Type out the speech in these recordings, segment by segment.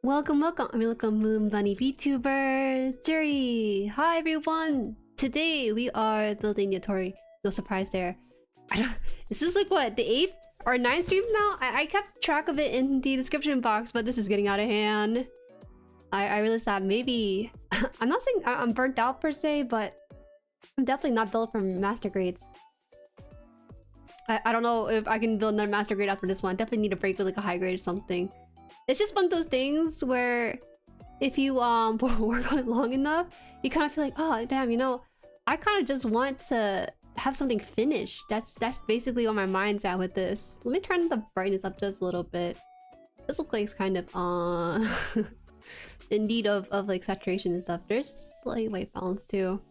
Welcome, welcome, Bunny VTubers, Jueri! Hi everyone! Today we are building Ootori. No surprise there. This is like what, the 8th or 9th stream now? I kept track of it in the description box, but this is getting out of hand. I realized that maybe... I'm not saying I'm burnt out per se, but I'm definitely not built for master grades. I don't know if I can build another master grade after this one. Definitely need a break with like a high grade or something. It's just one of those things where if you work on it long enough, you kind of feel like, oh damn, you know, I kind of just want to have something finished. That's basically what my mind's at with this. Let me turn the brightness up just a little bit. This looks like it's kind of in need of like saturation and stuff. There's slight white balance too.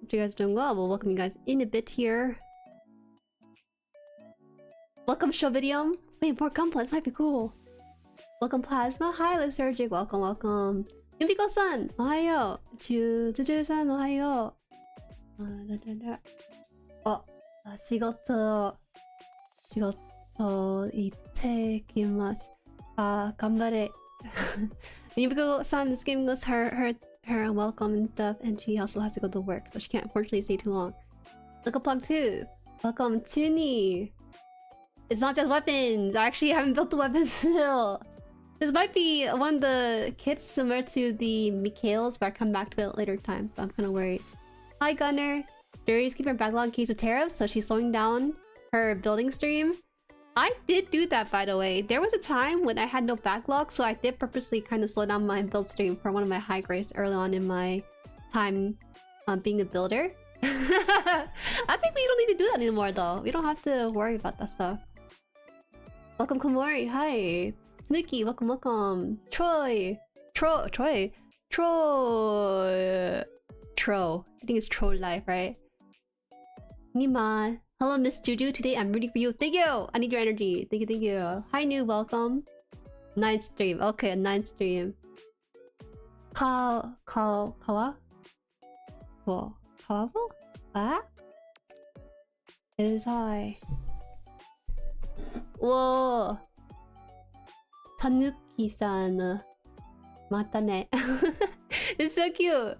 Hope you guys are doing well. We'll welcome you guys in a bit here. Welcome Shovidium. Wait, more GUNPLA, this might be cool. Welcome Plasma. Hi Lysergic. Welcome, welcome. Yumiko-san. Ohayo. Juju-san. Ohayo. Oh, 仕事行ってきます。頑張れ. Yumiko-san is giving us her welcome and stuff, and she also has to go to work, so she can't unfortunately stay too long. Look up Plug 2. Welcome Tuni. It's not just weapons. I actually haven't built the weapons still. This might be one of the kits similar to the Mikhail's, but I'll come back to it later time. But I'm kind of worried. Hi Gunner. Jueri's keeping her backlog in case of tariffs, so she's slowing down her building stream. I did do that, by the way. There was a time when I had no backlog, so I did purposely kind of slow down my build stream for one of my high grades early on in my time being a builder. I think we don't need to do that anymore though. We don't have to worry about that stuff. Welcome Komori, hi. Nuki, welcome, welcome. Troy. I think it's Troll Life, right? Nima. Hello, Miss Juju. Today I'm rooting for you. Thank you! I need your energy. Thank you, thank you. Hi, new, welcome. 9th stream. Okay, a 9th stream. Kawa? What? Kawa? Ah? It is high. Whoa! Tanuki-san. Mata ne. It's so cute!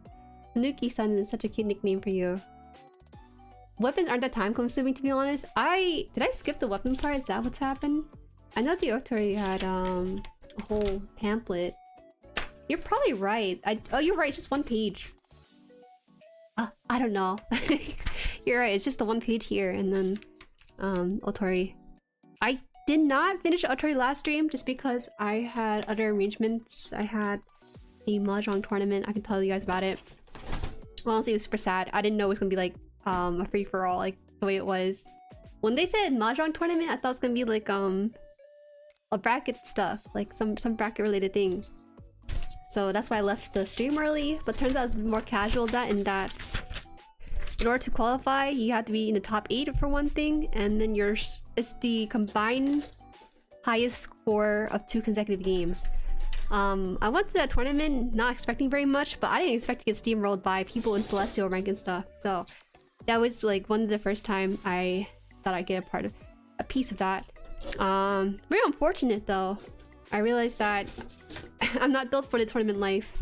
Tanuki-san is such a cute nickname for you. Weapons aren't that time consuming, to be honest. Did I skip the weapon part? Is that what's happened? I know the Ootori had a whole pamphlet. You're probably right. Oh, you're right, it's just one page. I don't know. You're right, it's just the one page here, and then Ootori. I did not finish Ootori last stream just because I had other arrangements. I had a Mahjong tournament. I can tell you guys about it. Honestly, it was super sad. I didn't know it was gonna be like a free-for-all like the way it was. When they said Mahjong tournament, I thought it was gonna be like a bracket stuff, like some bracket related thing. So that's why I left the stream early, but turns out it's more casual in that in order to qualify, you have to be in the top 8 for one thing, and then it's the combined highest score of 2 consecutive games. I went to that tournament not expecting very much, but I didn't expect to get steamrolled by people in Celestial rank and stuff. So that was like one of the first time I thought I'd get a piece of that. Very unfortunate though. I realized that I'm not built for the tournament life.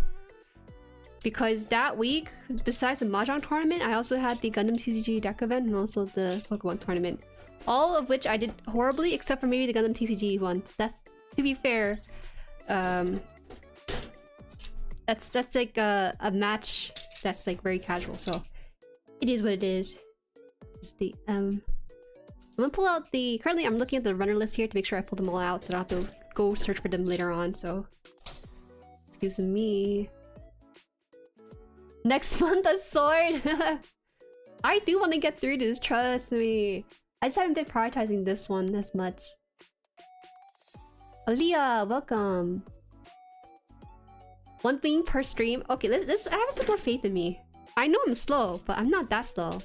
Because that week, besides the Mahjong tournament, I also had the Gundam TCG deck event and also the Pokemon tournament. All of which I did horribly, except for maybe the Gundam TCG one. That's, to be fair, that's like a match that's like very casual, so it is what it is. Just the I'm gonna pull out the... Currently I'm looking at the runner list here to make sure I pull them all out, so I don't have to go search for them later on, so excuse me. Next month, a sword! I do want to get through this, trust me. I just haven't been prioritizing this one as much. Aaliyah, welcome. One thing per stream. Okay, let's I have a bit more faith in me. I know I'm slow, but I'm not that slow.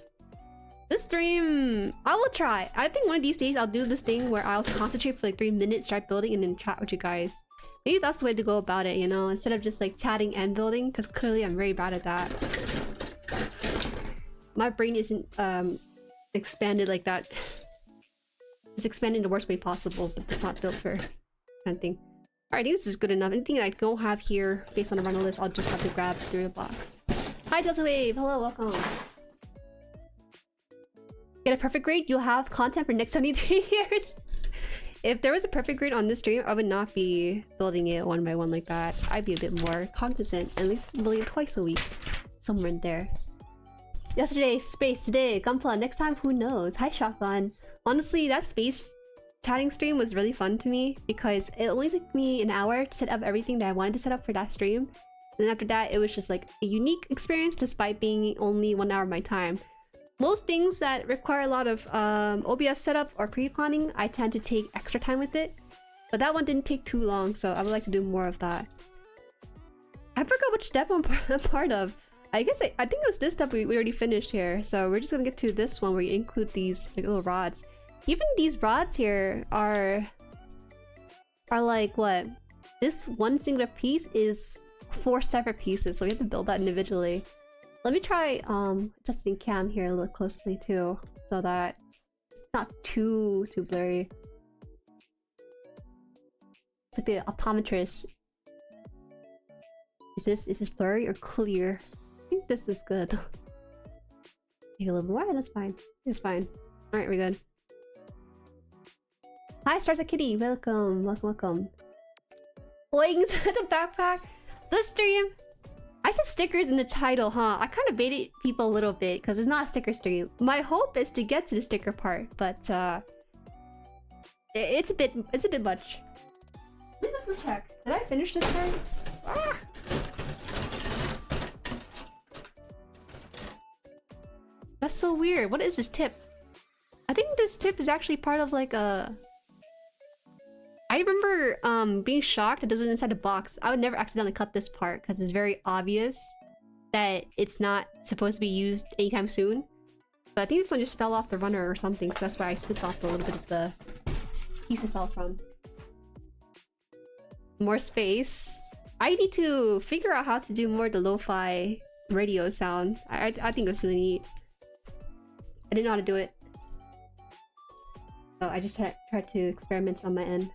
This stream, I will try. I think one of these days I'll do this thing where I'll concentrate for like 3 minutes, start building, and then chat with you guys. Maybe that's the way to go about it, you know, instead of just like chatting and building, because clearly I'm very bad at that. My brain isn't expanded like that. It's expanded in the worst way possible, but it's not built for kind of thing. Alright, I think this is good enough. Anything I don't have here based on the rental list, I'll just have to grab through the box. Hi Delta Wave! Hello, welcome. Get a perfect grade, you'll have content for next 73 years. If there was a perfect grade on this stream, I would not be building it one by one like that. I'd be a bit more cognizant, at least building it twice a week. Somewhere in there. Yesterday, space. Today, GUNPLA. Next time, who knows? Hi, Shotgun. Honestly, that space chatting stream was really fun to me because it only took me an hour to set up everything that I wanted to set up for that stream. And then after that, it was just like a unique experience despite being only 1 hour of my time. Most things that require a lot of OBS setup or pre-planning, I tend to take extra time with it. But that one didn't take too long, so I would like to do more of that. I forgot which step I'm part of. I guess I think it was this step we already finished here. So we're just gonna get to this one where you include these like, little rods. Even these rods here are like what? This one singular piece is 4 separate pieces, so we have to build that individually. Let me try adjusting cam here a little closely too, so that it's not too blurry. It's like the optometrist. Is this blurry or clear? I think this is good. Maybe a little more. That's fine. It's fine. All right, we're good. Hi, Stars Kitty. Welcome, welcome. Wings the backpack. The stream. I said stickers in the title, huh? I kind of baited people a little bit because it's not a sticker stream. My hope is to get to the sticker part, but it's a bit much. Let me check. Did I finish this part? Ah! That's so weird. What is this tip? I think this tip is actually part of like a... I remember being shocked that this was inside the box. I would never accidentally cut this part because it's very obvious that it's not supposed to be used anytime soon. But I think this one just fell off the runner or something, so that's why I slipped off a little bit of the piece it fell from. More space. I need to figure out how to do more of the lo-fi radio sound. I think it was really neat. I didn't know how to do it. So I just tried to experiment on my end.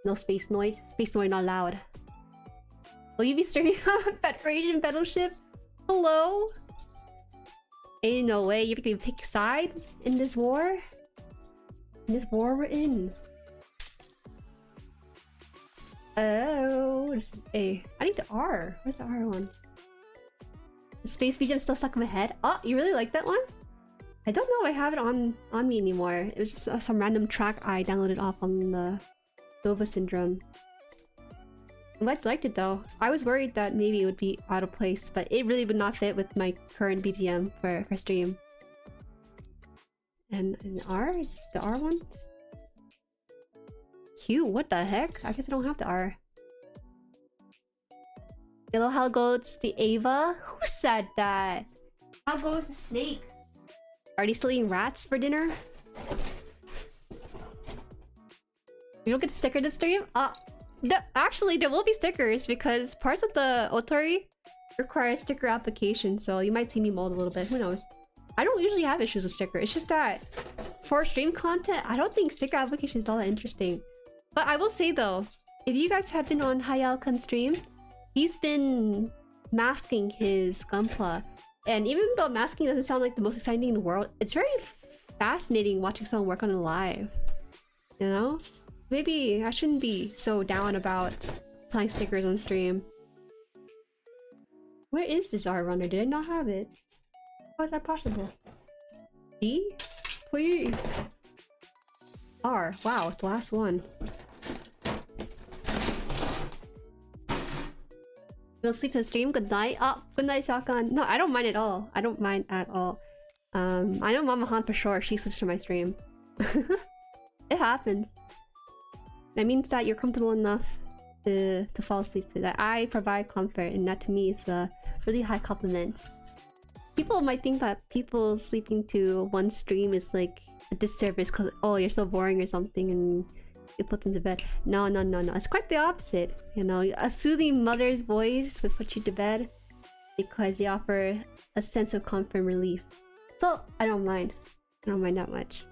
No space noise. Space noise not loud. Will you be streaming from a Federation battleship? Hello? Ain't no way you're gonna pick sides in this war? In this war we're in. Oh, this is A. I need the R. Where's the R one? The space BGM still stuck in my head. Oh, you really like that one? I don't know. I have it on me anymore. It was just some random track I downloaded off on the Nova Syndrome. I liked it though. I was worried that maybe it would be out of place, but it really would not fit with my current BGM for stream. And an R? Is the R one? Q? What the heck? I guess I don't have the R. Hello, how goes the Ava? Who said that? How goes the snake? Are they still eating rats for dinner? You don't get to sticker this stream? Actually, there will be stickers because parts of the Ootori require sticker application, so you might see me mold a little bit. Who knows? I don't usually have issues with sticker. It's just that for stream content, I don't think sticker application is all that interesting. But I will say though, if you guys have been on Hayao-kun's stream, he's been masking his GUNPLA. And even though masking doesn't sound like the most exciting thing in the world, it's very fascinating watching someone work on it live. You know? Maybe I shouldn't be so down about applying stickers on stream. Where is this R runner? Did I not have it? How is that possible? D? Please. R. Wow, it's the last one. We'll sleep to the stream. Good night. Oh, good night, Shotgun. No, I don't mind at all. I don't mind at all. I know Mama Han for sure. She sleeps to my stream. It happens. That means that you're comfortable enough to fall asleep to that. I provide comfort, and that to me is a really high compliment. People might think that people sleeping to one stream is like a disservice because, oh, you're so boring or something and it puts them to bed. No. It's quite the opposite. You know, a soothing mother's voice would put you to bed because they offer a sense of comfort and relief. So I don't mind. I don't mind that much.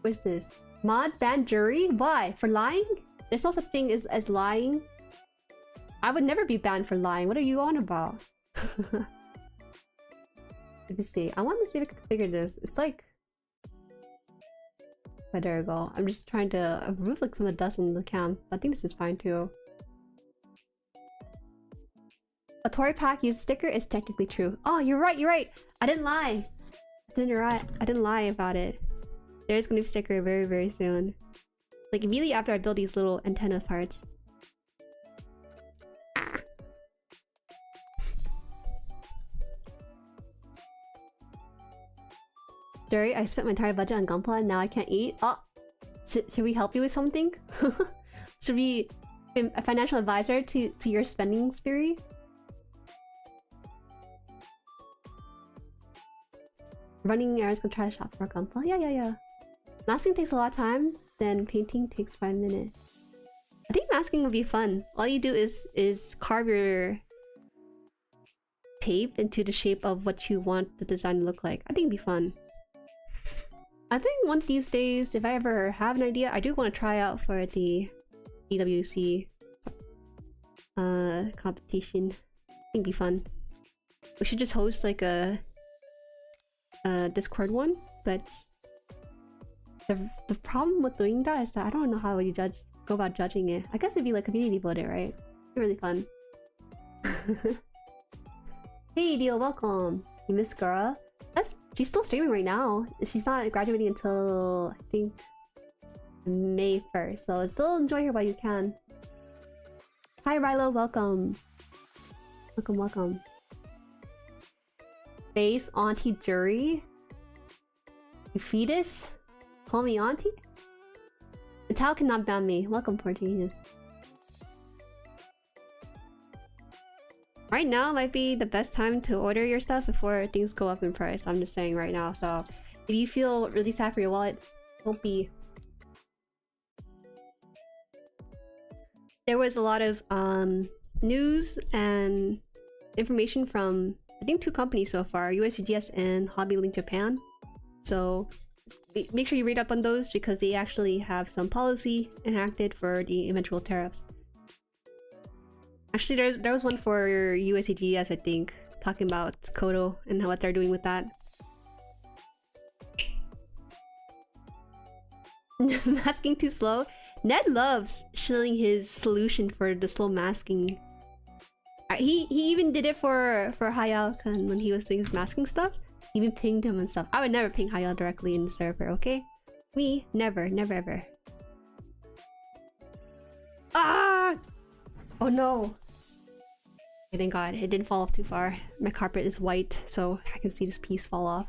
What's this? Mods ban Jueri? Why? For lying? There's no such thing as lying. I would never be banned for lying. What are you on about? Let me see. I want to see if I can figure this. It's like... Oh, there we go. I'm just trying to remove like some of the dust on the cam. I think this is fine too. Ootori pack use sticker is technically true. Oh, you're right, you're right. I didn't lie. I didn't lie about it. There's gonna be a sticker very, very soon. Like immediately after I build these little antenna parts. Ah. Jueri, I spent my entire budget on GUNPLA and now I can't eat. Oh, should we help you with something? Should we be a financial advisor to your spending spree? Running errands, gonna try to shop for GUNPLA. Yeah. Masking takes a lot of time, then painting takes 5 minutes. I think masking would be fun. All you do is carve your tape into the shape of what you want the design to look like. I think it'd be fun. I think one of these days, if I ever have an idea, I do want to try out for the EWC competition. I think it'd be fun. We should just host like a Discord one, but the problem with doing that is that I don't know how you go about judging it. I guess it'd be like community voted, right? It'd be really fun. Hey Dio, welcome. You miss Gara? She's still streaming right now. She's not graduating until I think May 1st, so still enjoy her while you can. Hi Rilo, welcome. Welcome. Face Auntie Jueri? You fetus? Call me Auntie? Metal cannot ban me. Welcome, Portuguese. Right now might be the best time to order your stuff before things go up in price. I'm just saying right now. So if you feel really sad for your wallet, don't be. There was a lot of news and information from I think 2 companies so far, USCGS and Hobby Link Japan. So make sure you read up on those because they actually have some policy enacted for the eventual tariffs. Actually, there was one for USCGS, I think, talking about Kodo and what they're doing with that. Masking too slow? Ned loves shilling his solution for the slow masking. He even did it for Hayao-kun when he was doing his masking stuff. He even pinged him and stuff. I would never ping Hayao directly in the server, okay? Me, never ever. Ah! Oh no! Okay, thank God, it didn't fall off too far. My carpet is white, so I can see this piece fall off.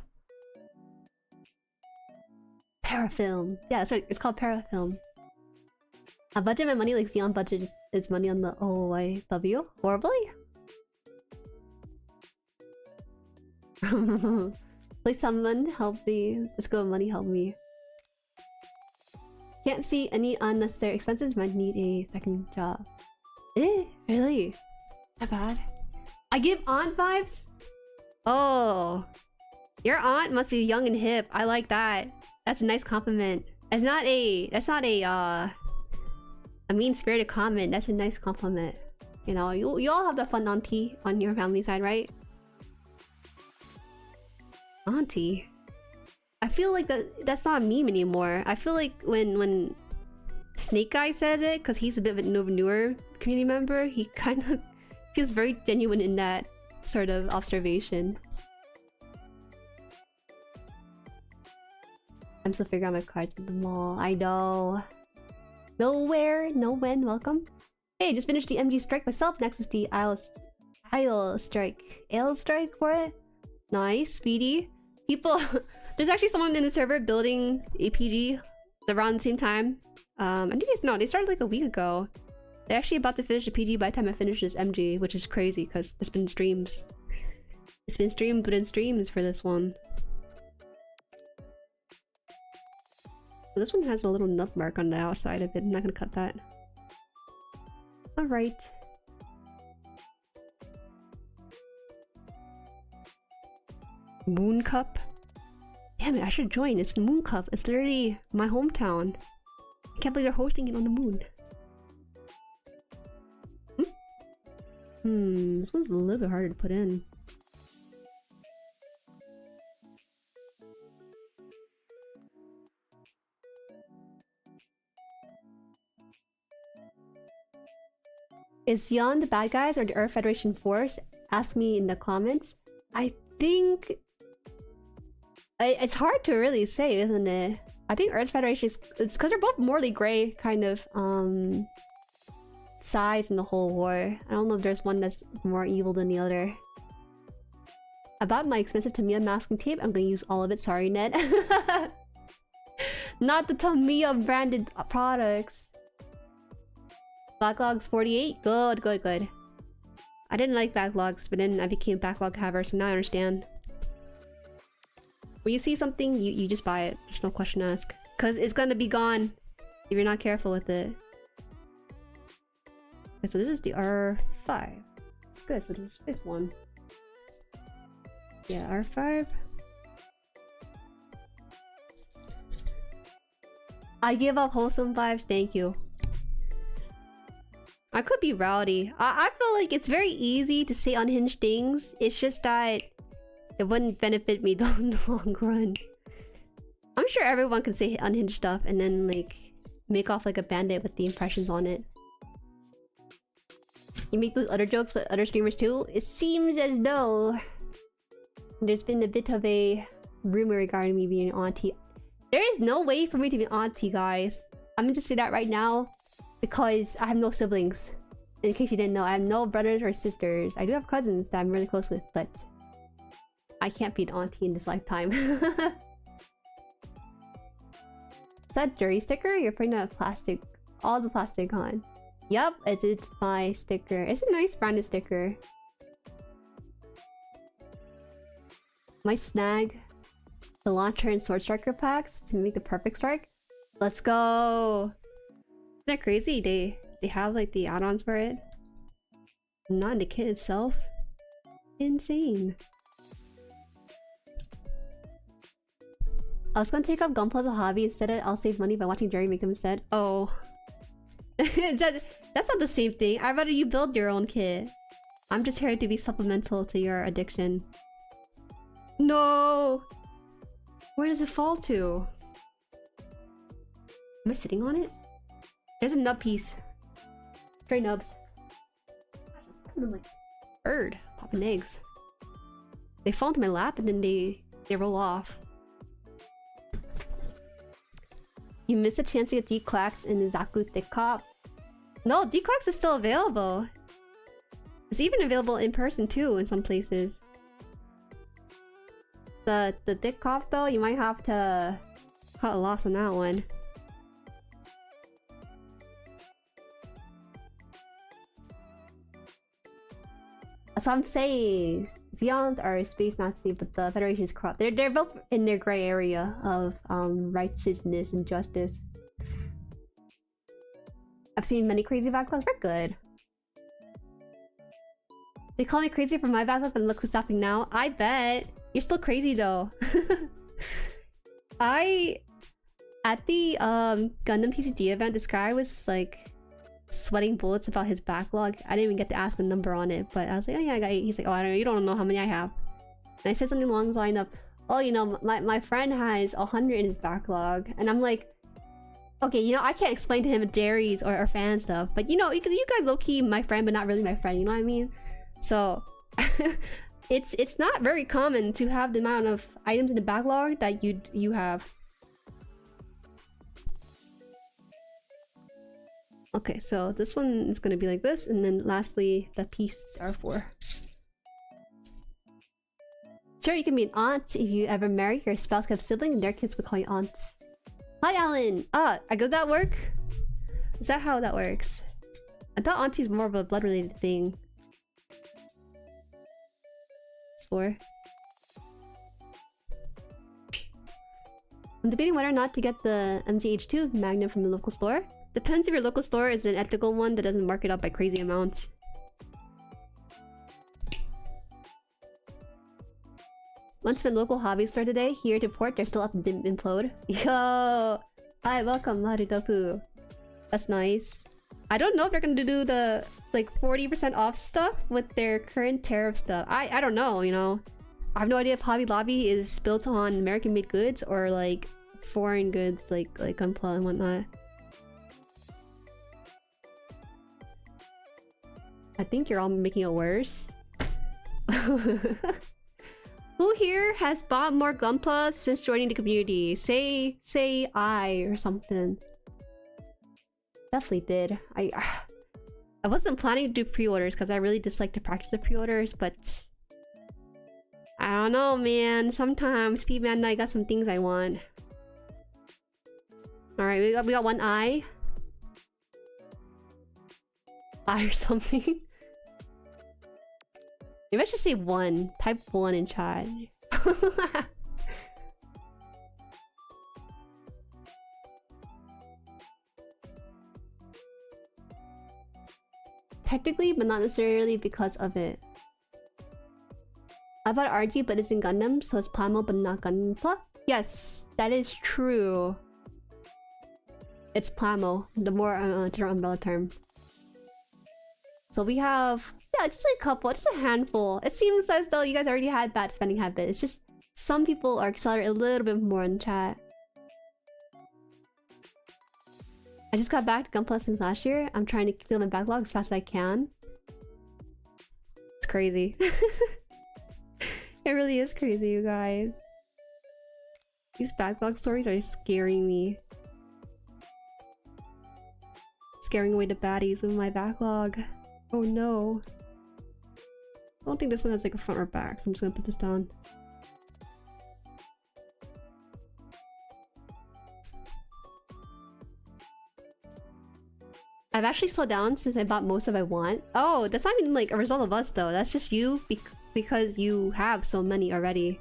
Parafilm. Yeah, that's right. It's called parafilm. A budget my money like Xeon budget is money on the OYW? Horribly? Please someone help me. Let's go, money help me. Can't see any unnecessary expenses, might need a second job. Eh? Really? That bad? I give aunt vibes? Oh. Your aunt must be young and hip. I like that. That's a nice compliment. That's not a mean-spirited comment. That's a nice compliment. You know, you all have the fun auntie on your family side, right? Auntie? I feel like that's not a meme anymore. I feel like when Snake Guy says it, because he's a bit of a newer community member, he kind of feels very genuine in that sort of observation. I'm still figuring out my cards at the mall. I know. Nowhere, no when, welcome. Hey, just finished the MG strike myself. Next is the Isle strike. Ale strike for it? Nice, speedy. People, there's actually someone in the server building APG around the same time. I think they started like a week ago. They're actually about to finish the PG by the time I finish this MG, which is crazy because it's been streams. It's been streamed within streams for this one. This one has a little nut mark on the outside of it. I'm not gonna cut that. Alright. Moon Cup. Damn it, I should join. It's the Moon Cup. It's literally my hometown. I can't believe they're hosting it on the moon. This one's a little bit harder to put in. Is Xian the bad guys or the Earth Federation force? Ask me in the comments. I think... It's hard to really say, isn't it? I think Earth Federation is... It's because they're both morally gray, kind of, sides in the whole war. I don't know if there's one that's more evil than the other. I bought my expensive Tamiya masking tape. I'm gonna use all of it. Sorry, Ned. Not the Tamiya branded products. Backlog's 48? Good, good, good. I didn't like backlogs, but then I became a backlog haver, so now I understand. When you see something, you just buy it. There's no question asked. Because it's gonna be gone if you're not careful with it. Okay, so this is the R5. It's good, so this is the 5th one. Yeah, R5. I give up wholesome vibes, thank you. I could be rowdy. I feel like it's very easy to say unhinged things. It's just that it wouldn't benefit me in the long run. I'm sure everyone can say unhinged stuff and then like make off like a bandit with the impressions on it. You make those other jokes with other streamers too? It seems as though there's been a bit of a rumor regarding me being an auntie. There is no way for me to be an auntie, guys. I'm gonna just say that right now. Because I have no siblings. In case you didn't know, I have no brothers or sisters. I do have cousins that I'm really close with, but I can't be an auntie in this lifetime. Is that Jueri sticker? You're putting a plastic, all the plastic on. Yup, it's my sticker. It's a nice branded sticker. My snag the launcher and sword striker packs to make the perfect strike. Let's go! Isn't that crazy? They have like the add-ons for it. Not in the kit itself. Insane. I was gonna take up GUNPLA as a hobby. Instead I'll save money by watching Jueri make them instead. Oh. That's not the same thing. I'd rather you build your own kit. I'm just here to be supplemental to your addiction. No! Where does it fall to? Am I sitting on it? There's a nub piece. Stray nubs. I'm like bird popping eggs. They fall into my lap and then they roll off. You missed a chance to get D-Clax in the Zaku Thick Cop. No, D-Clax is still available. It's even available in person too in some places. The Thick Cop though, you might have to cut a loss on that one. That's what I'm saying. Xians are space Nazi, but the Federation is corrupt. They're both in their gray area of righteousness and justice. I've seen many crazy backlogs. We're good. They call me crazy for my backlog, but look who's stopping now. I bet. You're still crazy though. At the Gundam TCG event, this guy was like sweating bullets about his backlog. I didn't even get to ask a number on it, but I was like, oh yeah, I got 8. He's like, oh, I don't know, you don't know how many I have. And I said something along the line of, oh, you know, my friend has 100 in his backlog. And I'm like, okay, you know, I can't explain to him dairies or fan stuff, but you know, because you guys low-key my friend, but not really my friend, you know what I mean? So it's not very common to have the amount of items in the backlog that you have. Okay, so this one is gonna be like this, and then lastly, the piece R4. Sure, you can be an aunt if you ever marry your spouse have sibling, and their kids would call you aunt. Hi, Alan! Ah, does that work? Is that how that works? I thought auntie's more of a blood-related thing. It's 4. I'm debating whether or not to get the MGH2 Magnum from the local store. Depends if your local store is an ethical one that doesn't mark it up by crazy amounts. Once my local hobby store today. Here to port, they're still up and didn't implode. Yo! Hi, welcome, Maridopu. That's nice. I don't know if they're gonna do the like 40% off stuff with their current tariff stuff. I don't know, you know. I have no idea if Hobby Lobby is built on American-made goods or like foreign goods like GUNPLA and whatnot. I think you're all making it worse. Who here has bought more GUNPLA since joining the community? Say I or something. Definitely did. I wasn't planning to do pre-orders because I really dislike to practice the pre-orders, but I don't know, man. Sometimes Bandai got some things I want. All right, we got one eye. Eye or something. Maybe I should say one. Type 1 in chat. Technically, but not necessarily because of it. I bought RG, but it's in Gundam, so it's Plamo, but not GUNPLA. Yes, that is true. It's Plamo, the more general umbrella term. So we have, yeah, just like a couple, just a handful. It seems as though you guys already had bad spending habit. It's just some people are accelerating a little bit more in chat. I just got back to GUNPLA since last year. I'm trying to fill my backlog as fast as I can. It's crazy. It really is crazy, you guys. These backlog stories are scaring me. Scaring away the baddies with my backlog. Oh no. I don't think this one has like a front or back, so I'm just gonna put this down. I've actually slowed down since I bought most of I want. Oh, that's not even like a result of us though. That's just you because you have so many already.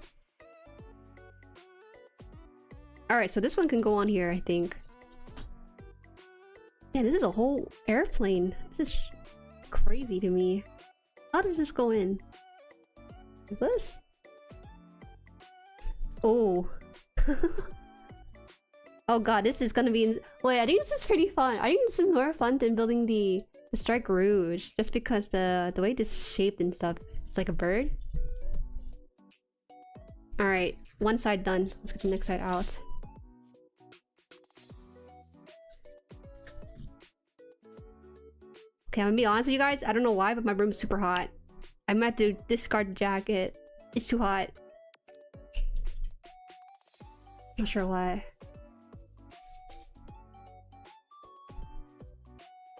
Alright, so this one can go on here, I think. Yeah, this is a whole airplane. This is crazy to me. How does this go in? Like this? Oh. Oh god, this is gonna be... Wait, I think this is pretty fun. I think this is more fun than building the Strike Rouge. Just because the way this is shaped and stuff. It's like a bird. Alright, one side done. Let's get the next side out. Okay, I'm gonna be honest with you guys. I don't know why, but my room's super hot. I might have to discard the jacket. It's too hot. Not sure why.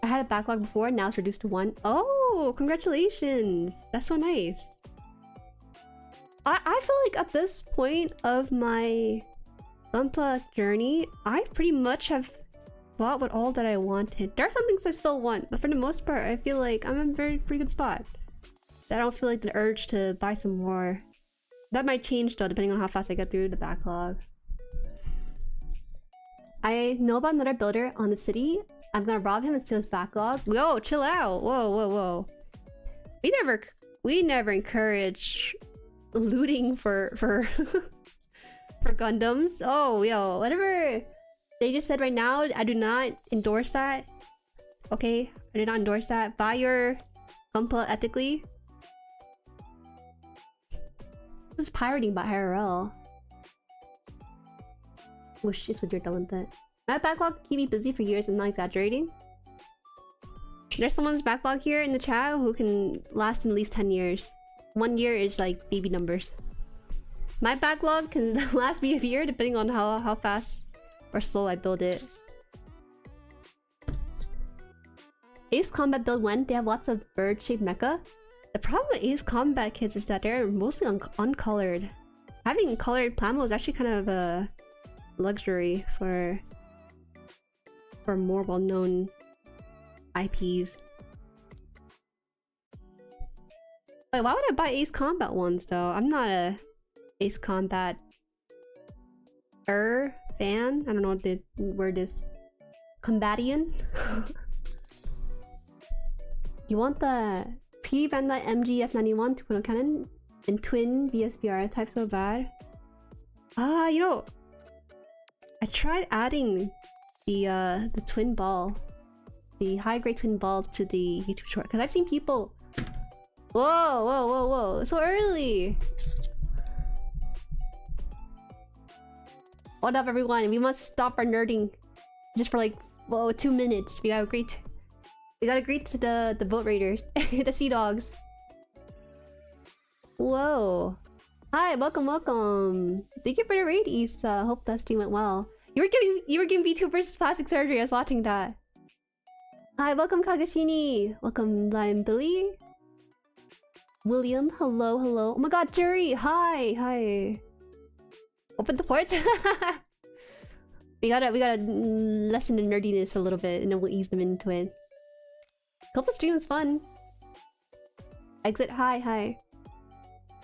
I had a backlog before, now it's reduced to 1. Oh, congratulations! That's so nice. I feel like at this point of my GUNPLA journey, I pretty much have bought what all that I wanted. There are some things I still want, but for the most part, I feel like I'm in a pretty good spot. I don't feel like the urge to buy some more. That might change though, depending on how fast I get through the backlog. I know about another builder on the city. I'm gonna rob him and steal his backlog. Whoa, chill out. Whoa, whoa, whoa. We never encourage looting for for Gundams. Oh, yo, whatever they just said right now, I do not endorse that. Okay, I do not endorse that. Buy your GUNPLA ethically. This is pirating by IRL. Wish this would you're done with it. My backlog keep me busy for years and not exaggerating. There's someone's backlog here in the chat who can last at least 10 years. 1 year is like baby numbers. My backlog can last me a year depending on how fast or slow I build it. Ace Combat build when they have lots of bird-shaped mecha. The problem with Ace Combat kits is that they're mostly uncolored. Having colored Plamo is actually kind of a luxury for more well-known IPs. Wait, why would I buy Ace Combat ones though? I'm not a Ace Combat fan. I don't know what the word is. Combatian? You want the Bandai MG F91 2.0 cannon? and twin VSBR type so bad. Ah, you know, I tried adding the twin ball, the high grade twin ball to the YouTube short because I've seen people. Whoa, whoa, whoa, whoa! So early. What up, everyone? We must stop our nerding just for like 2 minutes. We gotta greet the boat raiders, the sea dogs. Whoa! Hi, welcome, welcome. Thank you for the raid, Isa. Hope that stream went well. You were giving VTubers plastic surgery. I was watching that. Hi, welcome, Kagashini. Welcome, Lime Billy. William, hello, hello. Oh my God, Jueri, hi, hi. Open the ports. we gotta lessen the nerdiness for a little bit, and then we'll ease them into it. Hope the stream was fun. Exit, hi, hi.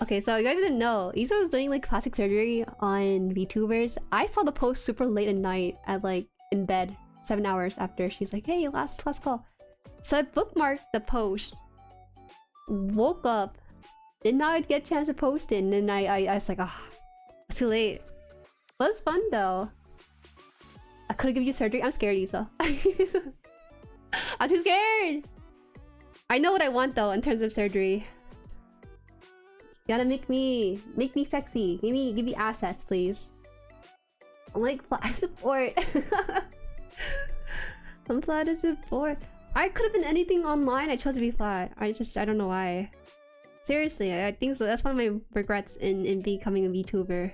Okay, so you guys didn't know, Isa was doing like plastic surgery on VTubers. I saw the post super late at night, at like in bed, 7 hours after. She's like, hey, last call. So I bookmarked the post. Woke up, did not get a chance to post it, and then I was like, ah, it's too late. But it was fun though. I could've given you surgery. I'm scared, Isa. I'm too scared. I know what I want though in terms of surgery. You gotta make me sexy. Give me assets, please. I'm like flat support. I'm flat to support. I could have been anything online. I chose to be flat. I don't know why. Seriously, I think so. That's one of my regrets in becoming a VTuber.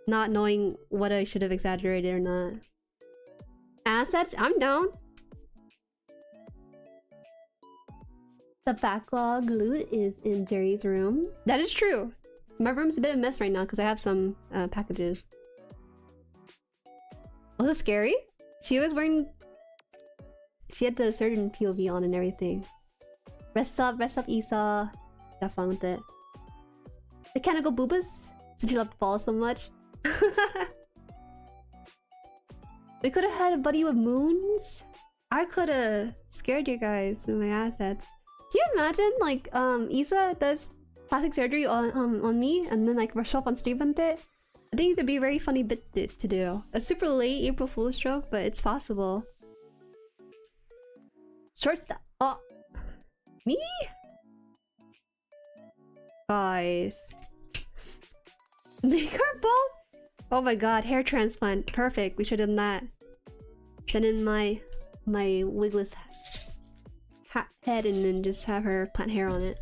Not knowing what I should have exaggerated or not. Assets? I'm down. The backlog loot is in Jerry's room. That is true. My room's a bit of a mess right now because I have some packages. Was it scary? She was wearing... She had the certain POV on and everything. Rest up, Isa. Have fun with it. Mechanical boobas? Since you love the ball so much. We could have had a buddy with moons. I could have scared you guys with my assets. Can you imagine like Isa does plastic surgery on me and then like rush up on stream with it? I think it'd be a very funny bit to do. A super late April Fool's joke, but it's possible. Short stuff. Oh, me? Guys, make our ball. Oh my God, hair transplant. Perfect. We should have done that. Send in my wigless head and then just have her plant hair on it.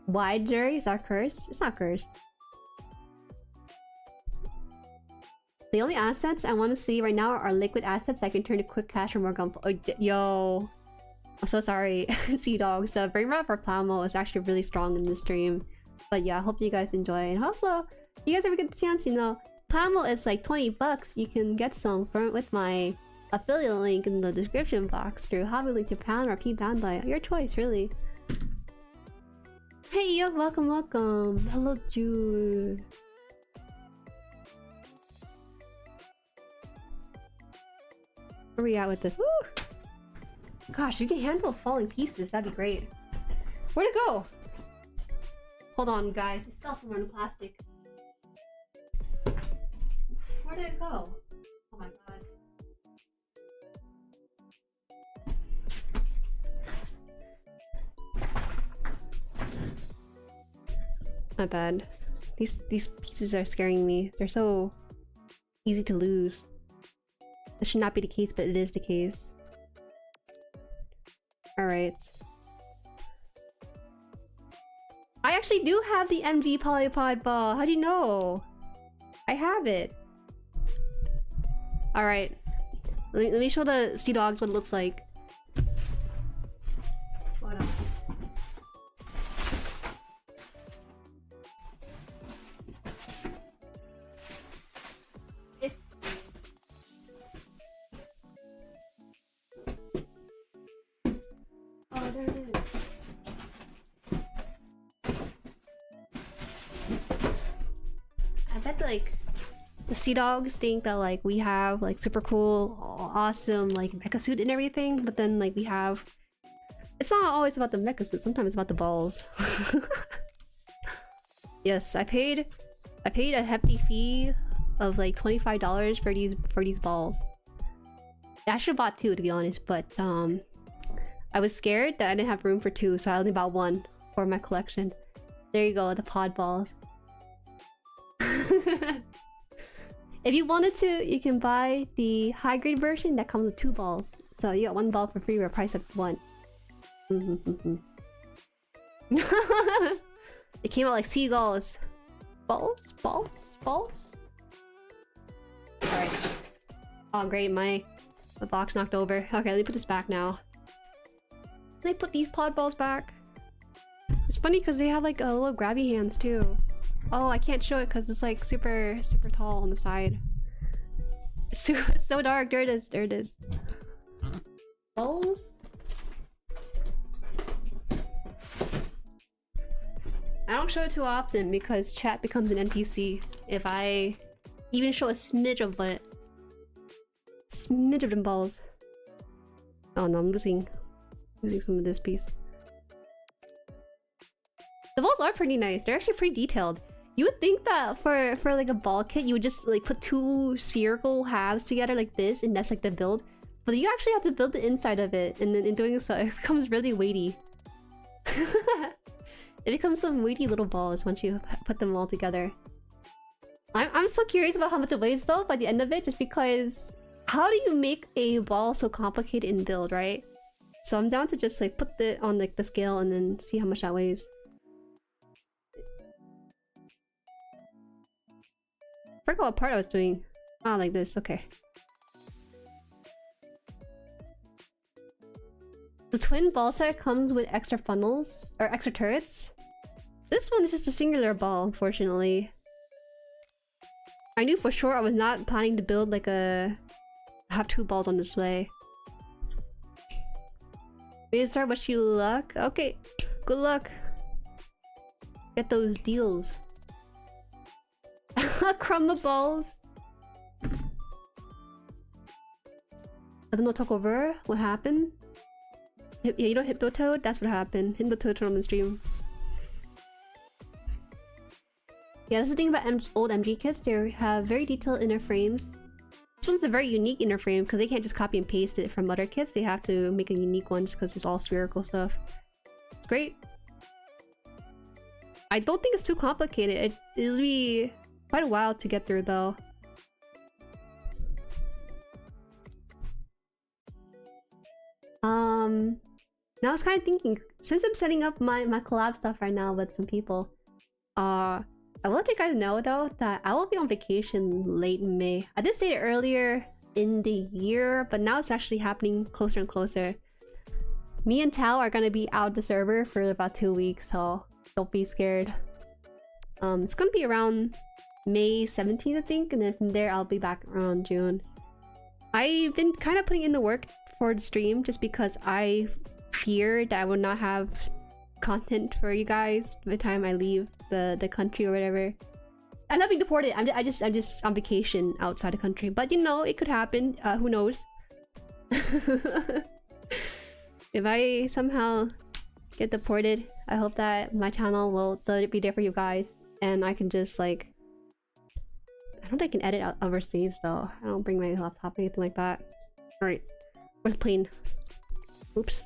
Why, Jueri? Is that cursed? It's not cursed. The only assets I want to see right now are liquid assets that can turn to quick cash or more gunpla. Oh, yo. I'm so sorry. Sea dogs. The brain rot for Plamo is actually really strong in the stream. But yeah, I hope you guys enjoy. And also, if you guys ever get the chance, you know, Plamo is like 20 bucks. You can get some from with my affiliate link in the description box through Hobby Link Japan or P Bandai. Your choice, really. Hey, yo, welcome, welcome. Hello, Jude. Where are we at with this? Woo! Gosh, you can handle falling pieces. That'd be great. Where'd it go? Hold on, guys. It fell somewhere in the plastic. Where did it go? Oh my God. My bad. These pieces are scaring me. They're so easy to lose. This should not be the case, but it is the case. Alright. I actually do have the MG Polypod ball. How do you know? I have it. Alright. Let me show the sea dogs what it looks like. Hold on. Oh, there it is. I bet like the sea dogs think that like we have like super cool, awesome like mecha suit and everything, but then like we have It's not always about the mecha suit, sometimes it's about the balls. Yes, I paid a hefty fee of like $25 for these balls. I should have bought two, to be honest, but I was scared that I didn't have room for two, so I only bought one for my collection. There you go, the pod balls. If you wanted to, you can buy the high grade version that comes with two balls. So you got one ball for free for a price of one. It came out like seagulls. Balls? Alright. Oh great, my box knocked over. Okay, let me put this back now. They put these pod balls back. It's funny because they have like a little grabby hands too. Oh, I can't show it because it's like super tall on the side. It's so dark. There it is. There it is. Balls? I don't show it too often because chat becomes an NPC if I even show a smidge of it. Smidge of them balls. Oh no, I'm losing some of this piece. The balls are pretty nice. They're actually pretty detailed. You would think that for like a ball kit, you would just like put two spherical halves together like this, and that's like the build. But you actually have to build the inside of it, and then in doing so, it becomes really weighty. It becomes some weighty little balls once you put them all together. I'm so curious about how much it weighs though by the end of it, just because how do you make a ball so complicated in build, right? So I'm down to just like put it on like the scale and then see how much that weighs. I forgot what part I was doing. Oh, like this, okay. The twin ball set comes with extra funnels, or extra turrets. This one is just a singular ball, unfortunately. I knew for sure I was not planning to build like have two balls on display. Maybe start, wish you luck. Okay, good luck. Get those deals. Crumb of balls. I don't know, took over. What happened? Yeah, you don't Hypnotoad? That's what happened. Hypnotoad on the stream. Yeah, that's the thing about old MG kits. They have very detailed inner frames. This one's a very unique inner frame because they can't just copy and paste it from other kits. They have to make a unique one because it's all spherical stuff. It's great. I don't think it's too complicated. It'll be quite a while to get through though. Now I was kind of thinking, since I'm setting up my collab stuff right now with some people, I will let you guys know though that I will be on vacation late in May. I did say it earlier in the year, but now it's actually happening closer and closer. Me and Tao are gonna be out the server for about 2 weeks, so don't be scared. It's gonna be around May 17th, I think, and then from there I'll be back around June. I've been kind of putting in the work for the stream just because I fear that I will not have content for you guys by the time I leave the country or whatever. I'm not being deported. I'm just on vacation outside the country. But you know, it could happen. Who knows? If I somehow get deported, I hope that my channel will still be there for you guys, and I can just like. I don't think I can edit out overseas though. I don't bring my laptop or anything like that. All right, where's the plane? Oops.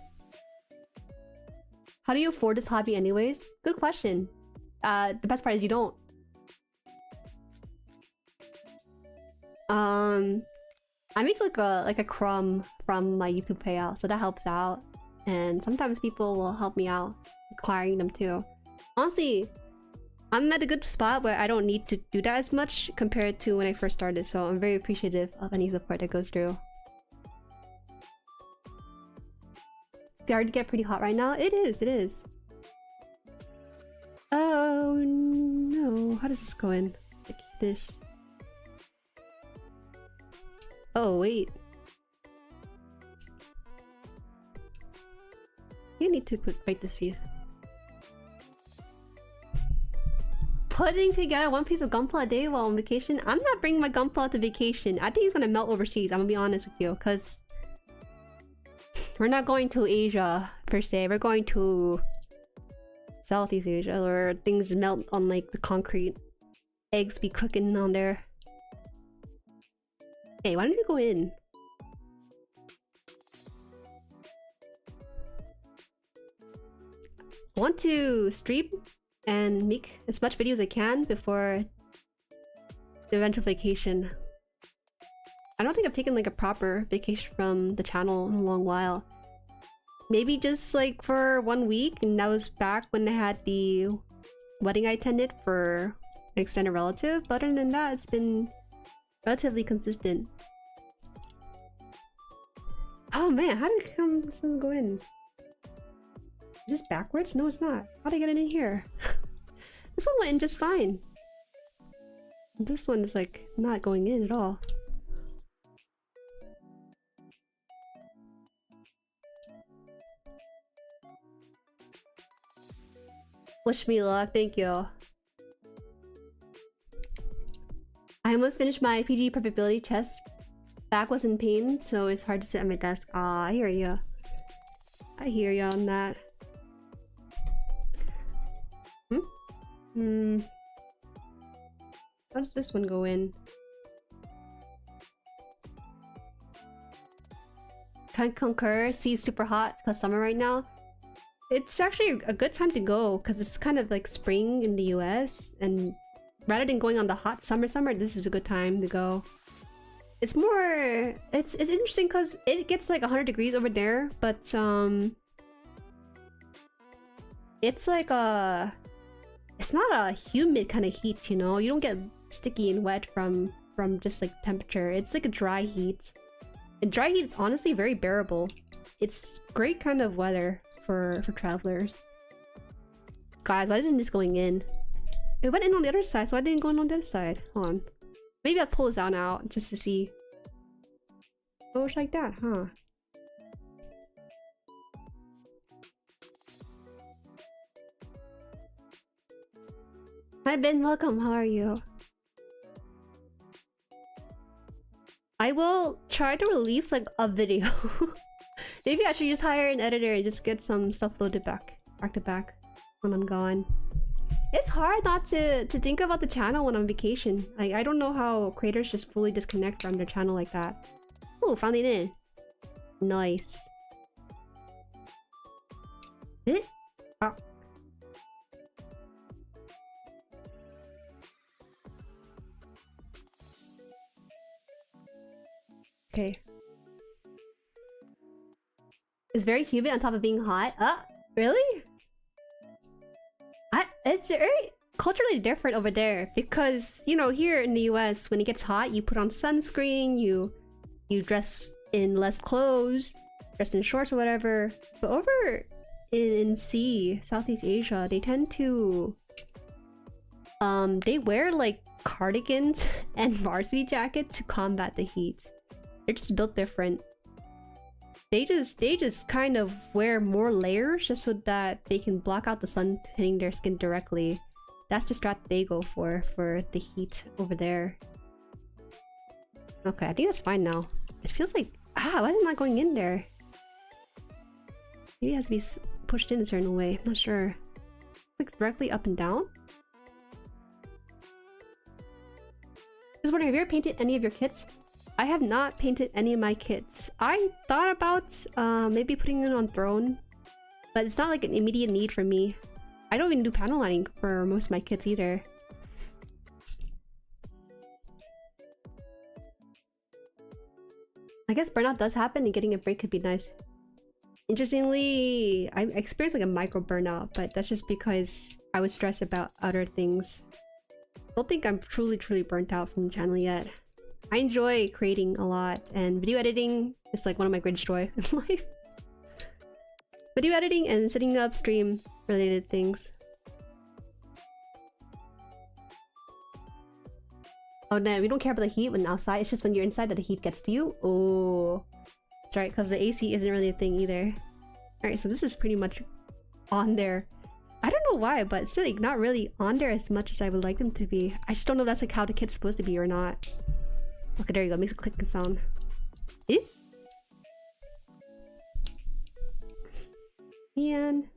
How do you afford this hobby anyways? Good question. The best part is you don't. I make like a crumb from my YouTube payout, so that helps out. And sometimes people will help me out, acquiring them too. Honestly, I'm at a good spot where I don't need to do that as much compared to when I first started, so I'm very appreciative of any support that goes through. It's starting to get pretty hot right now. It is. Oh no, how does this go in? Like this. Oh wait. You need to break this view. Putting together one piece of GUNPLA a day while on vacation? I'm not bringing my GUNPLA to vacation. I think it's gonna melt overseas. I'm gonna be honest with you, because we're not going to Asia per se. We're going to Southeast Asia where things melt on like the concrete. Eggs be cooking on there. Hey, why don't you go in? I want to stream and make as much videos as I can before the eventual vacation. I don't think I've taken like a proper vacation from the channel in a long while. Maybe just like for 1 week, and that was back when I had the wedding I attended for an extended relative. But other than that, it's been relatively consistent. Oh man, how did it come go in? Is this backwards? No, it's not. How did I get it in here? This one went in just fine. This one is like not going in at all. Wish me luck, thank you. I almost finished my PG Perfectibility test. Back was in pain, so it's hard to sit at my desk. Aw, I hear ya. I hear ya on that. How does this one go in? Can't concur. See, super hot because summer right now. It's actually a good time to go because it's kind of like spring in the US, and rather than going on the hot summer, this is a good time to go. It's more, it's interesting because it gets like 100 degrees over there, but it's like it's not a humid kind of heat, you know. You don't get sticky and wet from just like temperature. It's like a dry heat, and dry heat is honestly very bearable. It's great kind of weather for travelers. Guys, why isn't this going in? It went in on the other side, so why didn't it go in on the other side? Hold on. Maybe I'll pull this out now just to see. Oh, it's like that, huh? Hi Ben, welcome. How are you? I will try to release like a video. Maybe I should just hire an editor and just get some stuff loaded back to back when I'm gone. It's hard not to think about the channel when I'm on vacation. Like, I don't know how creators just fully disconnect from their channel like that. Oh, found it in. Nice. It? Oh. Okay. It's very humid on top of being hot. Really? It's very culturally different over there because, you know, here in the US, when it gets hot, you put on sunscreen, you dress in less clothes, dress in shorts or whatever. But over in Southeast Asia, they tend to they wear like cardigans and varsity jackets to combat the heat. They're just built different. They just kind of wear more layers just so that they can block out the sun hitting their skin directly. That's the strat they go for the heat over there. Okay, I think that's fine now. It feels like, why is it not going in there? Maybe it has to be pushed in a certain way. I'm not sure. Like directly up and down? Just wondering, have you ever painted any of your kits? I have not painted any of my kits. I thought about maybe putting it on Throne, but it's not like an immediate need for me. I don't even do panel lining for most of my kits either. I guess burnout does happen and getting a break could be nice. Interestingly, I experienced like a micro burnout, but that's just because I was stressed about other things. Don't think I'm truly burnt out from the channel yet. I enjoy creating a lot, and video editing is like one of my greatest joy in life. Video editing and setting up stream related things. Oh no, we don't care about the heat when outside, it's just when you're inside that the heat gets to you. Oh, that's right, because the AC isn't really a thing either. Alright, so this is pretty much on there. I don't know why, but it's still like not really on there as much as I would like them to be. I just don't know if that's like how the kit's supposed to be or not. Okay, there you go. Makes a clicking sound. Eh? hand.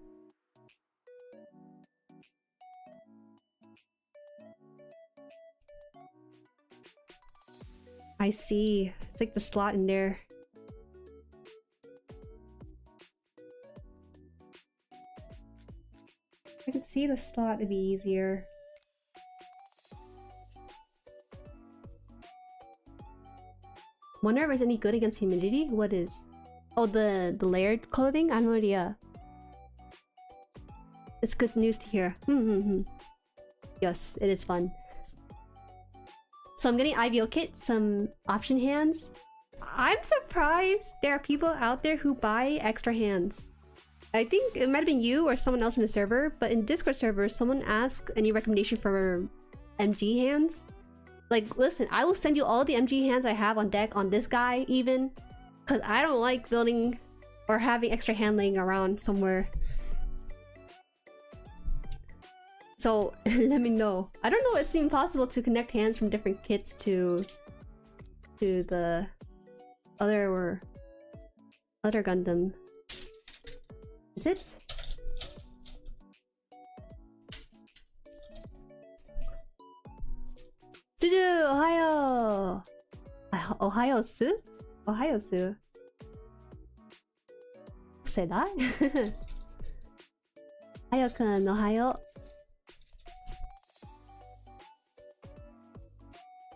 I see. It's like the slot in there. I could see the slot to be easier. Wonder if it's any good against humidity? What is? Oh, the layered clothing? I have no idea. It's good news to hear. Yes, it is fun. So I'm getting IVO kit, some option hands. I'm surprised there are people out there who buy extra hands. I think it might have been you or someone else in the server, but in Discord server, someone asked any recommendation for MG hands. Like, listen, I will send you all the MG hands I have on deck on this guy, even. Because I don't like building or having extra hand laying around somewhere. So, let me know. I don't know, it's even possible to connect hands from different kits to the other Gundam. Is it? Dudu, Ohio! Ohio-su? Ohio-su. Say that? Ohio-kun, Ohio.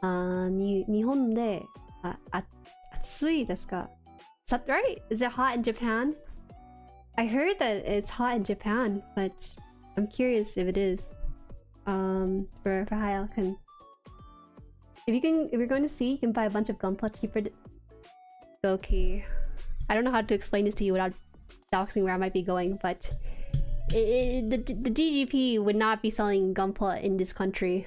日本で暑いですか? Is that right? Is it hot in Japan? I heard that it's hot in Japan, but I'm curious if it is. For Ohio-kun. If you're going to see, you can buy a bunch of GUNPLA cheaper. Okay, I don't know how to explain this to you without doxing where I might be going, but the DGP would not be selling GUNPLA in this country.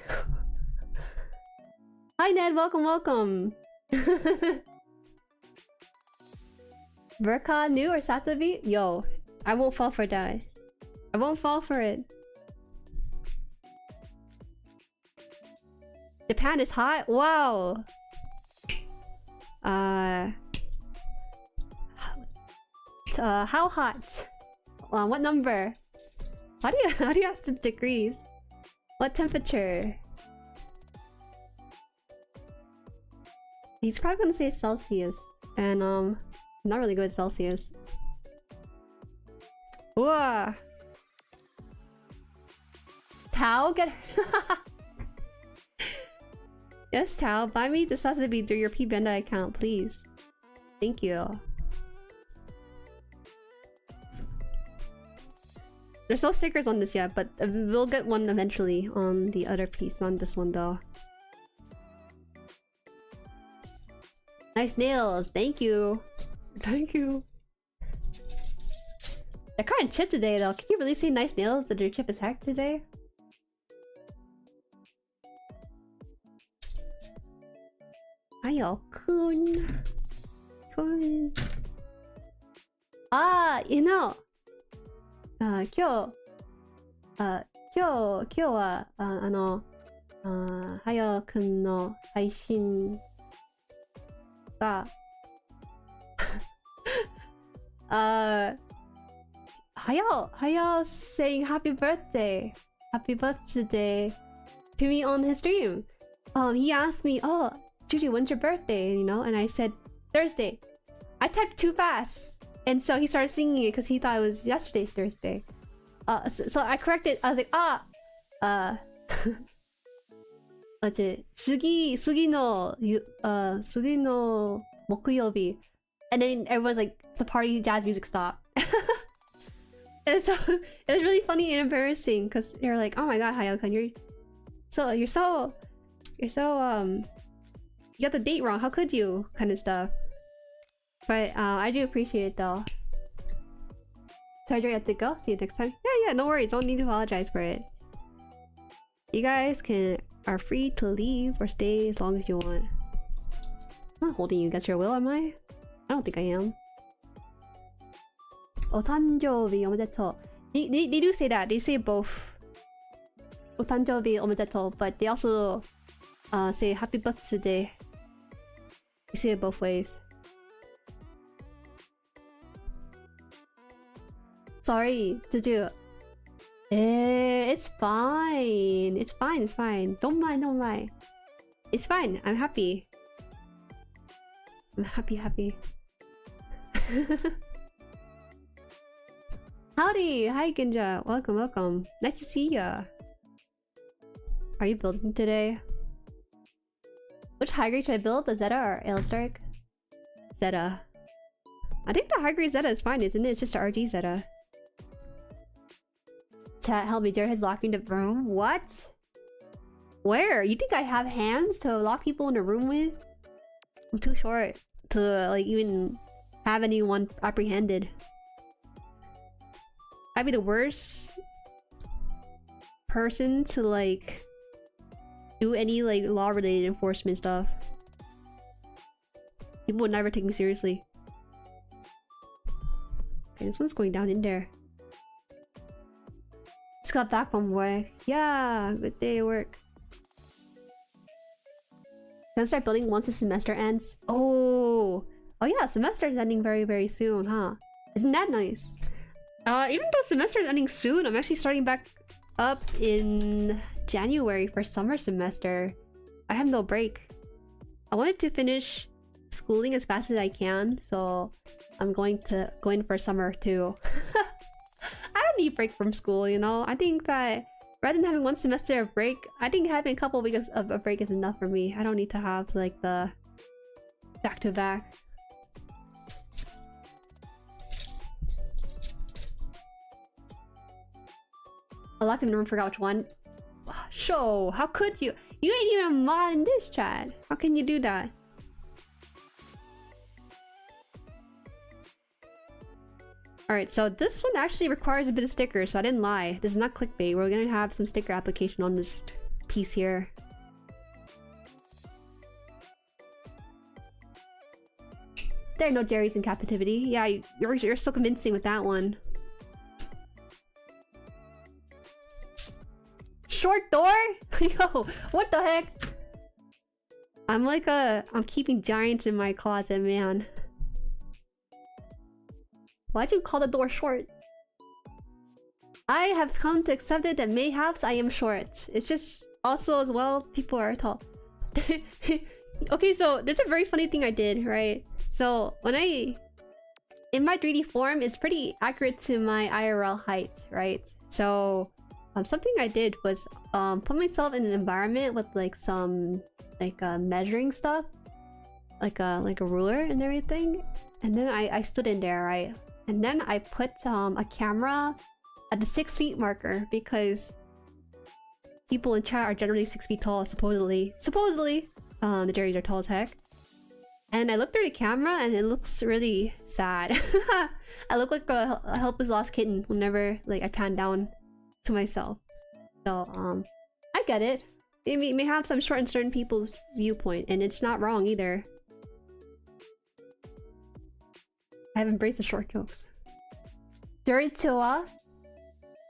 Hi Ned, welcome. Burka new or Sasabi? Yo, I won't fall for that. I won't fall for it. Japan is hot? Wow. How hot? What number? How do you ask the degrees? What temperature? He's probably gonna say Celsius, and not really good at Celsius. Whoa. Tao get. Yes, Tao, buy me the Sasabi through your Bandai account, please. Thank you. There's no stickers on this yet, but we'll get one eventually on the other piece, not this one though. Nice nails, thank you. Thank you. They're kind of chipped today though. Can you really say nice nails that your chip is hacked today? Ayo, kun. Ah, you know. 今日ははやくんの配信がはや saying happy birthday to me on his stream. He asked me, oh, Judy, when's your birthday? You know, and I said Thursday. I typed too fast. And so he started singing it because he thought it was yesterday's Thursday. So I corrected. I was like, what's it? Sugi no mokuyobi. And then everyone's like, the party jazz music stopped. And so it was really funny and embarrassing because they're like, oh my god, Hayao-kun, you're so you got the date wrong. How could you? Kind of stuff. But I do appreciate it though. Surgery at the go. See you next time. Yeah, no worries. Don't need to apologize for it. You guys are free to leave or stay as long as you want. I'm not holding you against your will, am I? I don't think I am. Otanjoubi omedetou. They do say that. They say both. Otanjoubi omedetou, but they also say happy birthday. They say it both ways. Sorry, did you? It's fine. It's fine, it's fine. Don't mind, don't mind. It's fine, I'm happy. I'm happy. Howdy! Hi Ginja! Welcome. Nice to see ya. Are you building today? Which high grade should I build? The Zeta or Ailstark? Zeta. I think the high grade Zeta is fine, isn't it? It's just a RG Zeta. Chat, help me. JueriHaan's locking the room. What? Where? You think I have hands to lock people in a room with? I'm too short to like even have anyone apprehended. I'd be the worst person to like do any like law related enforcement stuff. People would never take me seriously. Okay, this one's going down in there. Just got back from work. Yeah, good day at work. Gonna start building once the semester ends. Oh yeah, semester is ending very soon, huh? Isn't that nice? Even though semester is ending soon, I'm actually starting back up in January for summer semester. I have no break. I wanted to finish schooling as fast as I can, so I'm going for summer too. I don't need break from school, you know? I think that rather than having one semester of break, I think having a couple weeks of a break is enough for me. I don't need to have like the back-to-back. I locked him in the room, forgot which one. Show, how could you? You ain't even a mod in this chat. How can you do that? Alright, so this one actually requires a bit of stickers, so I didn't lie. This is not clickbait. We're gonna have some sticker application on this piece here. There are no Jerry's in captivity. Yeah, you're so convincing with that one. Short door? Yo, what the heck? I'm keeping giants in my closet, man. Why'd you call the door short? I have come to accept it that mayhaps I am short. It's just also as well, people are tall. Okay, so there's a very funny thing I did, right? So when in my 3D form, it's pretty accurate to my IRL height, right? So something I did was put myself in an environment with like some measuring stuff, like a ruler and everything, and then I stood in there, right? And then I put a camera at the 6 feet marker because people in chat are generally 6 feet tall, supposedly. The Jerrys are tall as heck. And I looked through the camera and it looks really sad. I look like a helpless lost kitten whenever like I pan down to myself. So I get it. It may have some short in certain people's viewpoint, and it's not wrong either. I've embraced the short jokes. Jueriotica,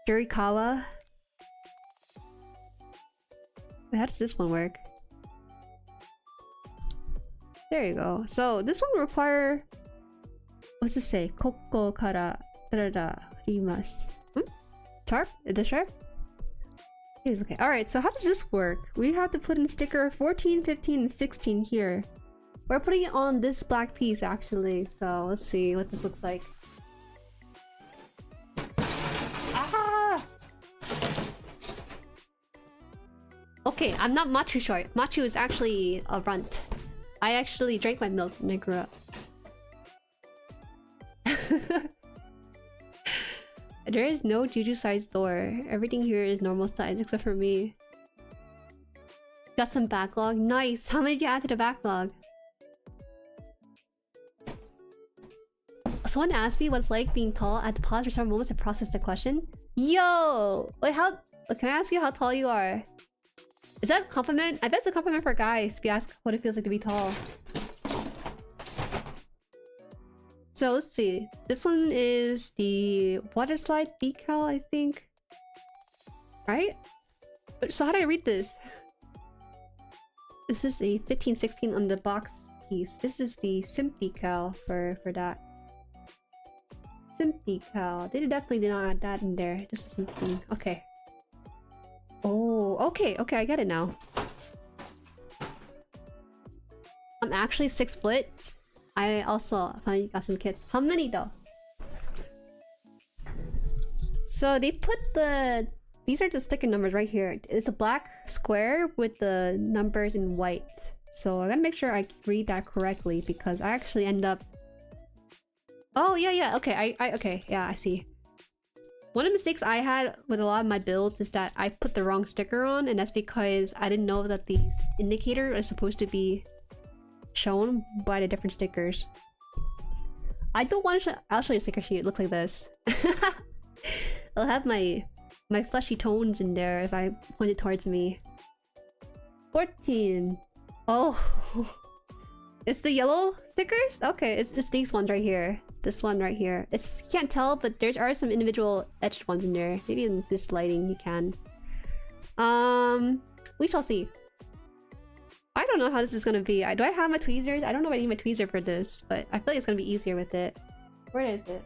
Juerikawa. Wait, how does this one work? There you go. So this one will require, what's this say? Koko kara tarada rimasu. Sharp? Is it sharp? It is okay. Alright, so how does this work? We have to put in sticker 14, 15, and 16 here. We're putting it on this black piece actually, so let's see what this looks like. Ah! Okay, I'm not Machu short. Machu is actually a runt. I actually drank my milk when I grew up. There is no juju size door. Everything here is normal size except for me. Got some backlog. Nice! How many did you add to the backlog? Someone asked me what it's like being tall. I had to pause for several moments to process the question. Yo! Wait, how... Can I ask you how tall you are? Is that a compliment? I bet it's a compliment for guys if you ask what it feels like to be tall. So let's see. This one is the water slide decal, I think. Right? So how do I read this? This is a 1516 on the box piece. This is the simp decal for that. It's empty, Cal. They definitely did not add that in there. This is empty. Okay. Oh, okay, okay, I get it now. I'm actually 6 foot. I also finally got some kits. How many though? So they put the... These are the sticker numbers right here. It's a black square with the numbers in white. So I gotta make sure I read that correctly because I actually end up... Oh, yeah, okay, okay, yeah, I see. One of the mistakes I had with a lot of my builds is that I put the wrong sticker on, and that's because I didn't know that these indicators are supposed to be shown by the different stickers. I don't want to show... I'll show you a sticker sheet. It looks like this. I'll have my fleshy tones in there if I point it towards me. 14. Oh. It's the yellow stickers? Okay, it's these ones right here. This one right here. You can't tell, but there are some individual etched ones in there. Maybe in this lighting you can. We shall see. I don't know how this is gonna be. Do I have my tweezers? I don't know if I need my tweezer for this, but I feel like it's gonna be easier with it. Where is it?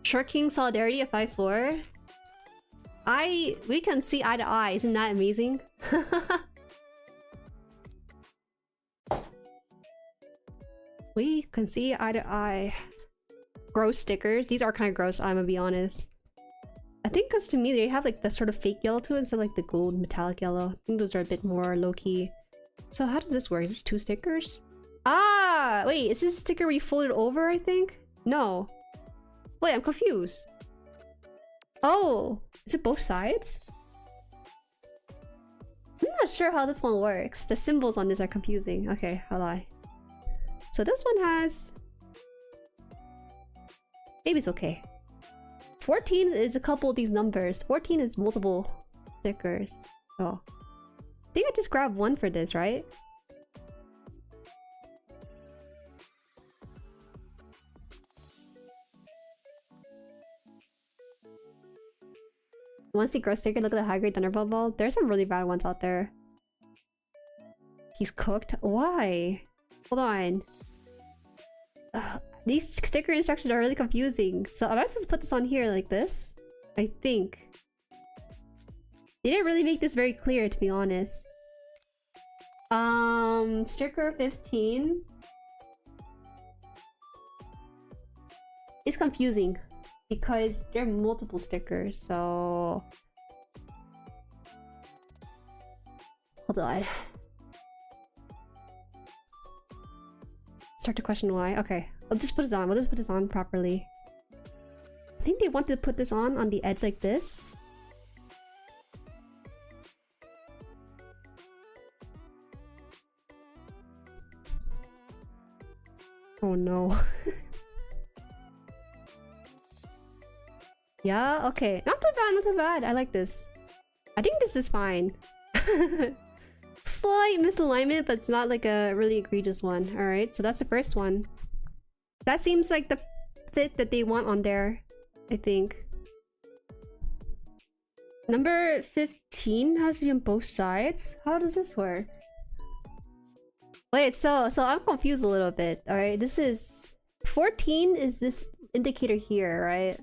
Short King Solidarity at 5'4". We can see eye to eye. Isn't that amazing? We can see eye to eye. Gross stickers. These are kind of gross, I'm gonna be honest. I think because to me they have like the sort of fake yellow to it instead of like the gold metallic yellow. I think those are a bit more low-key. So how does this work? Is this 2 stickers? Ah! Wait, is this a sticker where you fold it over, I think? No. Wait, I'm confused. Oh! Is it both sides? I'm not sure how this one works. The symbols on this are confusing. Okay, hold on. So this one has... Maybe it's okay. 14 is a couple of these numbers. 14 is multiple stickers. Oh. I think I just grabbed one for this, right? You want to see gross sticker? Look at the high-grade Thunderbolt ball. There's some really bad ones out there. He's cooked? Why? Hold on. These sticker instructions are really confusing. So am I supposed to put this on here like this? I think. They didn't really make this very clear, to be honest. Sticker 15. It's confusing because there are multiple stickers, so... Hold on. Start to question why. Okay, I'll just put this on. We'll just put this on properly. I think they wanted to put this on the edge like this. Oh no. Yeah, okay. Not too bad, not too bad. I like this. I think this is fine. Slight misalignment, but it's not like a really egregious one. Alright, so that's the first one. That seems like the fit that they want on there, I think. Number 15 has to be on both sides? How does this work? Wait, so I'm confused a little bit. Alright, this is... 14 is this indicator here, right?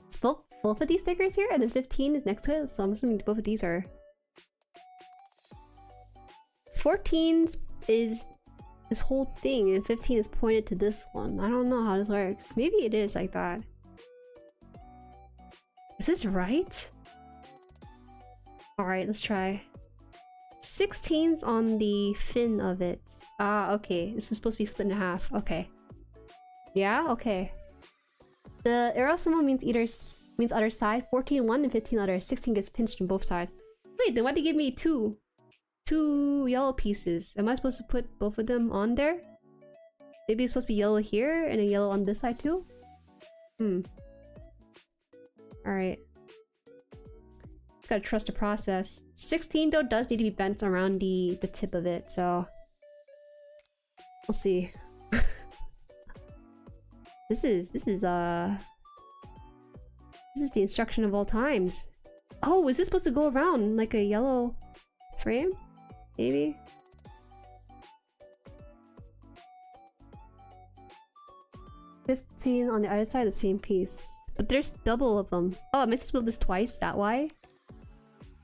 It's both of these stickers here, and then 15 is next to it, so I'm assuming both of these are... 14 is this whole thing, and 15 is pointed to this one. I don't know how this works. Maybe it is like that. Is this right? Alright, let's try. 16's on the fin of it. Ah, okay. This is supposed to be split in half. Okay. Yeah? Okay. The arrow symbol means other side. 14 one and 15 other. 16 gets pinched on both sides. Wait, then why'd they give me two yellow pieces? Am I supposed to put both of them on there? Maybe it's supposed to be yellow here and a yellow on this side too? Alright. Gotta trust the process. 16 though does need to be bent around the tip of it, so... We'll see. This is the instruction of all times. Oh, is this supposed to go around like a yellow frame? Maybe? 15 on the other side, the same piece. But there's double of them. Oh, I meant to build this twice, that why?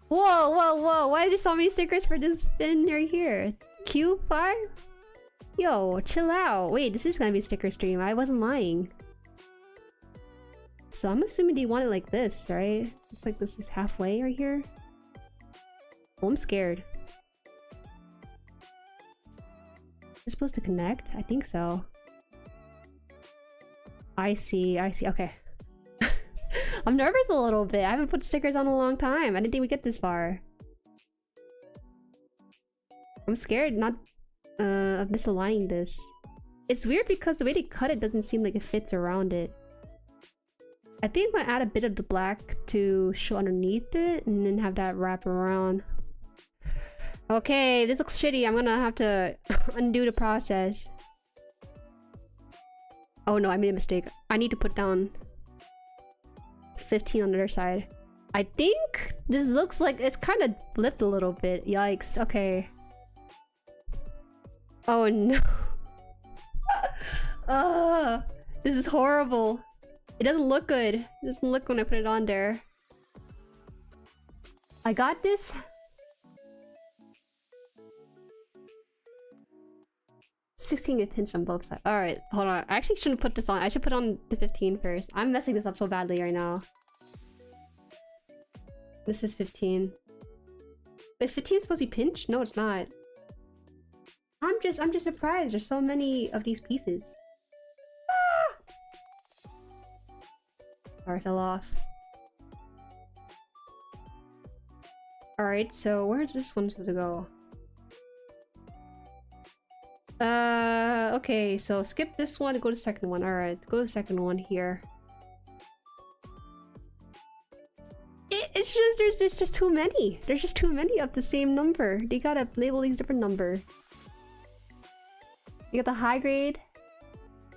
Whoa, whoa, whoa, why is there so many stickers for this bin right here? Q5? Yo, chill out. Wait, this is gonna be a sticker stream. I wasn't lying. So I'm assuming they want it like this, right? It's like this is halfway right here. Oh, I'm scared. Is it supposed to connect? I think so. I see, okay. I'm nervous a little bit. I haven't put stickers on in a long time. I didn't think we'd get this far. I'm scared not of misaligning this. It's weird because the way they cut it doesn't seem like it fits around it. I think I'm gonna add a bit of the black to show underneath it and then have that wrap around. Okay, this looks shitty. I'm gonna have to undo the process. Oh no, I made a mistake. I need to put down 15 on the other side. I think this looks like it's kind of blipped a little bit. Yikes. Okay. Oh no. This is horrible. It doesn't look good. It doesn't look when I put it on there. I got this. $16 pinch on both sides. Alright, hold on. I actually shouldn't put this on. I should put on the 15 first. I'm messing this up so badly right now. This is 15. Is 15 supposed to be pinched? No, it's not. I'm just surprised. There's so many of these pieces. Ah! Sorry, I fell off. Alright, so where's this one supposed to go? Okay, so skip this one and go to the second one. Alright, go to the second one here. It's just, there's just too many. There's just too many of the same number. They gotta label these different number. You got the high grade.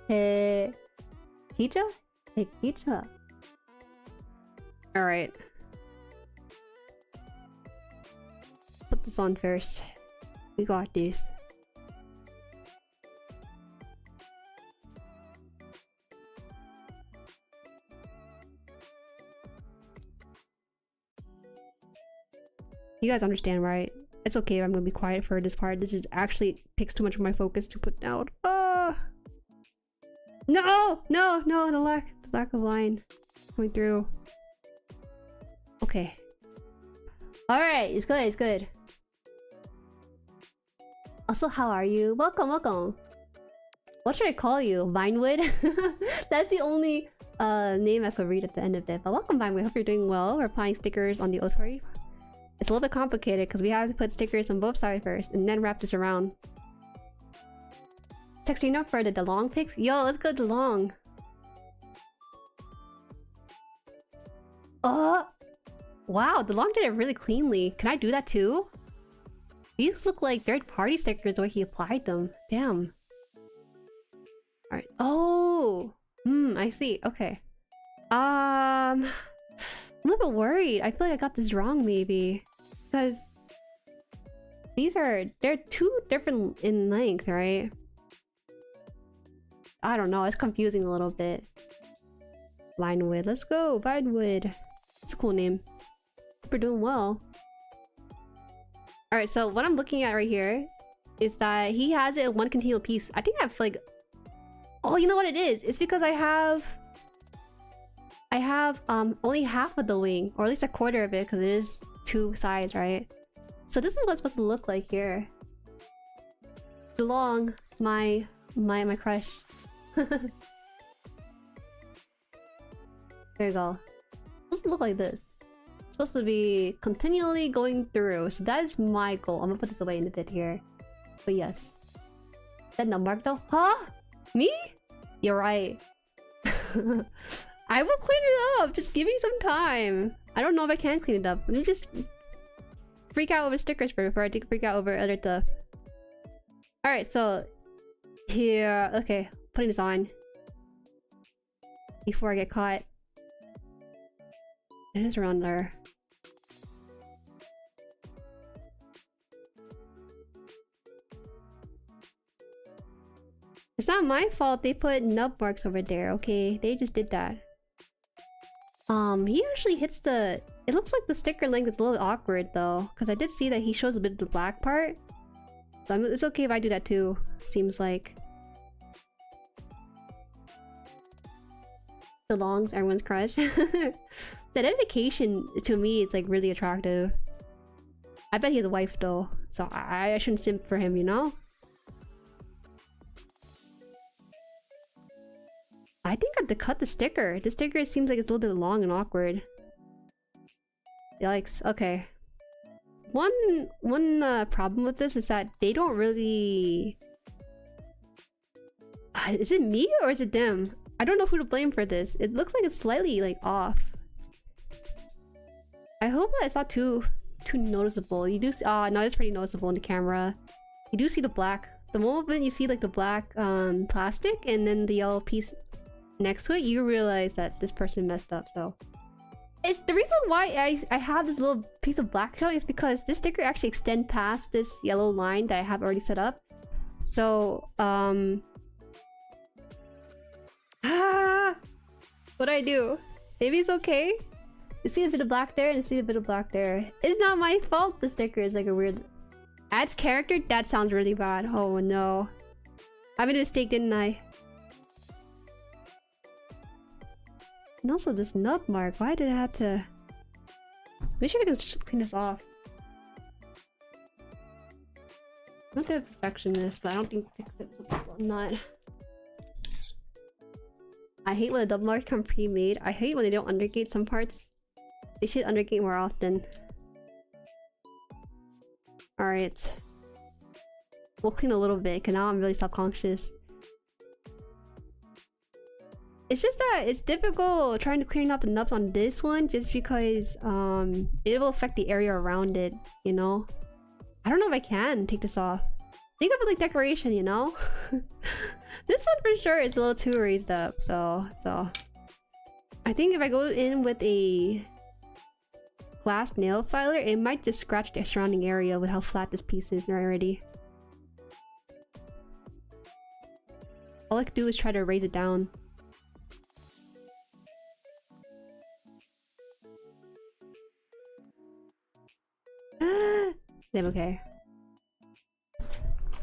Kicha? Kicha. Alright. Put this on first. We got this. You guys understand, right? It's okay if I'm gonna be quiet for this part. This is actually takes too much of my focus to put down. Oh no, no, no! The lack of line going through. Okay. All right, it's good. It's good. Also, how are you? Welcome, welcome. What should I call you? Vinewood? That's the only name I could read at the end of it. But welcome, Vinewood. Hope you're doing well. We're applying stickers on the Ootori. It's a little bit complicated because we have to put stickers on both sides first and then wrap this around. Texting up for the long pics? Yo, let's go the long. Wow, the long did it really cleanly. Can I do that too? These look like third-party stickers the way he applied them. Damn. Alright. Oh! I see. Okay. I'm a little bit worried. I feel like I got this wrong maybe. Because they're too different in length, right? I don't know, it's confusing a little bit. Vinewood, let's go, Vinewood. It's a cool name. Hope we're doing well. Alright, so what I'm looking at right here is that he has it in one continual piece. I think I have like... Oh, you know what it is? It's because I have only half of the wing, or at least a quarter of it, because it is two sides, right? So this is what it's supposed to look like here. Belong, my crush. There you go. It's supposed to look like this. It's supposed to be continually going through. So that is my goal. I'm gonna put this away in a bit here. But yes. Is that not marked though? Huh? Me? You're right. I will clean it up. Just give me some time. I don't know if I can clean it up. Let me just freak out over stickers before I freak out over other stuff. Alright, so here. Okay, putting this on before I get caught. It is around there. It's not my fault they put nub marks over there, okay? They just did that. He actually hits the... It looks like the sticker length is a little awkward though, because I did see that he shows a bit of the black part. So it's okay if I do that too, seems like. The longs, everyone's crush. The dedication to me is like really attractive. I bet he has a wife though, so I shouldn't simp for him, you know? I think I had to cut the sticker. The sticker seems like it's a little bit long and awkward. Yikes. Okay. One problem with this is that they don't really... is it me or is it them? I don't know who to blame for this. It looks like it's slightly like off. I hope that it's not too noticeable. You do see... no, it's pretty noticeable in the camera. You do see the black. The moment you see like the black plastic and then the yellow piece next to it, you realize that this person messed up. So it's the reason why I have this little piece of black showing is because this sticker actually extends past this yellow line that I have already set up. So what do I do? Maybe it's okay. You see a bit of black there and you see a bit of black there. It's not my fault the sticker is like a weird... Adds character? That sounds really bad. Oh no. I made a mistake, didn't I? And also this nub mark. Why did I have to... Make sure I can clean this off. I'm not a perfectionist, but I don't think fix it. I'm not. I hate when the double marks come pre-made. I hate when they don't undergate some parts. They should undergate more often. Alright. We'll clean a little bit, because now I'm really self-conscious. It's just that it's difficult trying to clean out the nubs on this one just because it will affect the area around it, you know? I don't know if I can take this off. Think of it like decoration, you know? This one for sure is a little too raised up though, so... I think if I go in with a glass nail filer, it might just scratch the surrounding area with how flat this piece is already. All I can do is try to raise it down. Damn, okay.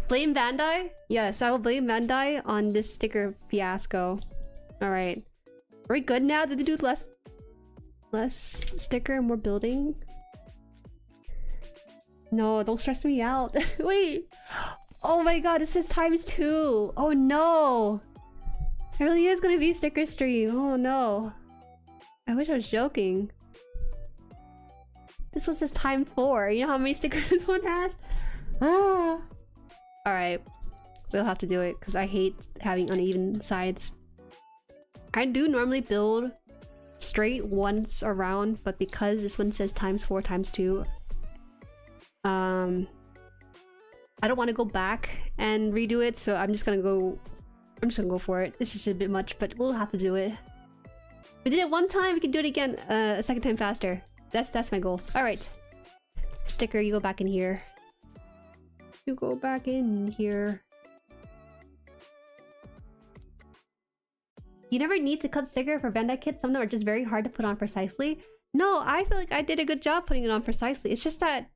Blame Bandai? Yes, I will blame Bandai on this sticker fiasco. Alright. Are we good now? Did they do less sticker and more building? No, don't stress me out. Wait! Oh my god, this is ×2! Oh no! It really is gonna be a sticker stream. Oh no. I wish I was joking. This was just ×4. You know how many stickers this one has? Ah. Alright. We'll have to do it because I hate having uneven sides. I do normally build straight once around, but because this one says ×4, ×2, I don't want to go back and redo it, so I'm just gonna go for it. This is a bit much, but we'll have to do it. We did it one time, we can do it again a second time faster. That's my goal. Alright. Sticker, you go back in here. You go back in here. You never need to cut sticker for Bandai kits. Some of them are just very hard to put on precisely. No, I feel like I did a good job putting it on precisely. It's just that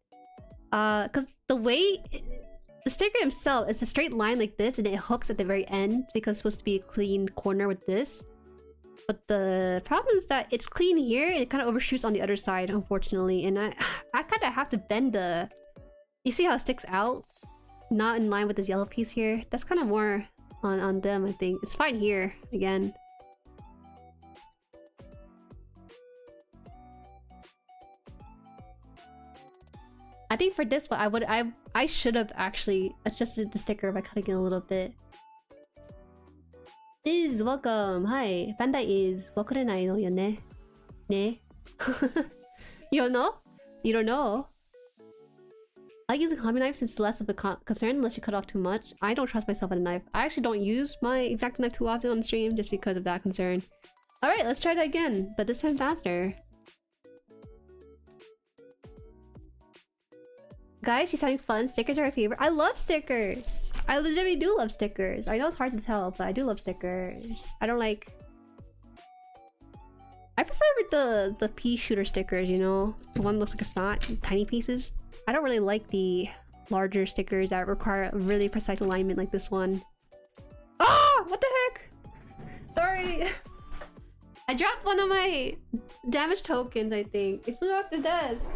because the way the sticker himself is a straight line like this and it hooks at the very end because it's supposed to be a clean corner with this. But the problem is that it's clean here and it kind of overshoots on the other side, unfortunately. And I kind of have to bend the... You see how it sticks out? Not in line with this yellow piece here. That's kind of more on them, I think. It's fine here, again. I think for this one, I should have actually adjusted the sticker by cutting it a little bit. Is welcome. Hi, Bandai is wakurenai no yo ne. Ne? You don't know? You don't know? I like using hobby knives since it's less of a concern unless you cut off too much. I don't trust myself with a knife. I actually don't use my X-Acto knife too often on stream just because of that concern. Alright, let's try that again, but this time faster. Guys, she's having fun. Stickers are her favorite. I love stickers! I legitimately do love stickers. I know it's hard to tell, but I do love stickers. I don't like... I prefer the pea shooter stickers, you know? The one that looks like a snot, tiny pieces. I don't really like the larger stickers that require a really precise alignment like this one. Ah! What the heck? Sorry. I dropped one of my damage tokens, I think. It flew off the desk.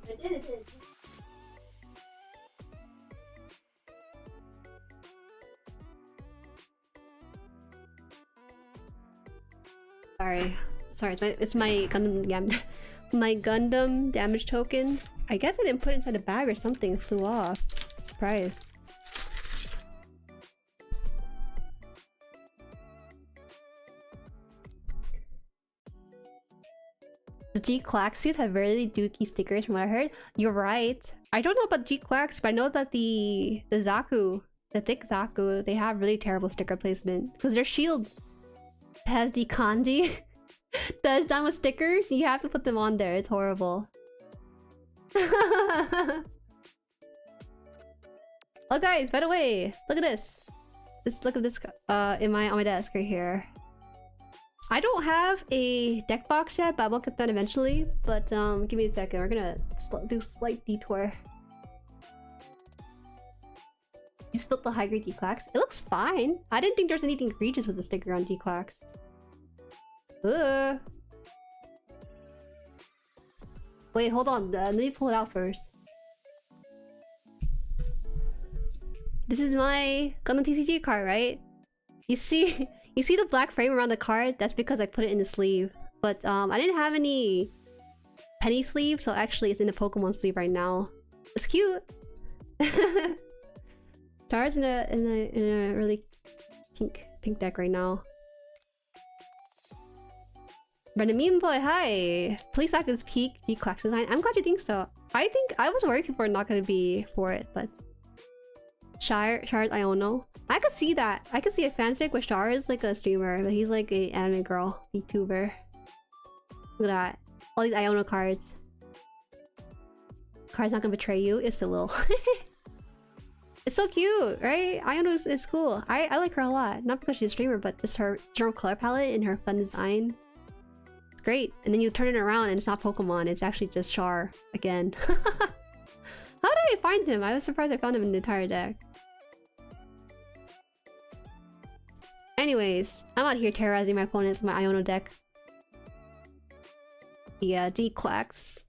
It did. Sorry, it's my Gundam my Gundam damage token. I guess I didn't put it inside a bag or something. It flew off. Surprise. The G-Quack suits have really dookie stickers from what I heard. You're right. I don't know about G-Quacks, but I know that the Zaku, the thick Zaku, they have really terrible sticker placement. Because their shield has the kanji that is done with stickers. You have to put them on there. It's horrible. Oh guys, by the way, look at this. Look at this on my desk right here. I don't have a deck box yet, but I'll get that eventually. But give me a second. We're gonna do a slight detour. You spilled the high grade G-Quacks. It looks fine. I didn't think there was anything egregious with the sticker on G-Quacks. Wait, hold on. Let me pull it out first. This is my Gundam TCG card, right? You see the black frame around the card? That's because I put it in the sleeve. But I didn't have any penny sleeve, so actually it's in the Pokemon sleeve right now. It's cute. Star's in a really pink deck right now. Brandon Meme Boy, hi! Please act as peak G-Quack's design. I'm glad you think so. I was worried people are not gonna be for it, but Shard, I don't know. I could see that. I could see a fanfic with Shar is like a streamer, but he's like an anime girl, VTuber. Look at that. All these Iono cards. Card's not gonna betray you. It still will. It's so cute, right? Iono is cool. I like her a lot. Not because she's a streamer, but just her general color palette and her fun design. It's great. And then you turn it around and it's not Pokemon. It's actually just Char again. How did I find him? I was surprised I found him in the entire deck. Anyways, I'm out here terrorizing my opponents with my Iono deck. Yeah, G-Quacks.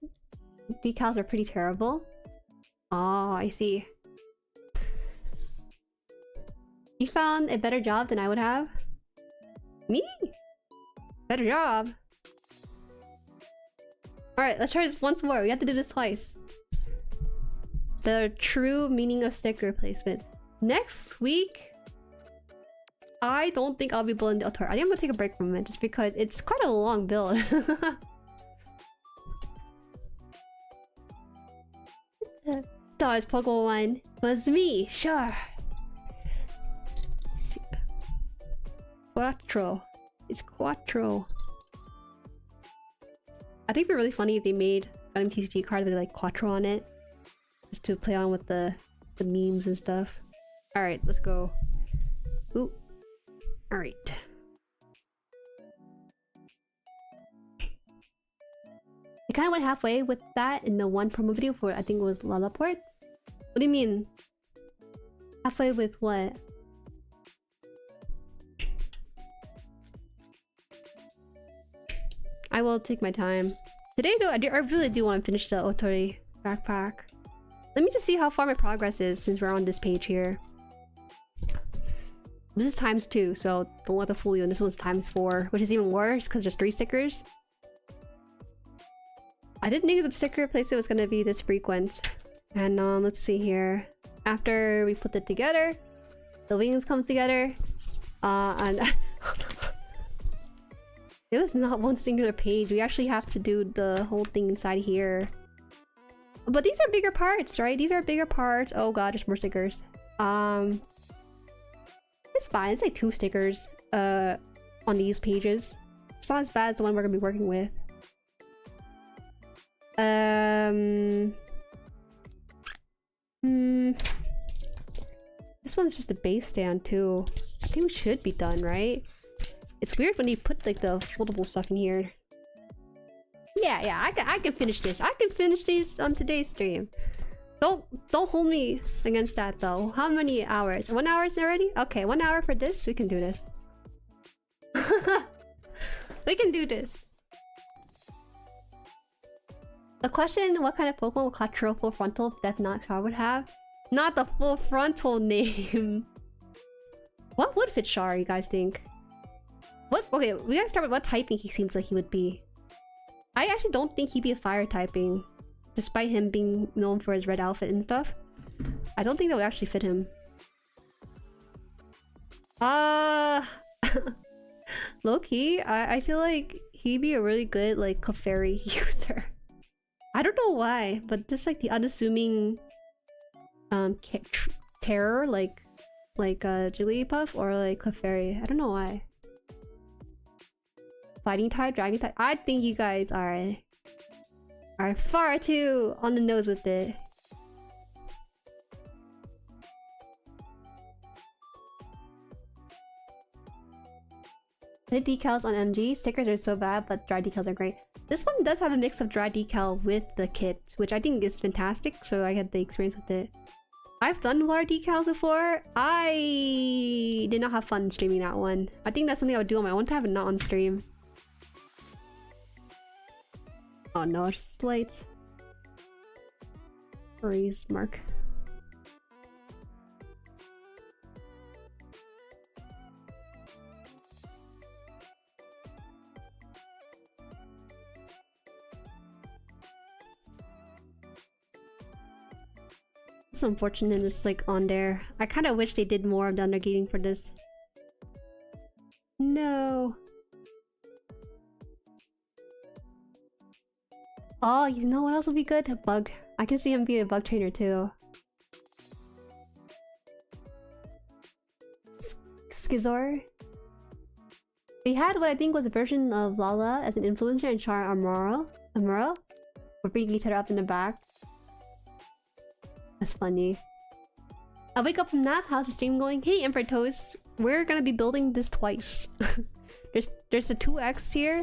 Decals are pretty terrible. Oh, I see. You found a better job than I would have? Me? Better job? Alright, let's try this once more. We have to do this twice. The true meaning of sticker placement. Next week, I don't think I'll be building the Ootori. I think I'm gonna take a break from it just because it's quite a long build. Stars Pokemon was me, sure. Quattro. It's Quattro. I think it'd be really funny if they made an TCG card with like Quattro on it. Just to play on with the memes and stuff. Alright, let's go. Ooh. Alright. I kind of went halfway with that in the one promo video for I think it was Lalaport. What do you mean? Halfway with what? I will take my time. Today though, I really do want to finish the Ootori backpack. Let me just see how far my progress is since we're on this page here. This is ×2, so don't let that fool you. And this one's ×4, which is even worse because there's 3 stickers. I didn't think the sticker placement was gonna be this frequent. And let's see here. After we put it together, the wings come together. And it was not one singular page. We actually have to do the whole thing inside here. But these are bigger parts, right? These are bigger parts. Oh god, there's more stickers. It's fine. It's like 2 stickers on these pages. It's not as bad as the one we're gonna be working with. This one's just a base stand too. I think we should be done, right? It's weird when you put like the foldable stuff in here. Yeah, I can finish this. I can finish this on today's stream. Don't hold me against that though. How many hours? 1 hour already? Okay, 1 hour for this. We can do this. We can do this. The question: what kind of Pokemon would Quattro full frontal Death Knot Char would have? Not the full frontal name. What would fit Char, you guys think? What? Okay, we gotta start with what typing he seems like he would be. I actually don't think he'd be a fire typing, despite him being known for his red outfit and stuff. I don't think that would actually fit him. Low-key, I feel like he'd be a really good like Clefairy user. I don't know why, but just like the unassuming terror like Jigglypuff or like Clefairy. I don't know why. Fighting type, dragon type. I think you guys are far too on the nose with it. The decals on MG stickers are so bad, but dry decals are great. This one does have a mix of dry decal with the kit, which I think is fantastic. So I had the experience with it. I've done water decals before. I did not have fun streaming that one. I think that's something I would do on my own time, but not on stream. Oh no, it's just lights. Freeze mark. It's unfortunate it's like on there. I kind of wish they did more of the undergating for this. No. Oh, you know what else would be good? A bug. I can see him be a bug trainer too. Skizor. We had what I think was a version of Lala as an influencer and Char Amuro. We're beating each other up in the back. That's funny. I wake up from nap. How's the stream going? Hey, Emperor Toast. We're gonna be building this twice. there's a 2x here.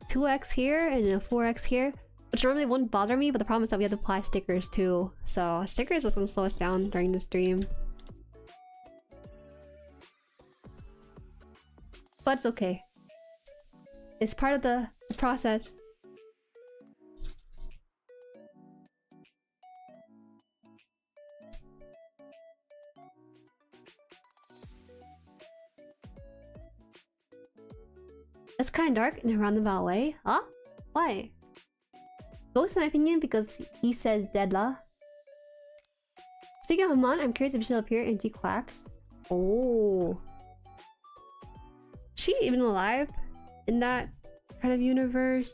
2x here and a 4x here, which normally wouldn't bother me, but the problem is that we have to apply stickers too. So stickers was gonna slow us down during the stream. But it's okay. It's part of the process. It's kind of dark in a roundabout way. Huh? Why? Ghost in my opinion because he says Deadla. Speaking of Hamon, I'm curious if she'll appear in G-Quacks. Oh. Is she even alive in that kind of universe?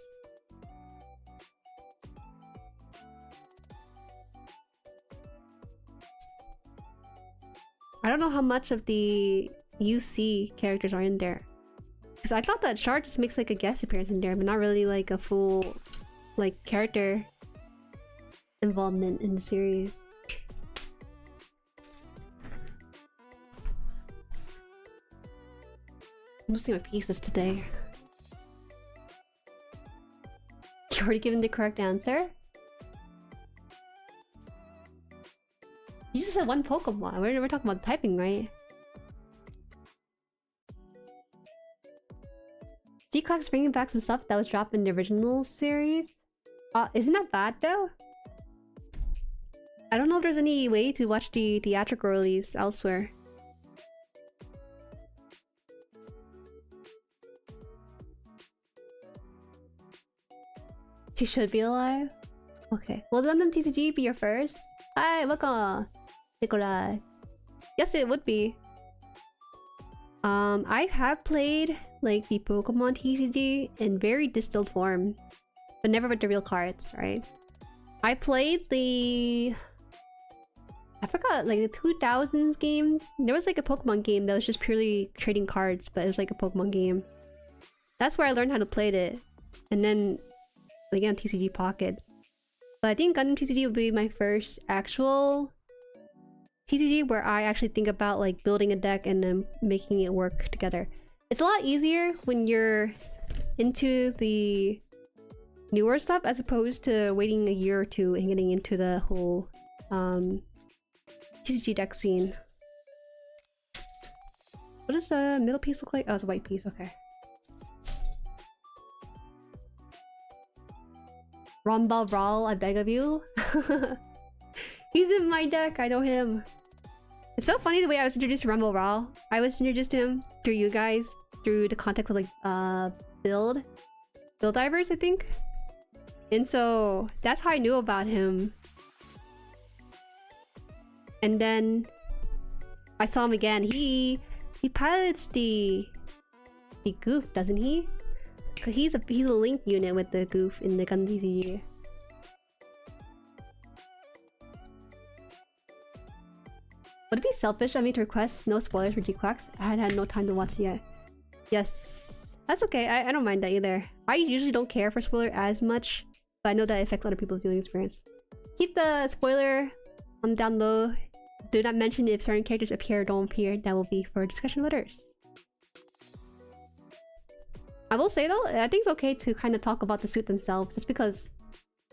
I don't know how much of the UC characters are in there. Because I thought that Char just makes like a guest appearance in there, but not really like a full like character involvement in the series. I'm losing my pieces today. You already given the correct answer? You just said one Pokemon. We're talking about typing, right? G-Clock's bringing back some stuff that was dropped in the original series. Isn't that bad though? I don't know if there's any way to watch the theatrical release elsewhere. She should be alive? Okay. Will Gundam TCG be your first? Hi, welcome! Nicholas. Yes, it would be. I have played like the Pokemon TCG in very distilled form, but never with the real cards, right? I played the... I forgot, like the 2000s game. There was like a Pokemon game that was just purely trading cards, but it was like a Pokemon game. That's where I learned how to play it. And then, again, TCG Pocket. But I think Gundam TCG would be my first actual TCG where I actually think about like building a deck and then making it work together. It's a lot easier when you're into the newer stuff as opposed to waiting a year or two and getting into the whole TCG deck scene. What does the middle piece look like? Oh, it's a white piece, okay. Rombal Rawl, I beg of you. He's in my deck, I know him. It's so funny the way I was introduced to Rumble Raw. I was introduced to him through you guys, through the context of like build divers, I think. And so that's how I knew about him. And then I saw him again. He pilots the goof, doesn't he? Cause he's a link unit with the goof in the Gundam TCG. Would it be selfish of me to request no spoilers for G-Quacks? I had no time to watch it yet. Yes. That's okay, I don't mind that either. I usually don't care for spoiler as much, but I know that it affects other people's viewing experience. Keep the spoiler down low. Do not mention if certain characters appear or don't appear. That will be for discussion with others. I will say though, I think it's okay to kind of talk about the suit themselves, just because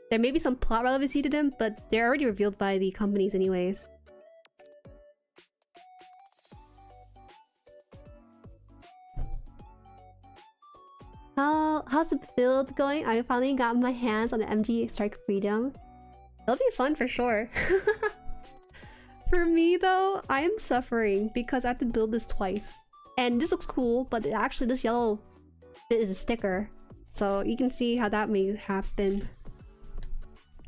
there may be some plot relevancy to them, but they're already revealed by the companies anyways. How's the build going? I finally got my hands on the MG Strike Freedom. It'll be fun for sure. For me though, I am suffering because I have to build this twice. And this looks cool, but actually this yellow bit is a sticker. So you can see how that may happen.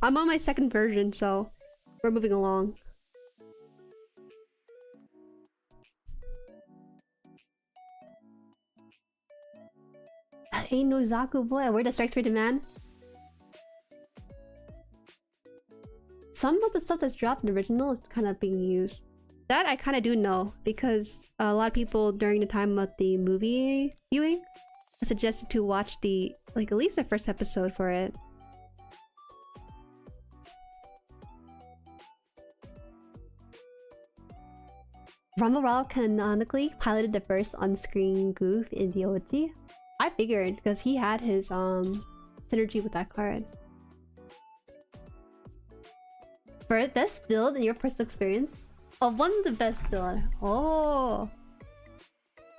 I'm on my second version, so we're moving along. That ain't no Zaku boy. Where the strikes for demand? Some of the stuff that's dropped in the original is kind of being used. That I kind of do know, because a lot of people during the time of the movie viewing suggested to watch the, like, at least the first episode for it. Rumble Raw canonically piloted the first on-screen goof in the OT. I figured, because he had his synergy with that card. For best build in your personal experience? Oh, one of the best build. Oh,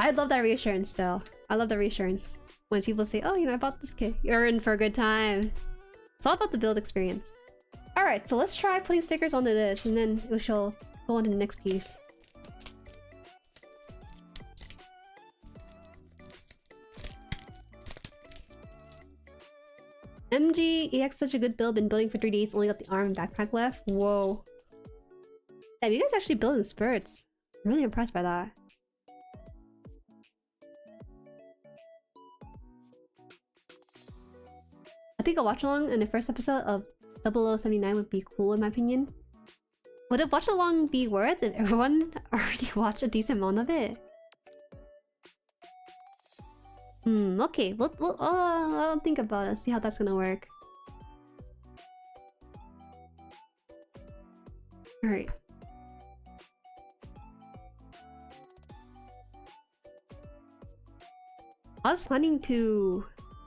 I love that reassurance though. I love the reassurance when people say, oh, you know, I bought this kit. You're in for a good time. It's all about the build experience. Alright, so let's try putting stickers onto this, and then we shall go on to the next piece. MG EX such a good build, been building for 3 days, only got the arm and backpack left. Whoa. Damn, you guys actually build in spurts. I'm really impressed by that. I think a watch along in the first episode of 0079 would be cool in my opinion. Would a watch along be worth if everyone already watched a decent amount of it? Okay, I'll think about it, see how that's gonna work. Alright. I was planning to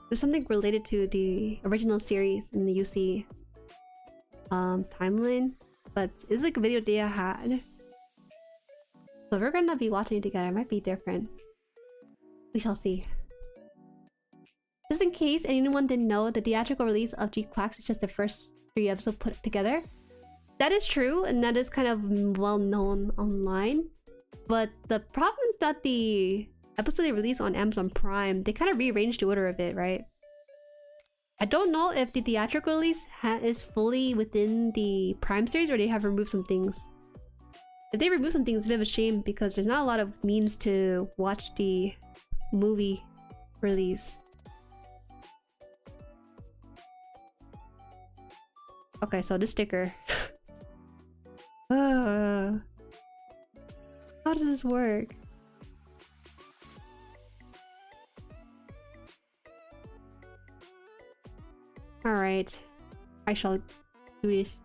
do something related to the original series in the UC timeline, but it's like a video day I had. So we're gonna be watching it together, it might be different. We shall see. Just in case anyone didn't know, the theatrical release of G-Quacks is just the first 3 episodes put together. That is true, and that is kind of well known online. But the problem is that the episode they released on Amazon Prime, they kind of rearranged the order of it, right? I don't know if the theatrical release is fully within the Prime series, or they have removed some things. If they remove some things, it's a bit of a shame because there's not a lot of means to watch the movie release. Okay, so this sticker. How does this work? Alright, I shall do this.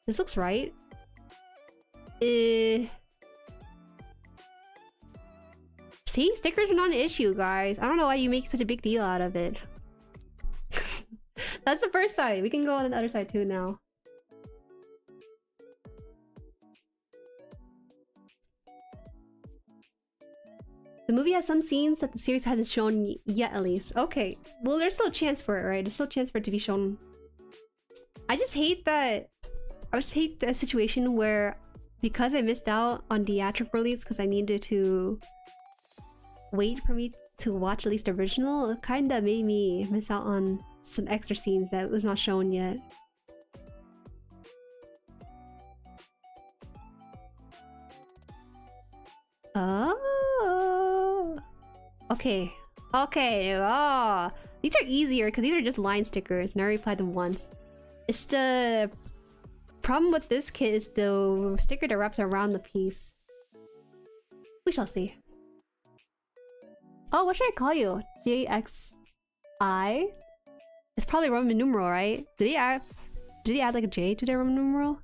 This looks right. See? Stickers are not an issue, guys. I don't know why you make such a big deal out of it. That's the first side. We can go on the other side too now. The movie has some scenes that the series hasn't shown yet, at least. Okay. Well, there's still a chance for it, right? There's still a chance for it to be shown. I just hate that... I just hate the situation where... Because I missed out on the theatrical release because I needed to... wait for me to watch at least the original, it kinda made me miss out on some extra scenes that was not shown yet. Oh, okay, okay. Oh, these are easier because these are just line stickers, and I already applied them once. It's the problem with this kit is the sticker that wraps around the piece. We shall see. Oh, what should I call you? JXI? It's probably Roman numeral, right? Did he add like a J to their Roman numeral?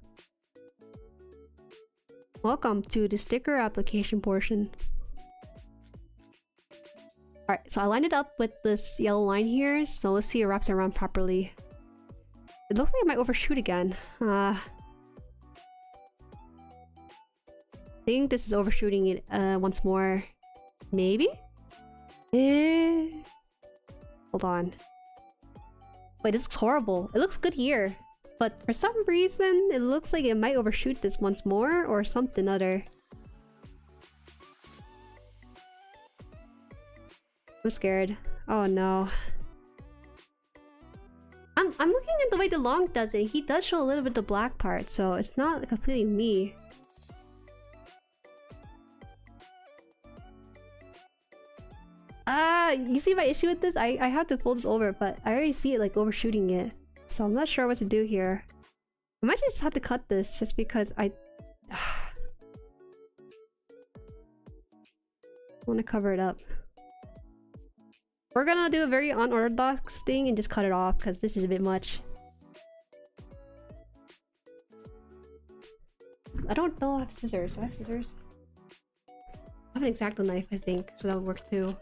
Welcome to the sticker application portion. Alright, so I lined it up with this yellow line here, so let's see it wraps around properly. It looks like I might overshoot again. I think this is overshooting it once more. Maybe? Hold on. Wait, this looks horrible. It looks good here. But for some reason, it looks like it might overshoot this once more or something other. I'm scared. Oh no. I'm looking at the way DeLong does it. He does show a little bit of the black part, so it's not completely me. You see my issue with this? I have to fold this over, but I already see it like overshooting it. So I'm not sure what to do here. I might just have to cut this just because I want to cover it up. We're gonna do a very unorthodox thing and just cut it off because this is a bit much. I don't know I have scissors. I have scissors. I have an X-Acto knife, I think, so that'll work too.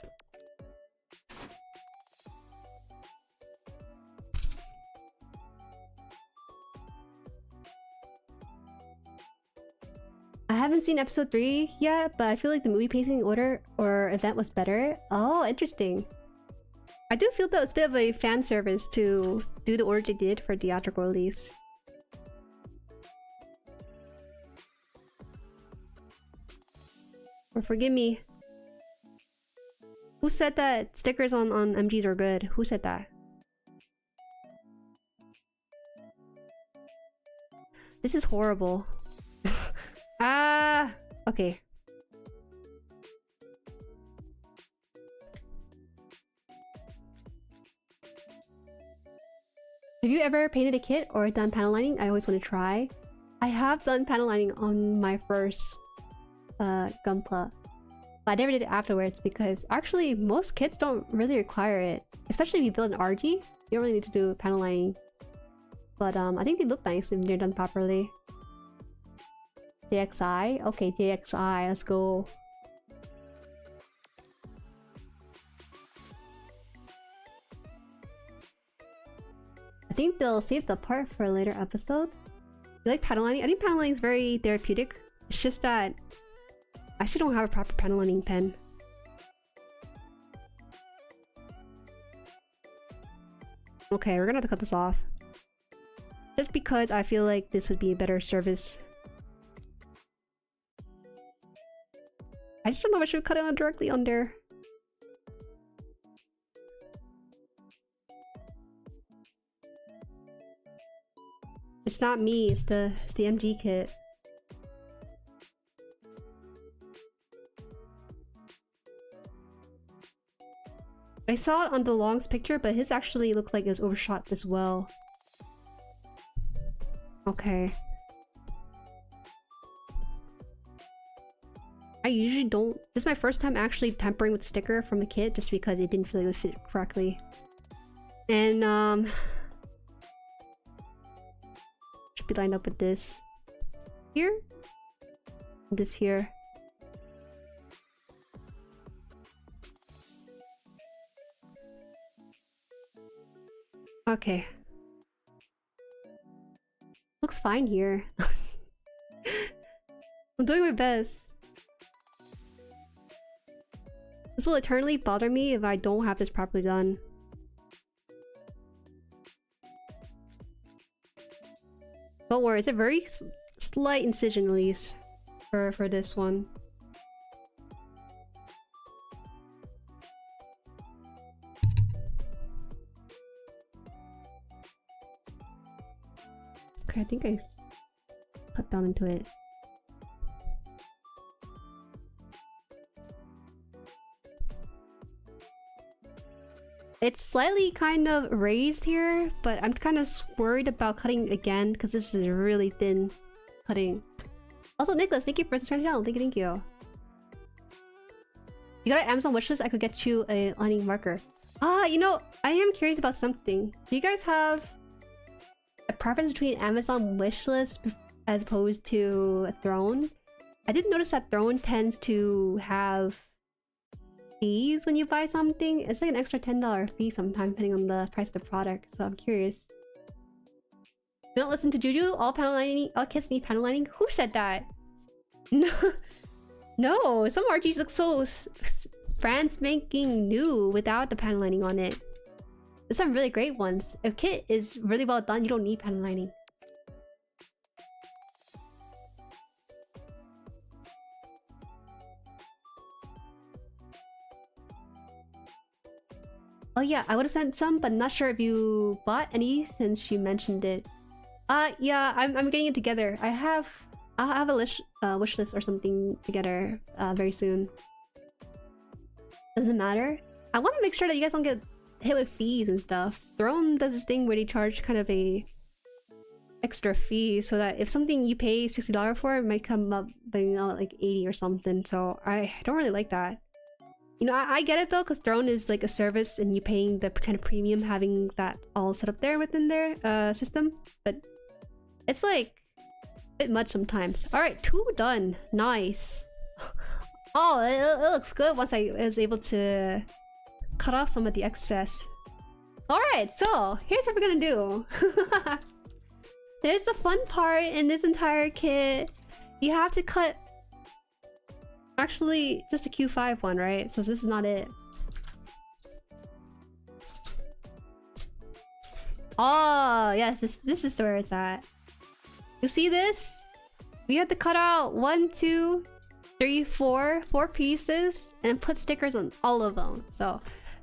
I haven't seen episode 3 yet, but I feel like the movie pacing order or event was better. Oh, interesting. I do feel that it's a bit of a fan service to do the order they did for theatrical release. Or forgive me. Who said that stickers on MGs are good? Who said that? This is horrible. Okay. Have you ever painted a kit or done panel lining? I always want to try. I have done panel lining on my first GUNPLA, but I never did it afterwards because actually most kits don't really require it. Especially if you build an RG, you don't really need to do panel lining. But I think they look nice if they're done properly. JXI? Okay, JXI, let's go. I think they'll save the part for a later episode. You like panel lining? I think panel lining is very therapeutic. It's just that I actually don't have a proper panel lining pen. Okay, we're gonna have to cut this off. Just because I feel like this would be a better service. I just don't know if I should cut it on directly under. It's not me, it's the MG kit. I saw it on the Long's picture, but his actually looked like it was overshot as well. Okay. I usually don't... This is my first time actually tempering with the sticker from the kit just because it didn't feel like it would fit correctly. And should be lined up with this. Here? This here. Okay. Looks fine here. I'm doing my best. This will eternally bother me if I don't have this properly done. Don't worry, it's a very slight incision at least for this one. Okay, I think I cut down into it. It's slightly kind of raised here, but I'm kind of worried about cutting again because this is really thin cutting. Also, Nicholas, thank you for subscribing to the channel. Thank you. You got an Amazon wishlist? I could get you a lining marker. Ah, you know, I am curious about something. Do you guys have a preference between Amazon wishlist as opposed to a Throne? I did notice that Throne tends to have fees when you buy something. It's like an extra $10 fee sometimes depending on the price of the product, so I'm curious. Don't listen to Juju. All kits need panel lining. Who said that? No, no. Some RGs look so brand spanking new without the panel lining on it. There's some really great ones. If kit is really well done, you don't need panel lining. Oh yeah, I would have sent some, but not sure if you bought any since you mentioned it. Yeah, I'm getting it together. I'll have a wish list or something together very soon. Doesn't matter. I want to make sure that you guys don't get hit with fees and stuff. Throne does this thing where they charge kind of a extra fee, so that if something you pay $60 for, it might come up being like 80 or something. So I don't really like that. You know, I get it though, because Throne is like a service and you're paying the kind of premium having that all set up there within their system. But it's like a bit much sometimes. Alright, 2 done. Nice. Oh, it looks good once I was able to cut off some of the excess. Alright, so here's what we're gonna do. Here's the fun part in this entire kit. You have to cut... Actually, just a Q5 one, right? So this is not it. Oh, yes, this is where it's at. You see this? We have to cut out 1, 2, 3, 4 pieces and put stickers on all of them. So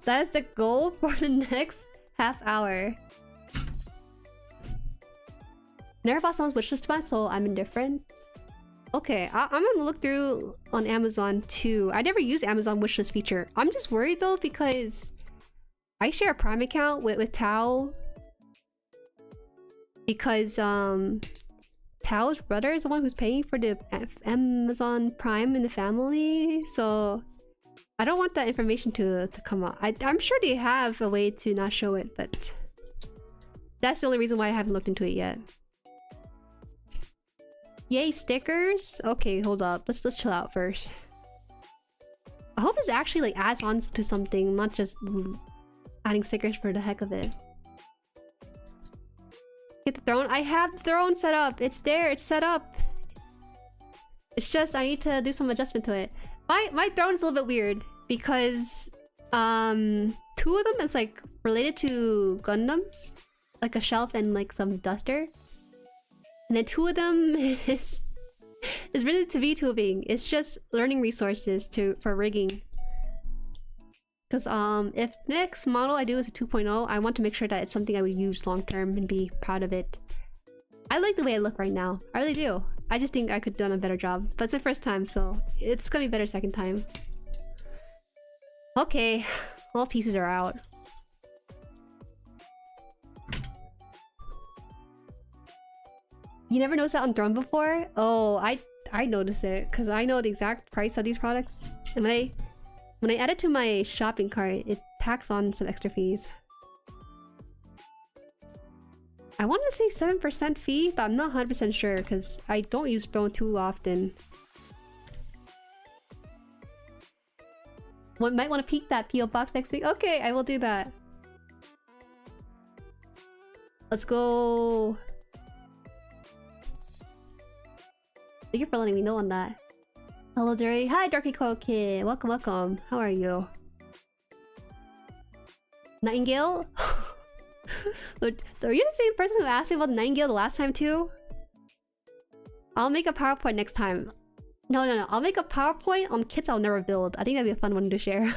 that is the goal for the next half hour. Never bought someone's wishlist once, so I'm indifferent. Okay, I'm gonna look through on Amazon too. I never use Amazon wishlist feature. I'm just worried though because I share a Prime account with Tao. Because Tao's brother is the one who's paying for the Amazon Prime in the family. So I don't want that information to come out. I'm sure they have a way to not show it, but that's the only reason why I haven't looked into it yet. Yay, stickers? Okay, hold up. Let's chill out first. I hope this actually like adds on to something, not just adding stickers for the heck of it. Get the throne. I have the throne set up. It's there. It's set up. It's just I need to do some adjustment to it. My throne is a little bit weird because 2 of them is like related to Gundams, like a shelf and like some duster. And then 2 of them is really to VTubing. It's just learning resources for rigging. Because if next model I do is a 2.0, I want to make sure that it's something I would use long term and be proud of it. I like the way I look right now. I really do. I just think I could have done a better job. But it's my first time, so it's gonna be better second time. Okay, all pieces are out. You never noticed that on Throne before? Oh, I noticed it because I know the exact price of these products. And when I add it to my shopping cart, it packs on some extra fees. I want to say 7% fee, but I'm not 100% sure because I don't use Bone too often. One might want to peek that PO box next week. Okay, I will do that. Let's go. Thank you for letting me know on that. Hello, Jueri. Hi, Darky Coil Kid. Welcome, welcome. How are you? Nightingale? Are you the same person who asked me about Nightingale the last time too? I'll make a PowerPoint next time. No. I'll make a PowerPoint on kits I'll never build. I think that'd be a fun one to share.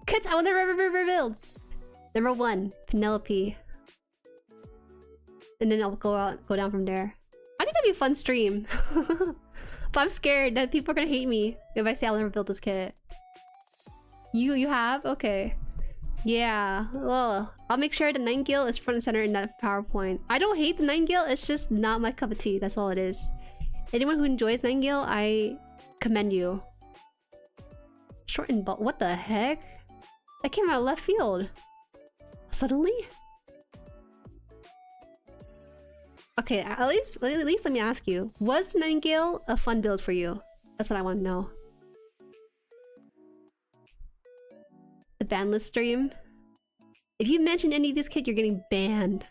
Kits I will never build. Number 1, Penelope. And then I'll go down from there. I think that'd be a fun stream. But I'm scared that people are gonna hate me if I say I'll never build this kit. You have? Okay. Yeah, well, I'll make sure the Nightingale is front and center in that PowerPoint. I don't hate the Nightingale, it's just not my cup of tea, that's all it is. Anyone who enjoys Nightingale, I commend you. Short and bald, what the heck? That came out of left field. Suddenly? Okay, at least let me ask you. Was the Nightingale a fun build for you? That's what I want to know. The banlist stream. If you mention any of this kit, you're getting banned.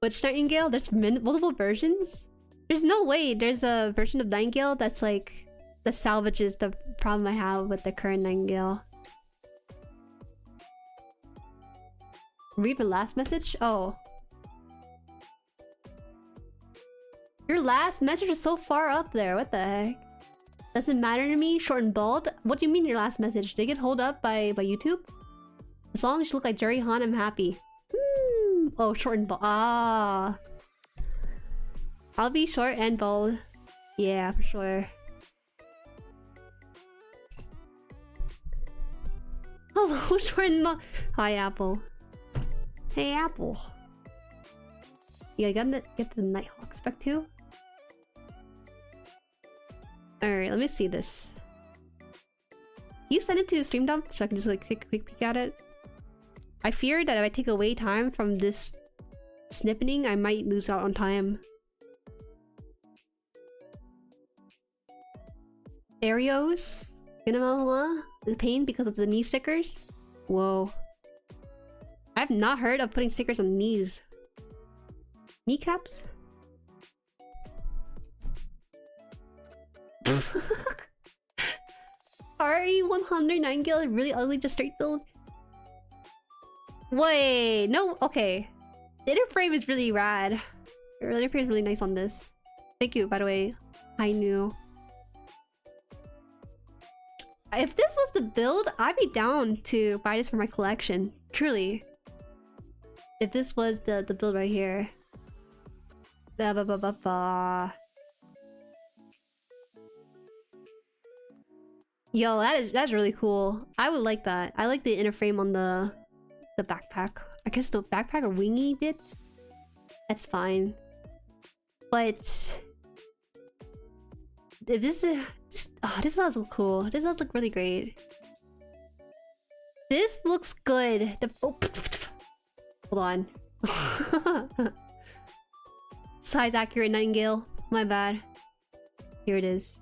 Which Nightingale? There's multiple versions? There's no way there's a version of Nightingale that's like... that salvages the problem I have with the current Nightingale. Read the last message? Oh. Your last message is so far up there, what the heck? Doesn't matter to me, short and bald? What do you mean your last message? Did it get hold up by YouTube? As long as you look like JueriHaan, I'm happy. Oh, short and bald. Ah. I'll be short and bald. Yeah, for sure. Hello, short and bald. Hi, Apple. Hey, Apple. Yeah, I gotta get the Nighthawk spec too. Alright, let me see this. You send it to the stream dump so I can just like take a quick peek at it. I fear that if I take away time from this snippening, I might lose out on time. Arios? Gundam is pain because of the knee stickers? Whoa. I've not heard of putting stickers on knees. Kneecaps? RE100 Nightingale is really ugly, just straight build. Wait, no, okay. The inner frame is really rad. The inner frame is really nice on this. Thank you, by the way. I knew. If this was the build, I'd be down to buy this for my collection. Truly. If this was the build right here. Yo, that's really cool. I would like that. I like the inner frame on the backpack. I guess the backpack or wingy bits. That's fine. But if this is this does look cool. This does look really great. This looks good. Hold on. Size accurate Nightingale. My bad. Here it is.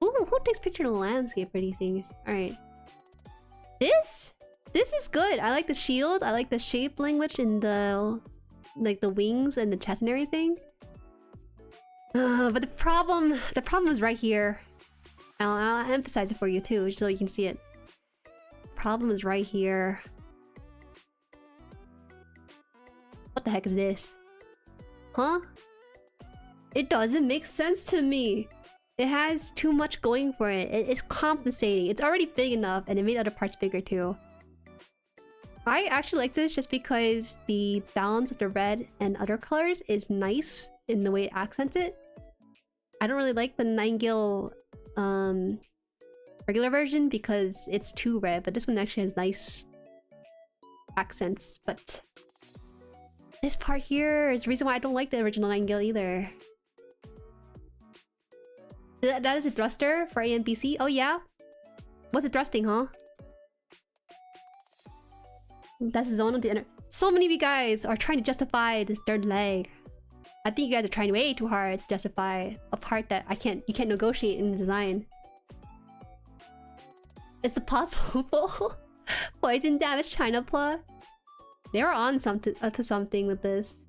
Ooh, who takes picture of the landscape for these things? Alright. This is good. I like the shield. I like the shape language in the... like the wings and the chest and everything. But the problem is right here. I'll emphasize it for you too, so you can see it. Problem is right here. What the heck is this? Huh? It doesn't make sense to me. It has too much going for it. It's compensating. It's already big enough and it made other parts bigger too. I actually like this just because the balance of the red and other colors is nice in the way it accents it. I don't really like the Nightingale regular version because it's too red, but this one actually has nice accents. But this part here is the reason why I don't like the original Nightingale either. That is a thruster for AMPC? Oh yeah? What's it thrusting, huh? That's the zone of the inner. So many of you guys are trying to justify this third leg. I think you guys are trying way too hard to justify a part that you can't negotiate in the design. Is it possible? Poison damage China plot? They were on to something with this.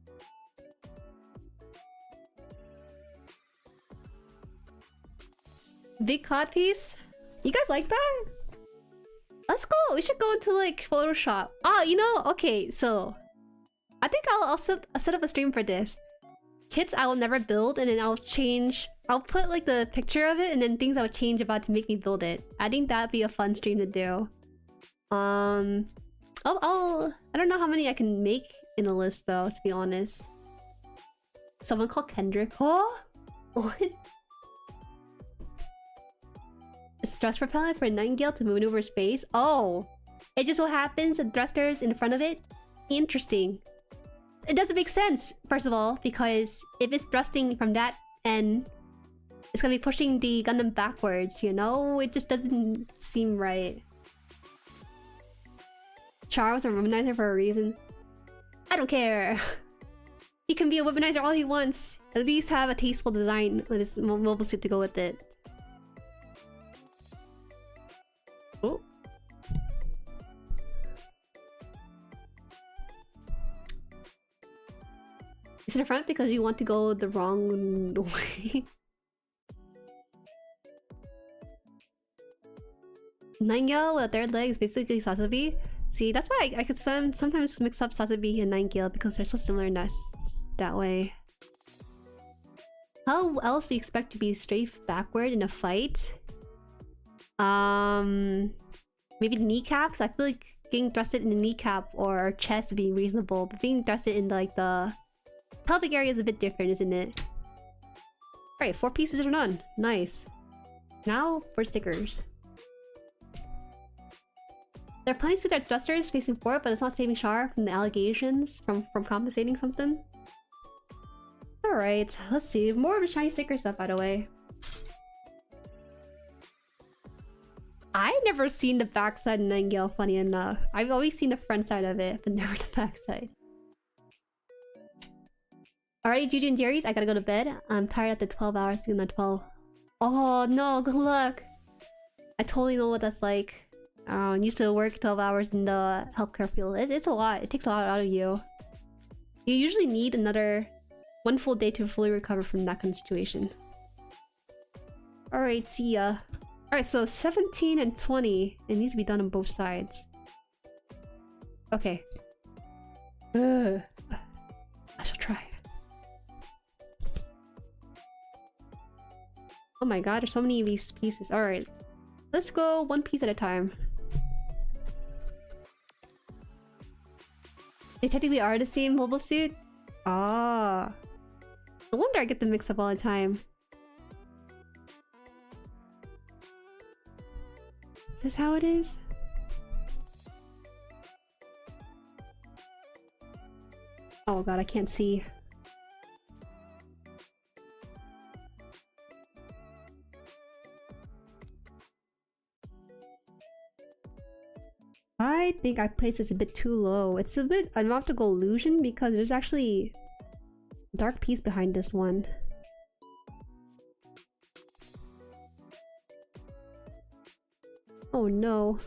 Big cod piece? You guys like that? Let's go. We should go into like Photoshop. Oh, you know, okay, so I think I'll set up a stream for this. Kits I will never build, and then I'll put like the picture of it and then things I would change about to make me build it. I think that'd be a fun stream to do. I don't know how many I can make in the list though, to be honest. Someone called Kendrick. Oh? What? A thrust propellant for a Nightingale to maneuver space? Oh! It just so happens that thrusters in front of it? Interesting. It doesn't make sense, first of all, because if it's thrusting from that end, it's gonna be pushing the Gundam backwards, you know? It just doesn't seem right. Char was a womanizer for a reason. I don't care. He can be a womanizer all he wants. At least have a tasteful design with his mobile suit to go with it. Oh. Is it a front because you want to go the wrong way? Nightingale with a third leg is basically Sasabi. See, that's why I could sometimes mix up Sasabi and Nightingale because they're so similar in that way. How else do you expect to be strafed backward in a fight? Maybe the kneecaps? I feel like getting thrusted in the kneecap or chest would be reasonable, but being thrusted in like the pelvic area is a bit different, isn't it? Alright, 4 pieces are done. Nice. Now for stickers. There are plenty of that thrusters facing forward, but it's not saving Char from the allegations from compensating something. Alright, let's see. More of the shiny sticker stuff, by the way. I've never seen the backside of Nightingale, funny enough. I've always seen the front side of it, but never the backside. Alright, Juju and Jueri's, I gotta go to bed. I'm tired after 12 hours doing the 12. Oh no, good luck! I totally know what that's like. I used to work 12 hours in the healthcare field. It's a lot. It takes a lot out of you. You usually need another 1 full day to fully recover from that kind of situation. Alright, see ya. Alright, so 17 and 20. It needs to be done on both sides. Okay. I shall try. Oh my god, there's so many of these pieces. Alright. Let's go 1 piece at a time. They technically are the same mobile suit? Ah. No wonder I get them mixed up all the time. Is this how it is? Oh god, I can't see. I think I placed this a bit too low. It's a bit an optical illusion because there's actually a dark piece behind this one. Oh no.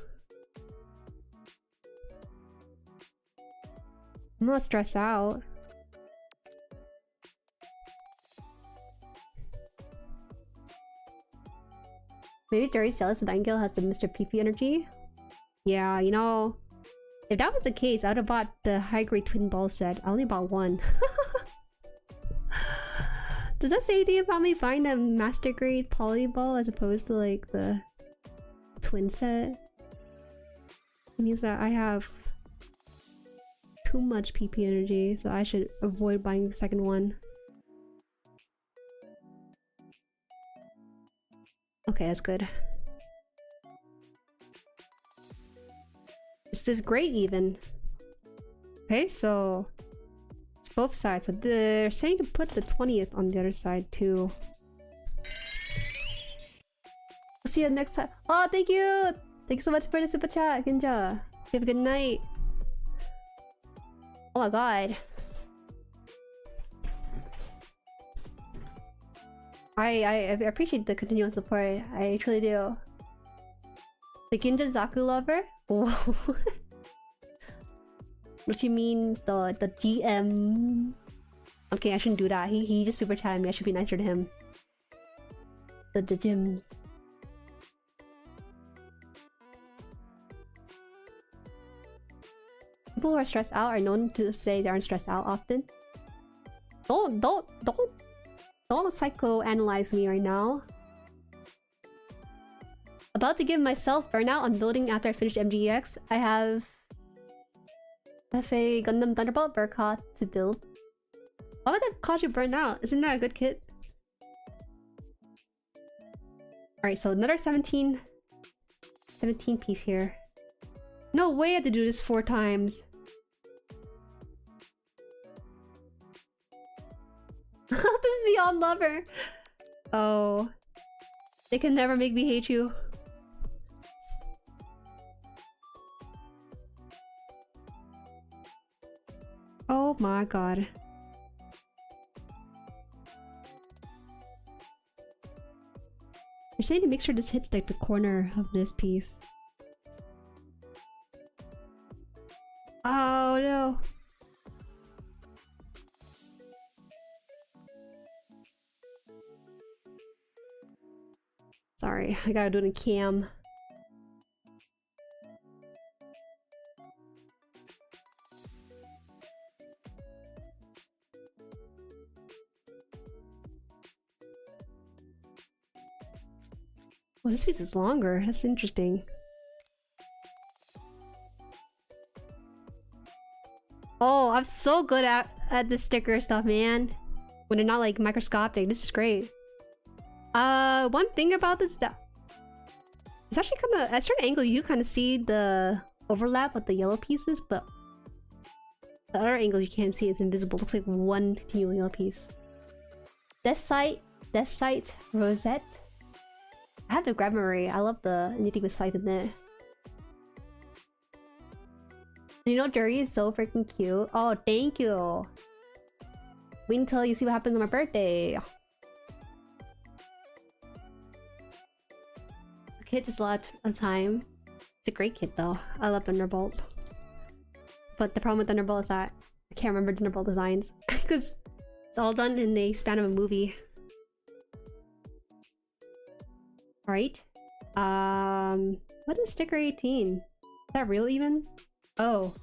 I'm not stressed out. Maybe Jueri's jealous that Nightingale has the Mr. PP energy? Yeah, you know, if that was the case, I would have bought the high-grade twin ball set. I only bought one. Does that say anything about me buying the master grade poly ball as opposed to like the twin set? It means that I have too much PP energy, so I should avoid buying the second one. Okay, that's good. This is great even. Okay, so it's both sides. So they're saying to put the 20th on the other side too. We'll see you next time. Oh, thank you! Thanks so much for the super chat, Ginja. You have a good night. Oh my god. I appreciate the continuous support. I truly do. The Ginja Zaku lover? Whoa. What you mean the GM? Okay, I shouldn't do that. He just super chatted me. I should be nicer to him. The gym. People who are stressed out are known to say they aren't stressed out often. Don't psychoanalyze me right now. About to give myself burnout on building after I finish MGEX. I have a Gundam Thunderbolt Burkoth to build. Why would that cause you burn out? Isn't that a good kit? Alright, so another 17 piece here. No way I have to do this 4 times. This is the odd lover. Oh. They can never make me hate you. Oh my god. You're saying to make sure this hits like the corner of this piece. Oh no. Sorry, I gotta do it in cam. Oh, this piece is longer. That's interesting. Oh, I'm so good at the sticker stuff, man. When they're not like microscopic. This is great. One thing about this that it's actually kind of at a certain angle you kind of see the overlap with the yellow pieces, but the other angle you can't see. It's invisible. It looks like one continual yellow piece. Death Sight Rosette. I have the grab memory. I love the anything with sight in it. You know, Jueri is so freaking cute. Oh, thank you. Wait until you see what happens on my birthday. The kit just a lot of time. It's a great kit though. I love Thunderbolt. But the problem with Thunderbolt is that I can't remember Thunderbolt designs. Because it's all done in the span of a movie. Alright. What is sticker 18? Is that real even? Oh.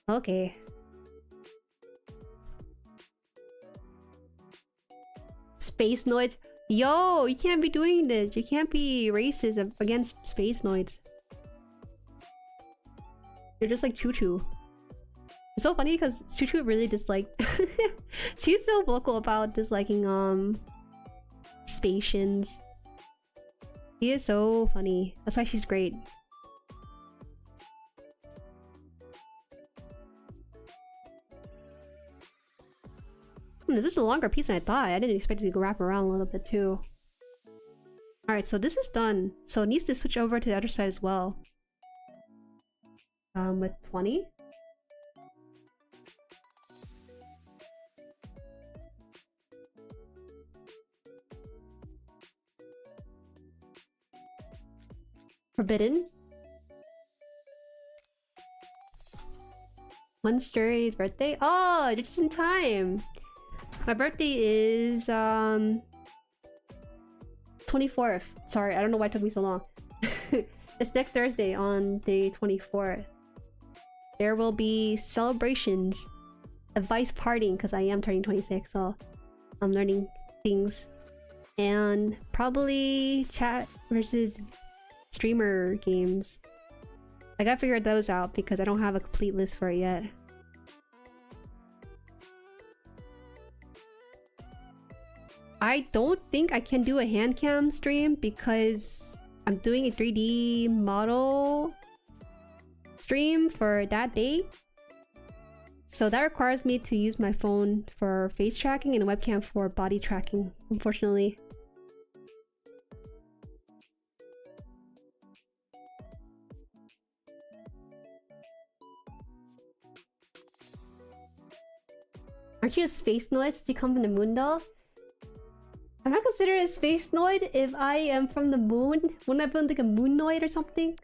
Okay. Space Noids. Yo, you can't be doing this. You can't be racist against Space Noids. You're just like Choo Choo. It's so funny because Choo Choo really disliked. She's so vocal about disliking Spatians. She is so funny. That's why she's great. This is a longer piece than I thought. I didn't expect it to wrap around a little bit too. Alright, so this is done. So it needs to switch over to the other side as well. With 20. Forbidden. When's Jueri's birthday? Oh, you're just in time. My birthday is 24th. Sorry, I don't know why it took me so long. It's next Thursday on the 24th. There will be celebrations, advice partying because I am turning 26, so I'm learning things, and probably chat versus streamer games. I gotta figure those out because I don't have a complete list for it yet. I don't think I can do a hand cam stream because I'm doing a 3D model stream for that day. So that requires me to use my phone for face tracking and a webcam for body tracking, unfortunately. Aren't you a space noid since you come from the moon though? Am I considered a space noid if I am from the moon? Wouldn't I be like a moonoid or something?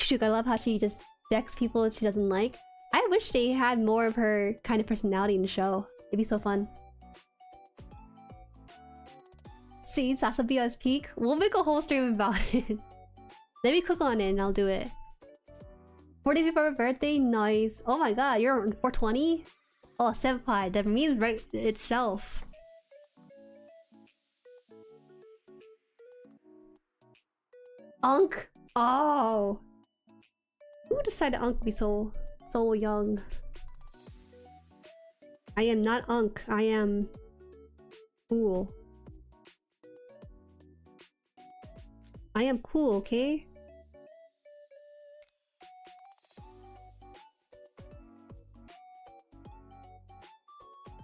Shoot, I love how she just decks people that she doesn't like. I wish they had more of her kind of personality in the show. It'd be so fun. See Sasabia's peak? We'll make a whole stream about it. Let me cook on it and I'll do it. 4 days before my birthday? Nice. Oh my god, you're 420? Oh, senpai. That means right itself. Unk? Oh. Who decided Unk be so young? I am not Unk. I am cool. I am cool, okay?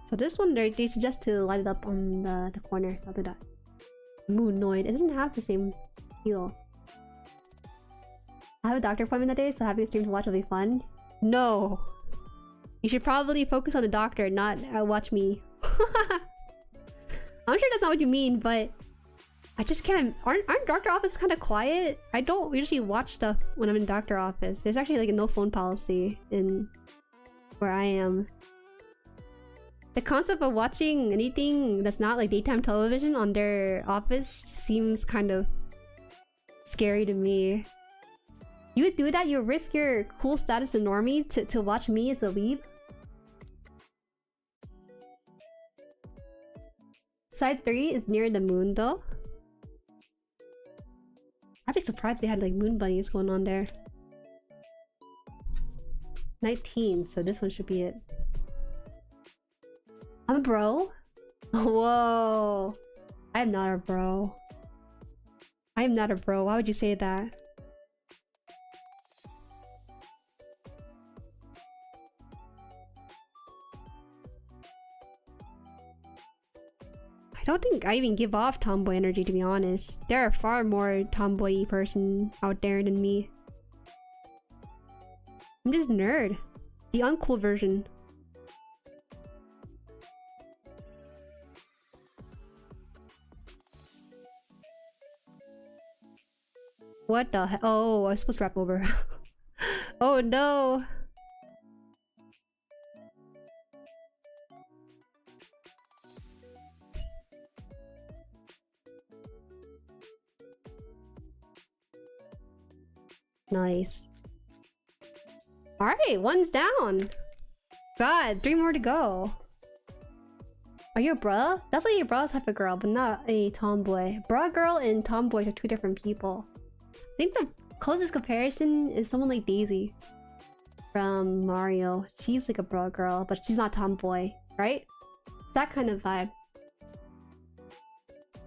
So this one, they suggest to light it up on the corner. So I'll do that. Moonoid. It doesn't have the same feel. I have a doctor appointment that day, so having a stream to watch will be fun. No! You should probably focus on the doctor, not watch me. I'm sure that's not what you mean, but... I just can't... Aren't doctor offices kind of quiet? I don't usually watch stuff when I'm in doctor office. There's actually like a no phone policy in... where I am. The concept of watching anything that's not like daytime television on their office seems kind of... scary to me. You would do that? You would risk your cool status as normie to watch me as a weeb? Side 3 is near the moon though. I'd be surprised they had like moon bunnies going on there. 19, so this one should be it. I'm a bro? Whoa. I am not a bro. I am not a bro. Why would you say that? I don't think I even give off tomboy energy, to be honest. There are far more tomboy-y person out there than me. I'm just a nerd. The uncool version. What the hell? Oh, I was supposed to wrap over. Oh no! Nice. Alright, one's down! God, 3 more to go. Are you a bruh? Definitely a bruh type of girl, but not a tomboy. Bruh girl and tomboys are 2 different people. I think the closest comparison is someone like Daisy from Mario. She's like a bruh girl, but she's not tomboy, right? It's that kind of vibe.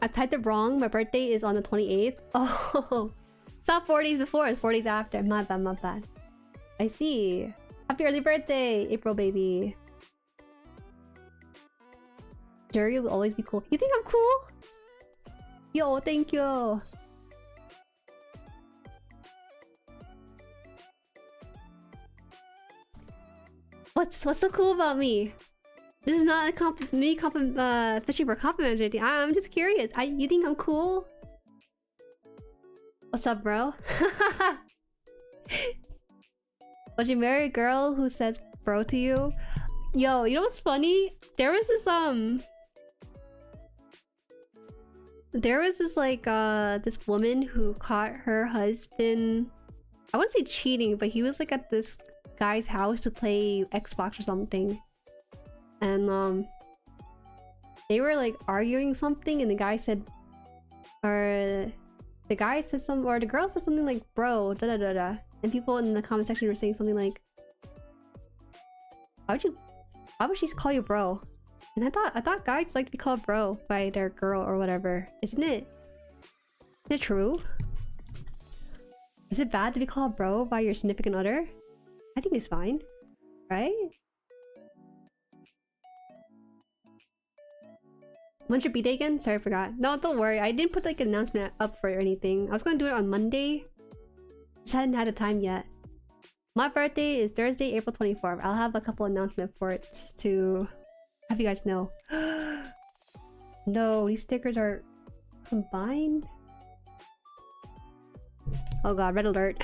I typed it wrong. My birthday is on the 28th. Oh, it's not 4 days before, it's 4 days after. My bad, my bad. I see. Happy early birthday, April baby. Jueri will always be cool. You think I'm cool? Yo, thank you. What's so cool about me? This is not a me fishing for compliments or anything. I'm just curious. You think I'm cool? What's up, bro? Would you marry a girl who says bro to you? Yo, you know what's funny? There was this like this woman who caught her husband, I wouldn't say cheating, but he was like at this guy's house to play Xbox or something, and they were like arguing something, and the guy said, or the guy said something, or the girl said something like bro da da da da, and people in the comment section were saying something like, why would she call you bro? And I thought guys like to be called bro by their girl or whatever. Isn't it true? Is it bad to be called bro by your significant other? I think it's fine, right? When's your B-Day again? Sorry, I forgot. No, don't worry. I didn't put like an announcement up for anything. I was gonna do it on Monday. Just hadn't had the time yet. My birthday is Thursday, April 24th. I'll have a couple announcements for it to have you guys know. No, these stickers are combined. Oh god, red alert.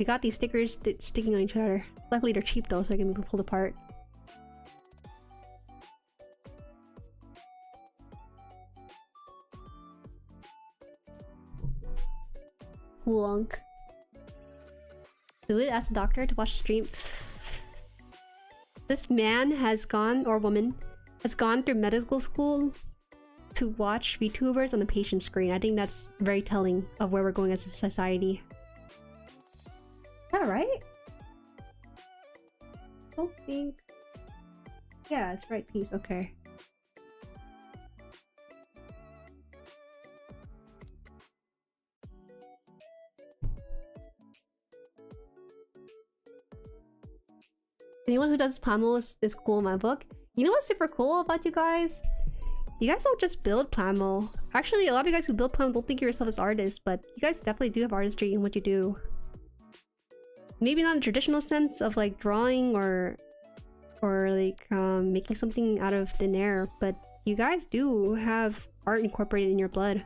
We got these stickers sticking on each other. Luckily they're cheap though, so they can be pulled apart. Wonk. Do it, ask the doctor to watch the stream. This man has gone, or woman, has gone through medical school to watch VTubers on the patient screen. I think that's very telling of where we're going as a society. Is that right? I don't think... Yeah, it's right piece, okay. Anyone who does Plamo is cool in my book. You know what's super cool about you guys? You guys don't just build Plamo. Actually, a lot of you guys who build Plamo don't think of yourself as artists, but you guys definitely do have artistry in what you do. Maybe not in the traditional sense of like drawing or like making something out of thin air, but you guys do have art incorporated in your blood.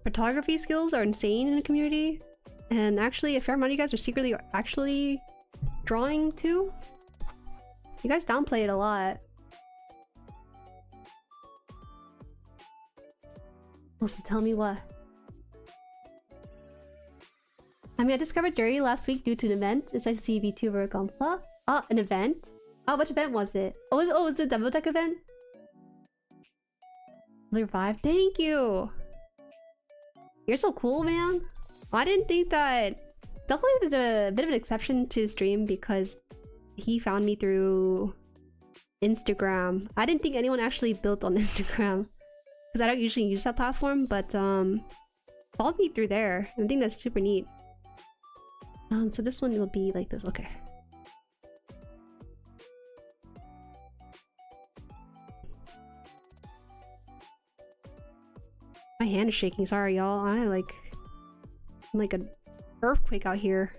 Photography skills are insane in the community, and actually a fair amount of you guys are secretly actually drawing too. You guys downplay it a lot. Supposed to tell me what? I mean, I discovered Jueri last week due to an event. It's like VTuber GUNPLA. Oh, an event? Oh, which event was it? Oh, was it the demo deck event? Revive. Thank you. You're so cool, man. I didn't think that. Definitely was a bit of an exception to stream because he found me through Instagram. I didn't think anyone actually built on Instagram because I don't usually use that platform, but followed me through there. I think that's super neat. So this one will be like this. Okay. My hand is shaking. Sorry, y'all. I'm like an earthquake out here.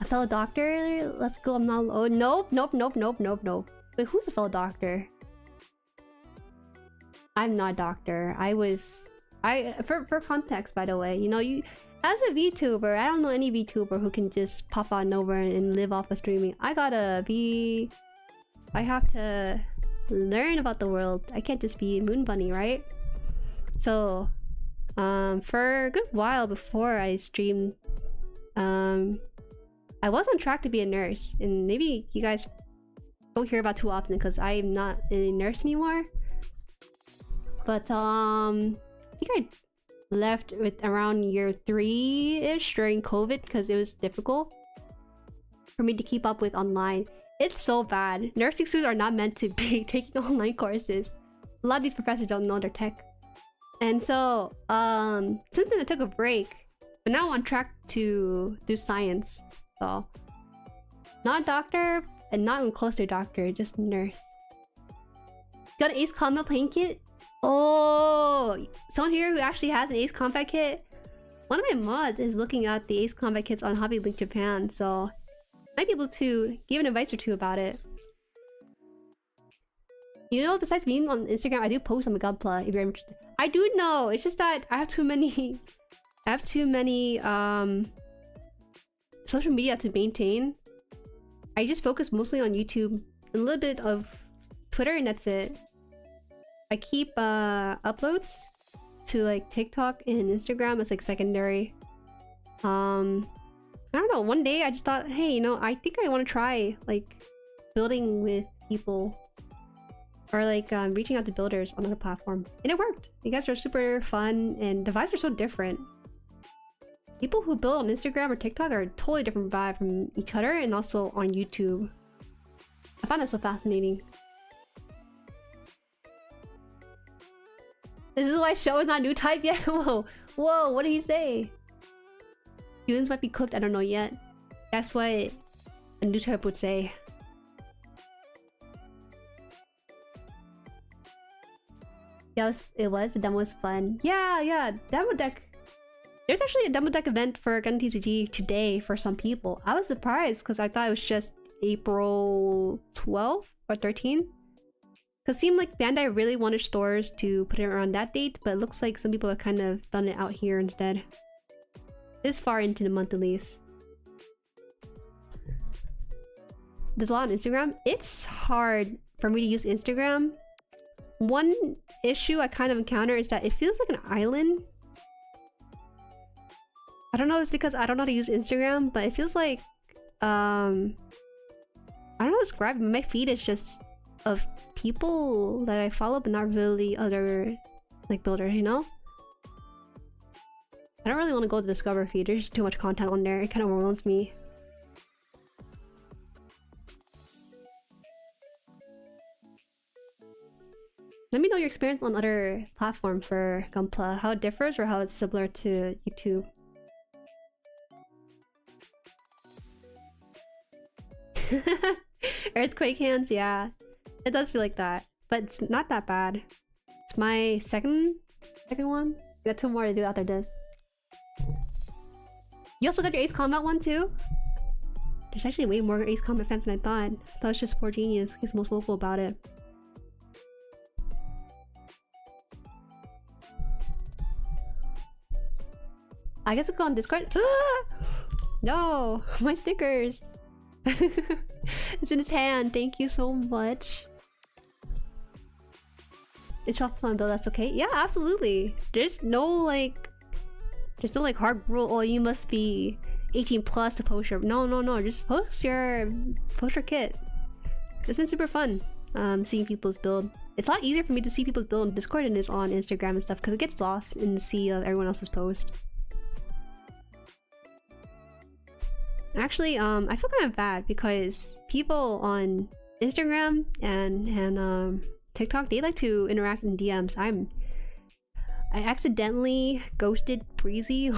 A fellow doctor? Let's go. I'm not. Oh, nope. Wait, who's a fellow doctor? I'm not a doctor. For context, by the way, you know, you as a VTuber, I don't know any VTuber who can just pop out nowhere and live off of streaming. I have to learn about the world. I can't just be a moon bunny, right? So, for a good while before I streamed, I was on track to be a nurse, and maybe you guys don't hear about too often because I'm not a nurse anymore. But I think I left with around year 3-ish during COVID because it was difficult for me to keep up with online. It's so bad. Nursing students are not meant to be taking online courses. A lot of these professors don't know their tech. And so, since then I took a break, but now I'm on track to do science. So, not a doctor, and not even close to a doctor, just a nurse. Got an Ace Combat playing kit? Oh, someone here who actually has an Ace Combat kit? One of my mods is looking at the Ace Combat kits on Hobby Link Japan, so might be able to give an advice or two about it. You know, besides being on Instagram, I do post on the GUNPLA if you're interested. I do know, it's just that I have too many social media to maintain. I just focus mostly on YouTube, a little bit of Twitter, and that's it. I keep uploads to like TikTok and Instagram as like secondary. I don't know, one day I just thought, hey, you know, I think I want to try like building with people, or like reaching out to builders on another platform, and it worked. You guys are super fun, and the vibes are so different. People who build on Instagram or TikTok are a totally different vibe from each other, and also on YouTube. I find that so fascinating. This is why show is not new type yet. Whoa, what did he say? Humans might be cooked, I don't know yet. That's what a new type would say. Yeah, it was. The demo was fun. Yeah, demo deck. There's actually a demo deck event for Gundam TCG today for some people. I was surprised because I thought it was just April 12th or 13th. Because it seemed like Bandai really wanted stores to put it around that date, but it looks like some people have kind of done it out here instead. This far into the month at least. There's a lot on Instagram. It's hard for me to use Instagram. One issue I kind of encounter is that it feels like an island. I don't know if it's because I don't know how to use Instagram, but it feels like I don't know how to describe it. My feed is just of people that I follow, but not really other like builders, you know? I don't really want to go to the Discover feed. There's just too much content on there. It kind of overwhelms me. Let me know your experience on other platforms for GUNPLA. How it differs or how it's similar to YouTube. Earthquake hands, yeah. It does feel like that. But it's not that bad. It's my second one. We got 2 more to do after this. You also got your Ace Combat one too? There's actually way more Ace Combat fans than I thought. I thought it was just Poor Genius. He's the most vocal about it. I guess I'll go on Discord. Ah! No! My stickers! It's in his hand. Thank you so much. It shuffles on build, that's okay? Yeah, absolutely. There's no like hard rule, oh you must be 18 plus to post your... No. Just post your kit. It's been super fun seeing people's build. It's a lot easier for me to see people's build on Discord than it is on Instagram and stuff because it gets lost in the sea of everyone else's post. Actually, I feel kind of bad because people on Instagram and TikTok, they like to interact in DMs. I accidentally ghosted Breezy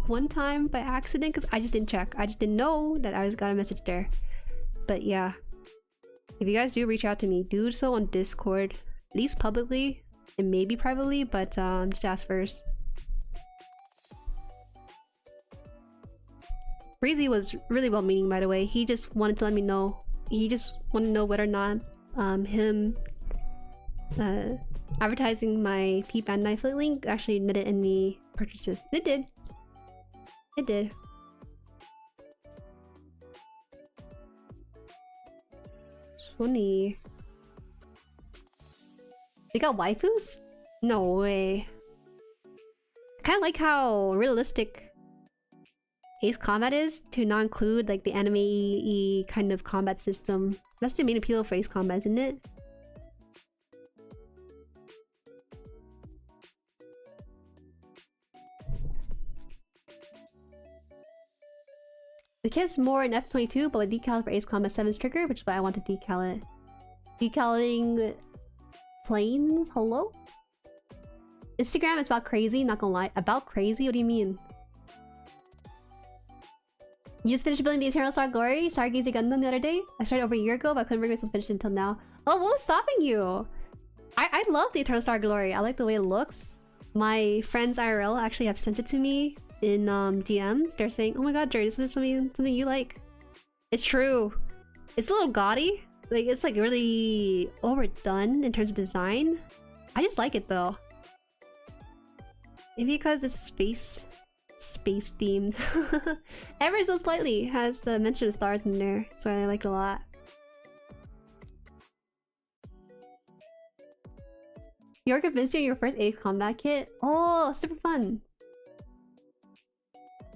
one time by accident because I just didn't check. I just didn't know that I got a message there. But yeah, if you guys do reach out to me, do so on Discord, at least publicly and maybe privately, but just ask first. Breezy was really well-meaning, by the way. He just wanted to let me know. He just wanted to know whether or not him advertising my Bandai affiliate link actually netted any purchases. It did. It did. Funny. They got waifus? No way. I kind of like how realistic Ace Combat is to not include like the anime-y kind of combat system. That's the main appeal for Ace Combat, isn't it? The kit's more in F22, but with decal for Ace Combat 7's trigger, which is why I want to decal it. Decaling planes? Hello? Instagram is about crazy, not gonna lie. About crazy? What do you mean? You just finished building the Eternal Star Glory Stargazer Gundam the other day? I started over a year ago, but I couldn't bring myself to finish it until now. Oh, what was stopping you? I love the Eternal Star Glory. I like the way it looks. My friends IRL actually have sent it to me in DMs. They're saying, "Oh my god, Jueri, this is something you like." It's true. It's a little gaudy. Like it's like really overdone in terms of design. I just like it though. Maybe because it's space themed. Ever so slightly has the mention of stars in there, so I like it a lot. You're convinced you're your first Ace Combat kit? Oh, super fun.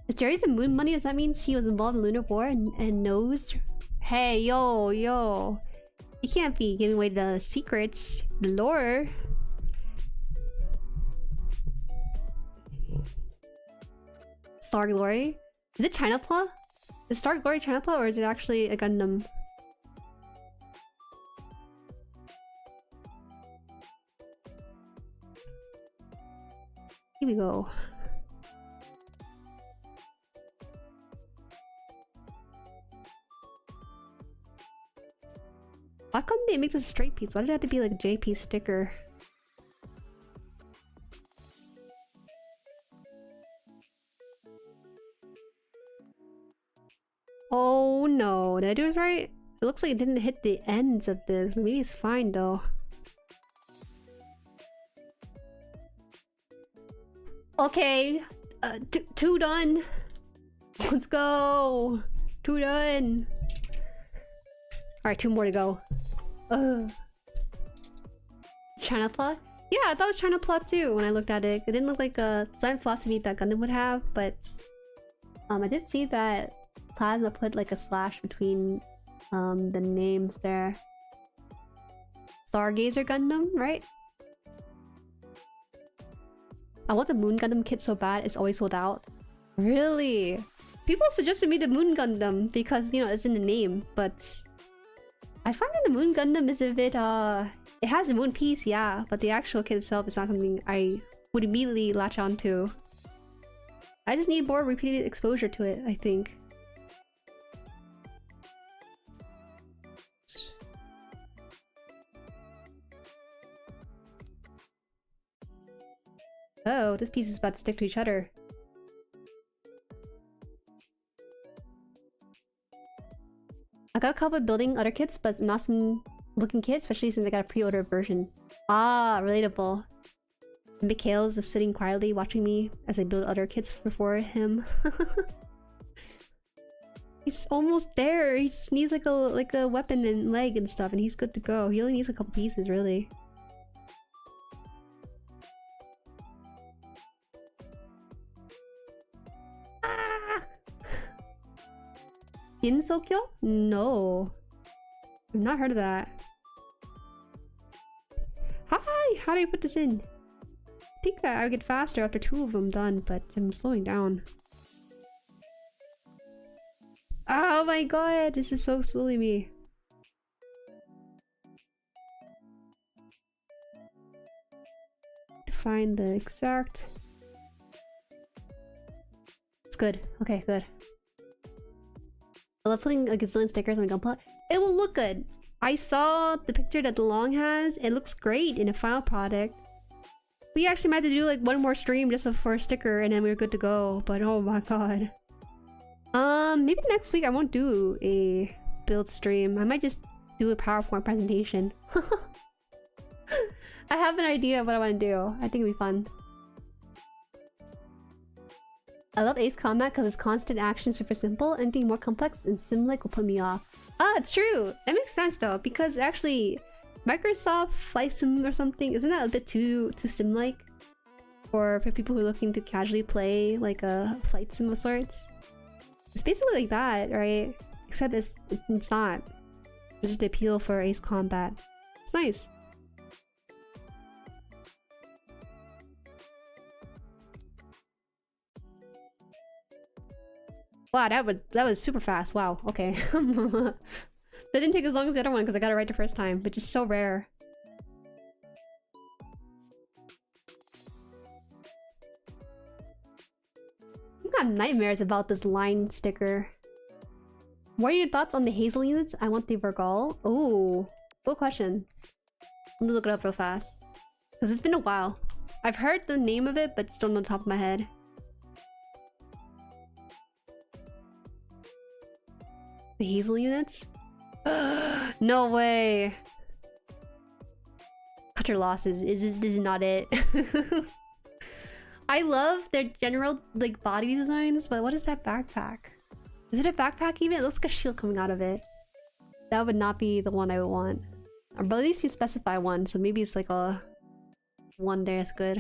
Is Jueri's in Moon Money? Does that mean she was involved in Lunar War and knows? Hey, yo. You can't be giving away the secrets, the lore. Star Glory? Is it GUNPLA? Is Star Glory GUNPLA or is it actually a Gundam? Here we go. Why couldn't they make this a straight piece? Why did it have to be like a JP sticker? Oh no, did I do this right? It looks like it didn't hit the ends of this, but maybe it's fine though. Okay, two done. Let's go. Two done. Alright, two more to go. GUNPLA? Yeah, I thought it was GUNPLA too when I looked at it. It didn't look like a design philosophy that Gundam would have, but I did see that Plasma put like a slash between the names there. Stargazer Gundam, right? I want the Moon Gundam kit so bad, it's always sold out. Really? People suggested me the Moon Gundam because, you know, it's in the name, but I find that the Moon Gundam is a bit, it has a moon piece, yeah, but the actual kit itself is not something I would immediately latch on to. I just need more repeated exposure to it, I think. Oh, this piece is about to stick to each other. I got a couple of building other kits, but not some looking kit, especially since I got a pre-order version. Ah, relatable. Mikhail's just sitting quietly watching me as I build other kits before him. He's almost there. He just needs like a weapon and leg and stuff, and he's good to go. He only needs a couple pieces, really. Insokyo? No. I've not heard of that. Hi! How do I put this in? I think that I would get faster after 2 of them done, but I'm slowing down. Oh my god! This is so silly me. Find the exact... It's good. Okay, good. I love putting a gazillion stickers on GUNPLA. It will look good. I saw the picture that DeLong has. It looks great in a final product. We actually might have to do like one more stream just for a sticker and then we're good to go. But oh my god. Maybe next week I won't do a build stream. I might just do a PowerPoint presentation. I have an idea of what I want to do. I think it'll be fun. I love Ace Combat because its constant action is super simple. Anything more complex and sim-like will put me off. Ah, it's true! That makes sense though, because actually Microsoft Flight Sim or something, isn't that a bit too sim-like? Or for people who are looking to casually play like a flight sim of sorts? It's basically like that, right? Except it's not. It's just the appeal for Ace Combat. It's nice. Wow, that was super fast. Wow, okay. That didn't take as long as the other one because I got it right the first time, which is so rare. I've got nightmares about this line sticker. What are your thoughts on the Hazel units? I want the Vergal. Oh, good question. Let me look it up real fast. Because it's been a while. I've heard the name of it, but just don't know the top of my head. The Hazel units? No way! Cut your losses. This is not it. I love their general like body designs, but what is that backpack? Is it a backpack even? It looks like a shield coming out of it. That would not be the one I would want. But at least you specify one, so maybe it's like a one there is good.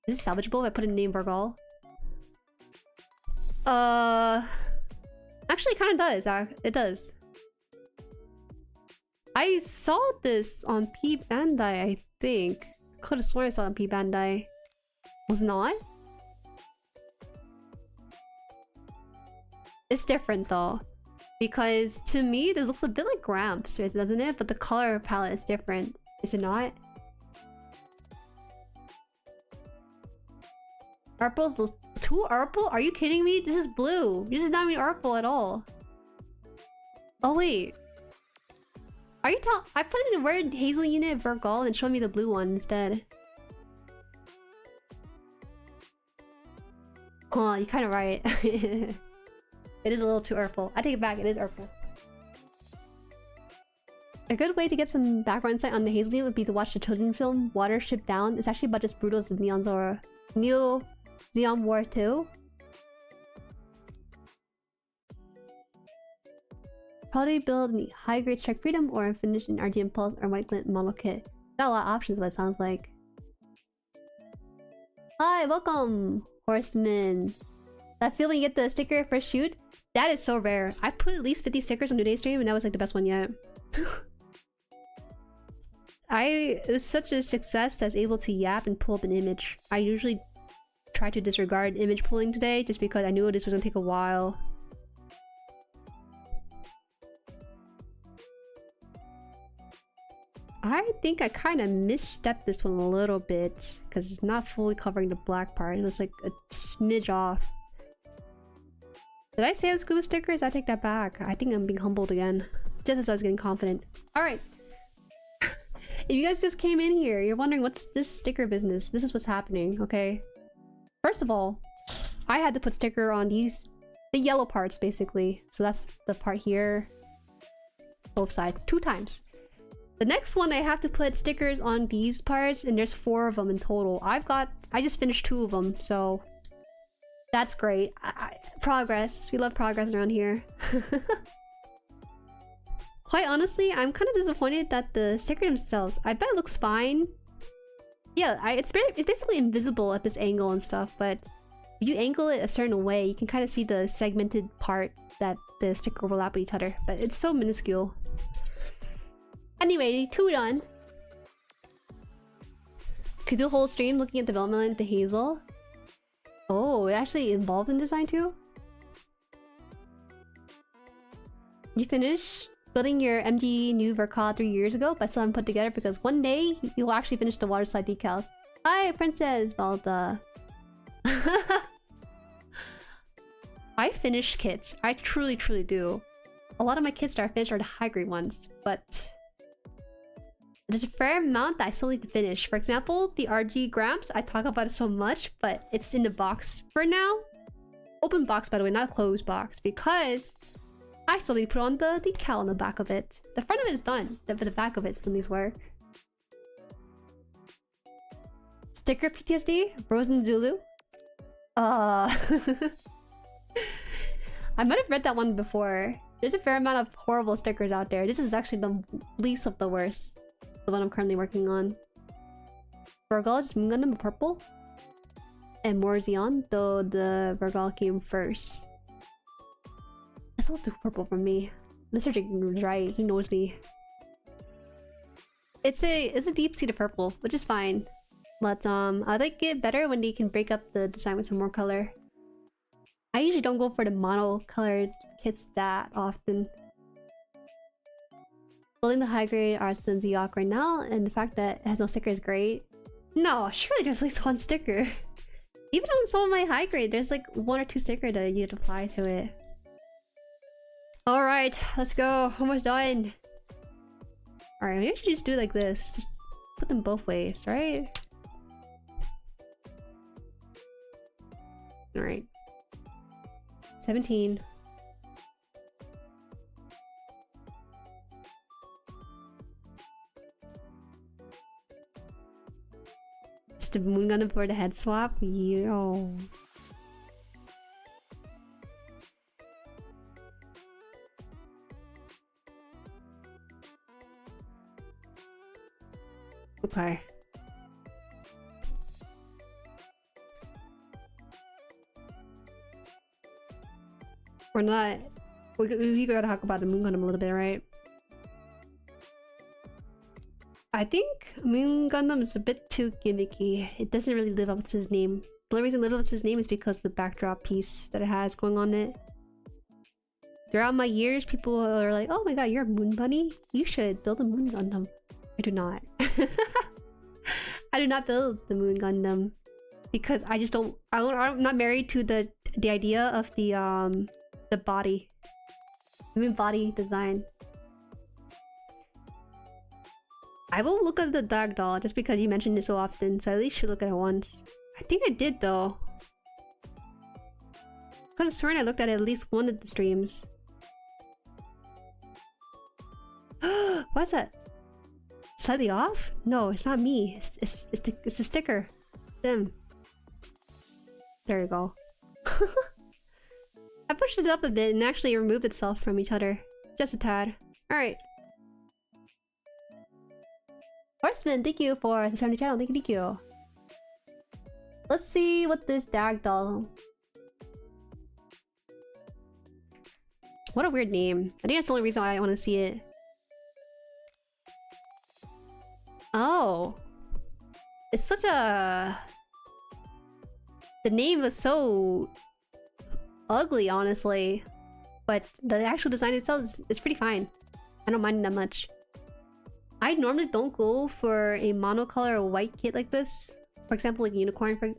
Is this salvageable if I put in name Vergal? Actually, it kind of does. It does. I saw this on P Bandai, I think. Could have sworn I saw it on P Bandai. Was it not? It's different though. Because to me, this looks a bit like Gramps, doesn't it? But the color palette is different. Is it not? Arple's 2 Arple? Are you kidding me? This is blue. This is not even Arple at all. Oh wait. Are you I put in the word Hazel unit Vergal and showed me the blue one instead. Oh, you're kind of right. It is a little too Urkel. I take it back, it is Urkel. A good way to get some background insight on the Hazley would be to watch the children's film Watership Down. It's actually about just brutal as the Neo Zeon War 2. Probably build a high-grade Strike Freedom or finish an RG Impulse or White Glint model kit. Got a lot of options, what it sounds like. Hi, welcome, Horseman. That feeling you get the sticker first shoot? That is so rare. I put at least 50 stickers on today's stream and that was like the best one yet. It was such a success that I was able to yap and pull up an image. I usually try to disregard image pulling today just because I knew this was gonna take a while. I think I kind of misstepped this one a little bit because it's not fully covering the black part. It was like a smidge off. Did I say I was good with stickers? I take that back. I think I'm being humbled again. Just as I was getting confident. Alright. If you guys just came in here, you're wondering what's this sticker business? This is what's happening, okay? First of all, I had to put sticker on the yellow parts basically. So that's the part here. Both sides. 2 times. The next one I have to put stickers on these parts and there's 4 of them in total. I just finished 2 of them, so that's great. Progress. We love progress around here. Quite honestly, I'm kind of disappointed that the sticker themselves, I bet it looks fine. Yeah, it's basically invisible at this angle and stuff, but if you angle it a certain way, you can kind of see the segmented part that the sticker overlap with each other, but it's so minuscule. Anyway, 2 done. Could do a whole stream looking at development of the Hazel. Oh, it actually involved in design too? You finished building your MG new Verka 3 years ago, but still haven't put together because one day you will actually finish the water slide decals. Hi, Princess Valda. I finish kits. I truly do. A lot of my kits that are finished are the high grade ones, but there's a fair amount that I still need to finish. For example, the RG Gramps, I talk about it so much, but it's in the box for now. Open box, by the way, not a closed box, because I still need to put on the decal on the back of it. The front of it is done, but the back of it still needs work. Sticker PTSD? Frozen Zulu? I might have read that one before. There's a fair amount of horrible stickers out there. This is actually the least of the worst. The one I'm currently working on. Virgal is Moon Gundam purple. And more Xeon, though the Virgal came first. It's a little too purple for me. Mr. Jake was right, he knows me. It's a deep-seated purple, which is fine. But I like it better when they can break up the design with some more color. I usually don't go for the mono-colored kits that often. Building the high-grade Arthur Zeok right now, and the fact that it has no sticker is great. No, surely there's at least 1 sticker. Even on some of my high-grade, there's like 1 or 2 stickers that you need to apply to it. Alright, let's go. Almost done. Alright, maybe I should just do it like this. Just put them both ways, right? Alright. 17. It's the Moon Gundam for the head swap? Yo. Okay. We're not... We gotta talk about the Moon Gundam a little bit, right? I think Moon Gundam is a bit too gimmicky. It doesn't really live up to his name. The only reason it lives up to his name is because of the backdrop piece that it has going on it. Throughout my years, people are like, oh my god, you're a Moon Bunny? You should build a Moon Gundam. I do not. I do not build the Moon Gundam. Because I just don't... I'm not married to the idea of the body. I mean body design. I will look at the Dark Doll just because you mentioned it so often, so at least should look at it once. I think I did though. could have sworn I looked at least one of the streams. What's that? Slightly off? No, it's not me. It's a sticker. Them. There you go. I pushed it up a bit and actually removed itself from each other. Just a tad. Alright. Horseman, thank you for subscribing to the channel. Thank you. Let's see what this dag doll. What a weird name. I think that's the only reason why I want to see it. Oh. It's such a... The name is so... ugly, honestly. But the actual design itself is pretty fine. I don't mind it that much. I normally don't go for a monocolor white kit like this. For example, like Unicorn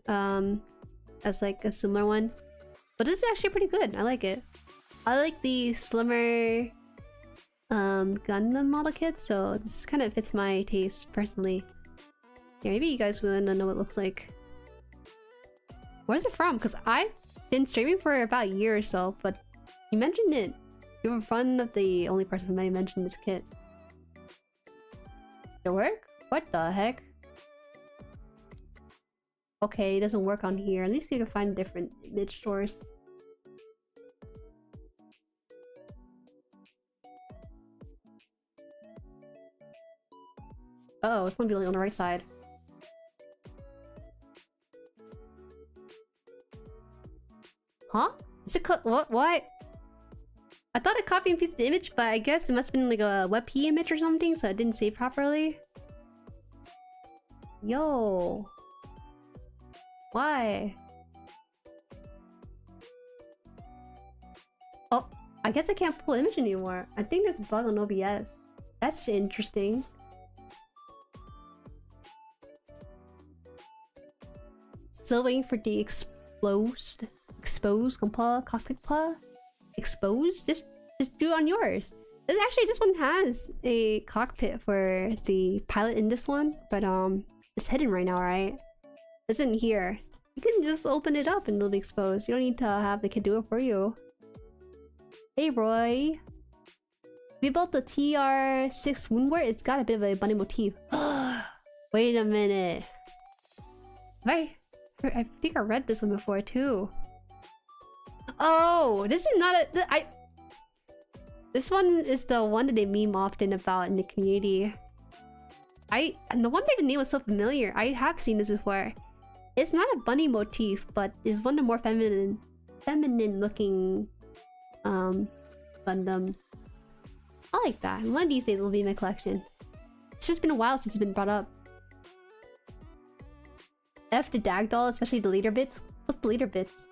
as like a similar one. But this is actually pretty good. I like it. I like the slimmer Gundam model kit, so this kind of fits my taste personally. Yeah, maybe you guys wanna know what it looks like. Where's it from? Because I've been streaming for about a year or so, but you mentioned it. You were one of the only person who might have mentioned this kit. Did it work? What the heck? Okay, it doesn't work on here. At least you can find a different image source. Oh, it's gonna be on the right side. Huh? Is it what? What? I thought it copied and pasted the image, but I guess it must have been like a WebP image or something, so it didn't save properly. Yo. Why? Oh, I guess I can't pull image anymore. I think there's a bug on OBS. That's interesting. Still waiting for the exposed GUNPLA, GUNPLA? Exposed? Just do it on yours. This one has a cockpit for the pilot in this one, but it's hidden right now, right? It's in here. You can just open it up and it'll be exposed. You don't need to have the kid do it for you. Hey Roy. We built the TR6 woundwort. It's got a bit of a bunny motif. Wait a minute. I think I read this one before too. Oh, this is not a... This one is the one that they meme often about in the community. And the one that the name was so familiar. I have seen this before. It's not a bunny motif, but it's one of the more feminine looking Gundam. I like that. One of these days it will be in my collection. It's just been a while since it's been brought up. F the dag doll, especially the leader bits. What's the leader bits?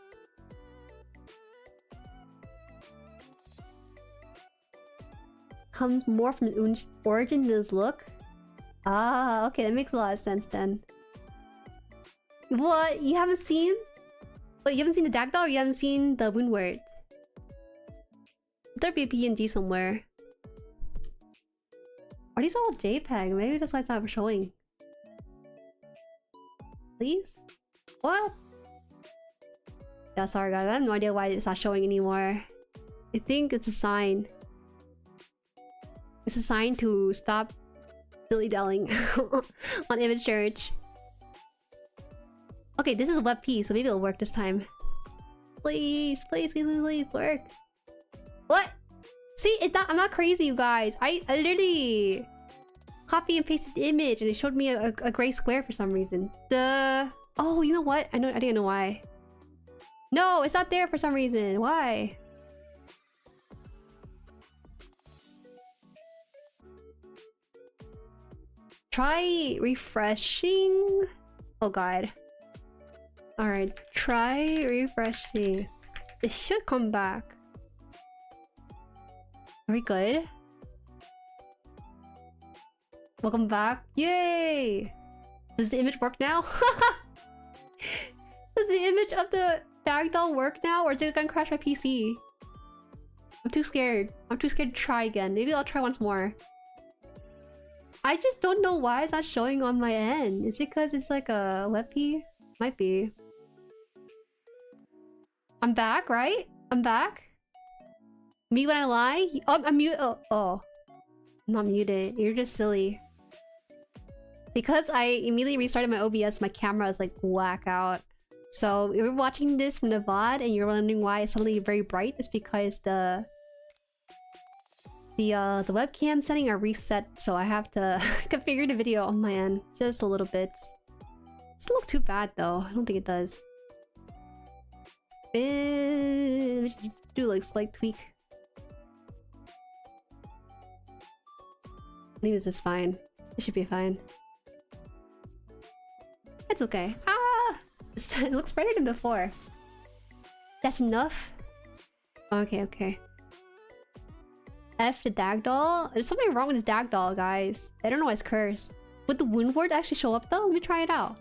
Comes more from his origin than his look. Ah, okay, that makes a lot of sense then. What? You haven't seen? Wait, you haven't seen the dag doll or you haven't seen the woundwort? There'd be a PNG somewhere. Are these all JPEG? Maybe that's why it's not showing. Please? What? Yeah, sorry guys, I have no idea why it's not showing anymore. I think it's a sign. It's a sign to stop dilly-dallying on image search. Okay, this is WebP, so maybe it'll work this time. Please, please, please, please, please work. What? See, it's not. I'm not crazy, you guys. I literally copy and pasted the image, and it showed me a gray square for some reason. Oh, you know what? I think I know why. No, it's not there for some reason. Why? Try refreshing. Oh god. Alright, try refreshing. It should come back. Are we good? Welcome back. Yay! Does the image work now? Does the image of the bag doll work now? Or is it gonna crash my PC? I'm too scared. I'm too scared to try again. Maybe I'll try once more. I just don't know why it's not showing on my end. Is it because it's like a WebP? Might be. I'm back, right? I'm back. Me when I lie? Oh, I'm mute. Oh. I'm not muted. You're just silly. Because I immediately restarted my OBS, my camera is like whack out. So if you're watching this from the VOD and you're wondering why it's suddenly very bright, it's because the webcam setting are reset, so I have to configure the video on my end just a little bit. It doesn't look too bad though. I don't think it does. Let me just do like slight tweak. I think this is fine. It should be fine. It's okay. Ah! It looks brighter than before. That's enough? Okay, okay. F the dag doll? There's something wrong with this dag doll, guys. I don't know why it's cursed. Would the wound word actually show up though? Let me try it out.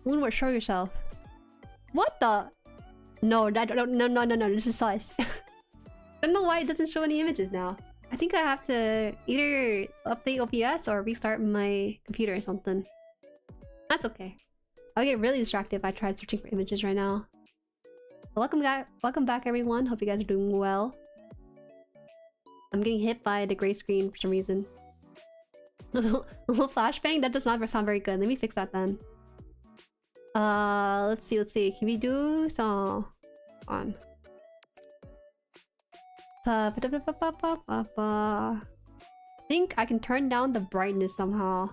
Wound word, show yourself. What the? No, no, this is sus. I don't know why it doesn't show any images now. I think I have to either update OBS or restart my computer or something. That's okay. I'll get really distracted if I try searching for images right now. Welcome back everyone. Hope you guys are doing well. I'm getting hit by the gray screen for some reason. A little flashbang? That does not sound very good. Let me fix that then. Let's see. Can we do some on? I think I can turn down the brightness somehow.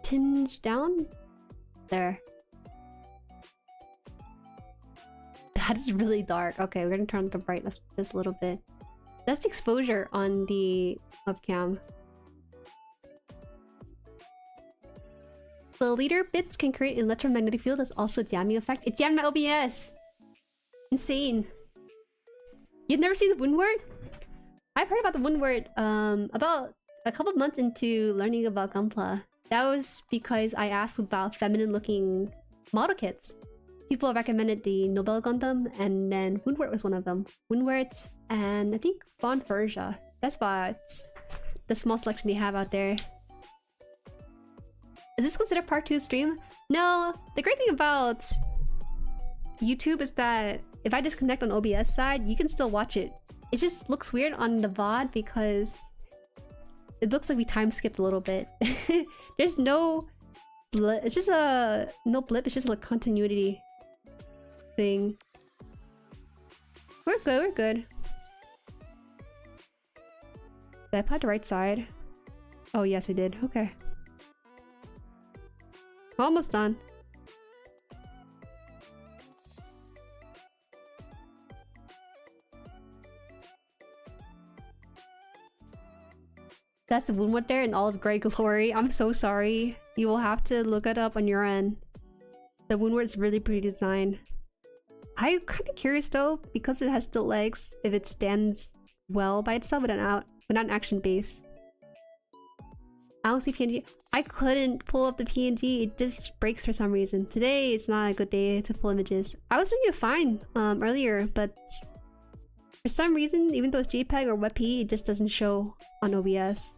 Tinge down? There. That is really dark. Okay, we're gonna turn the brightness just a little bit. That's the exposure on the webcam. The leader bits can create an electromagnetic field that's also a jamming effect. It jammed my OBS! Insane. You've never seen the wound word? I've heard about the wound word about a couple months into learning about GUNPLA. That was because I asked about feminine looking model kits. People recommended the Nobel Gundam, and then wound word was one of them. Wound words and I think Font Verja. That's about the small selection they have out there. Is this considered part 2 stream? No, the great thing about YouTube is that if I disconnect on OBS side, you can still watch it. It just looks weird on the VOD because it looks like we time skipped a little bit. There's no blip. It's just no blip. It's just a continuity thing. We're good. We're good. Did I apply the right side? Oh yes, I did. Okay. Almost done. That's the wound word there in all its great glory. I'm so sorry. You will have to look it up on your end. The wound word is really pretty designed. I'm kind of curious though, because it has still legs, if it stands well by itself without an action base. I don't see PNG. I couldn't pull up the PNG. It just breaks for some reason. Today is not a good day to pull images. I was doing it fine earlier, but for some reason, even though it's JPEG or WebP, it just doesn't show on OBS.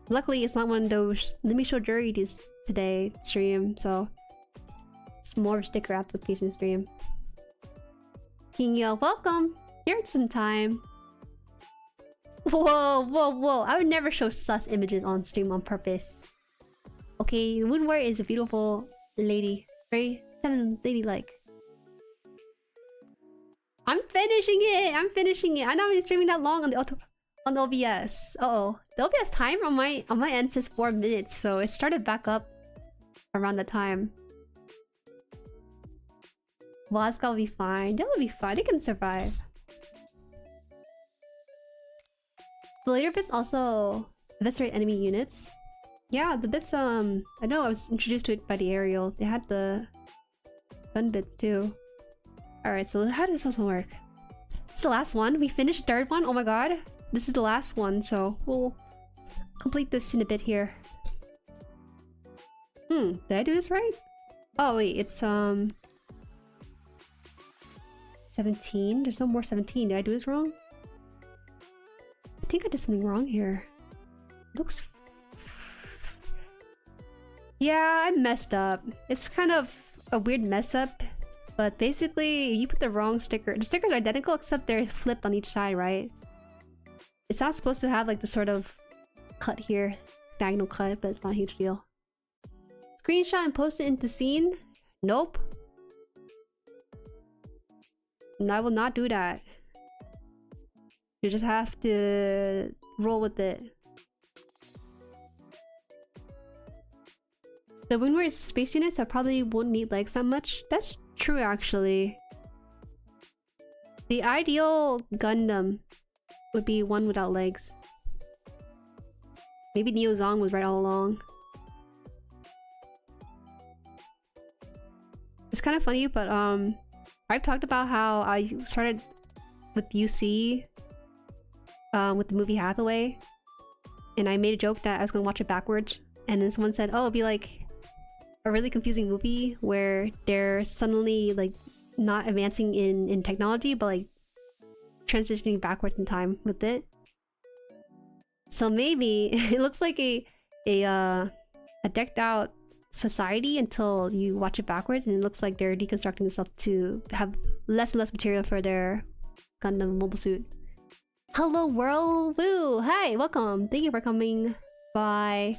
Luckily, it's not one of those let me show Jueri this today stream, so it's more of a sticker application stream. King Yo, welcome! You're just in time. Whoa. I would never show sus images on stream on purpose. Okay, the wound word is a beautiful lady. Very feminine, ladylike. I'm finishing it! I know I've been streaming that long on the OBS. Uh-oh. The OBS timer on my end says 4 minutes, so it started back up around the time. Vlaska will be fine. They'll be fine. They can survive. The later bits also eviscerate enemy units. Yeah, the bits, I know I was introduced to it by the aerial. They had the gun bits too. Alright, so how does this one work? It's the last one. We finished the third one. Oh my god. This is the last one, so we'll complete this in a bit here. Did I do this right? Oh wait, it's 17? There's no more 17. Did I do this wrong? I think I did something wrong here. Looks... Yeah, I messed up. It's kind of a weird mess up, but basically you put the wrong sticker. The stickers are identical except they're flipped on each side, right? It's not supposed to have like the sort of cut here, diagonal cut, but it's not a huge deal. Screenshot and post it into scene? Nope. And I will not do that. You just have to roll with it. The Woundware space units, I probably won't need legs that much. That's true, actually. The ideal Gundam would be one without legs. Maybe Neo Zong was right all along. It's kind of funny, but I've talked about how I started with UC with the movie Hathaway, and I made a joke that I was gonna watch it backwards, and then someone said, "Oh, it'll be like a really confusing movie where they're suddenly like not advancing in technology, but like transitioning backwards in time with it." So maybe it looks like a decked out society until you watch it backwards, and it looks like they're deconstructing themselves to have less and less material for their Gundam mobile suit. Hello world, woo! Hi, welcome. Thank you for coming by.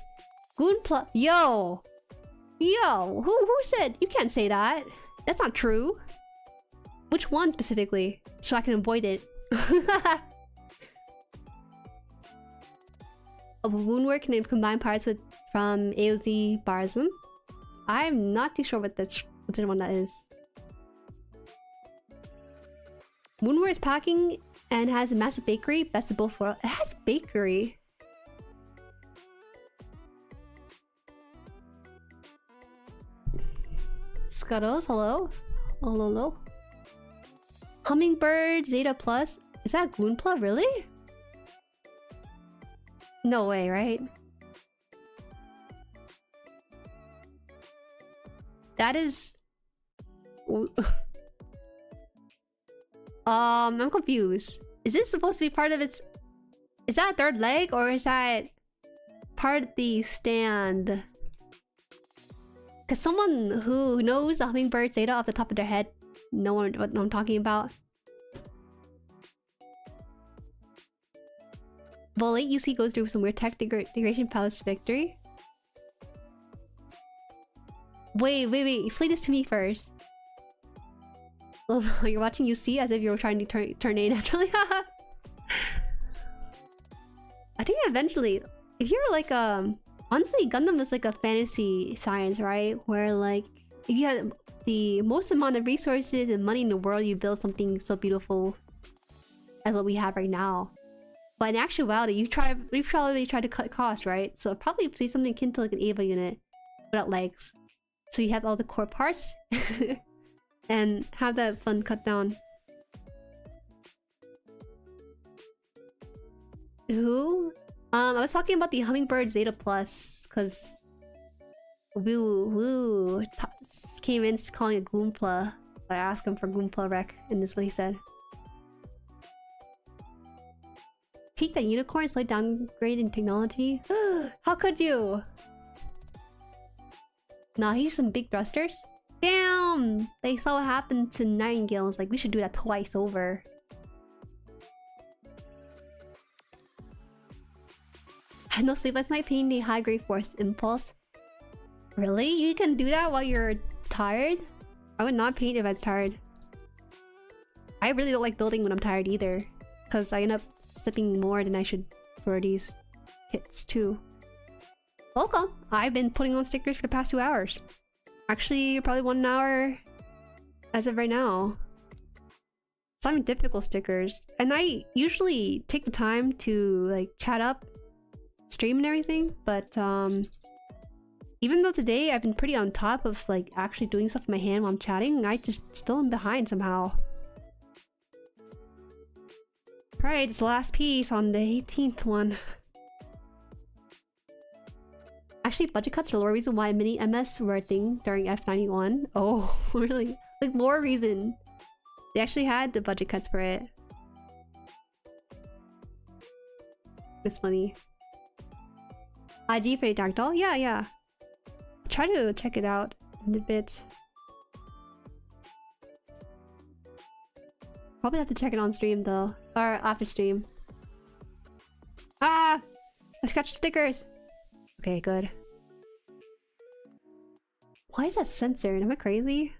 GUNPLA. Yo, who said you can't say that? That's not true. Which one specifically, so I can avoid it? A Woundware can combine parts with from AOZ Barzum. I'm not too sure what the one that is. Woundware is packing and has a massive bakery. Best of both worlds. It has bakery. Scuttles, hello. Hello. Hummingbird Zeta Plus. Is that GUNPLA? Really? No way, right? That is... I'm confused. Is this supposed to be part of its... Is that a third leg, or is that part of the stand? Because someone who knows the Hummingbird Zeta off the top of their head know what I'm talking about. Volate UC goes through some weird tech degradation palace victory. Wait. Explain this to me first. Well, you're watching UC as if you were trying to turn A naturally. I think eventually, if you're like honestly, Gundam is like a fantasy science, right? Where like if you had the most amount of resources and money in the world, you build something so beautiful as what we have right now. But in actuality, we've probably tried to cut costs, right? So probably see something akin to like an Ava unit without legs. So you have all the core parts and have that fun cut down. Who? I was talking about the Hummingbird Zeta Plus because Woo came in calling it GUNPLA. I asked him for GUNPLA rec, and this is what he said. Peak that unicorn, slight downgrade in technology. How could you? Nah, he's some big thrusters. Damn! They saw what happened to Nightingale and was like, we should do that twice over. I had no sleep last night, painting the high-grade force impulse. Really? You can do that while you're tired? I would not paint if I was tired. I really don't like building when I'm tired either, because I end up sleeping more than I should for these hits too. Welcome! I've been putting on stickers for the past 2 hours. Actually, probably 1 hour as of right now. Some difficult stickers. And I usually take the time to like chat up, stream and everything, but even though today I've been pretty on top of like actually doing stuff with my hand while I'm chatting, I just still am behind somehow. Alright, it's the last piece on the 18th one. Actually, budget cuts are the lore reason why mini MS were a thing during F91. Oh, really? Like, lore reason. They actually had the budget cuts for it. It's funny. IG for a dark doll? Yeah. try to check it out in a bit. Probably have to check it on stream though, or after stream. Ah! I scratched stickers! Okay, good. Why is that censored? Am I crazy?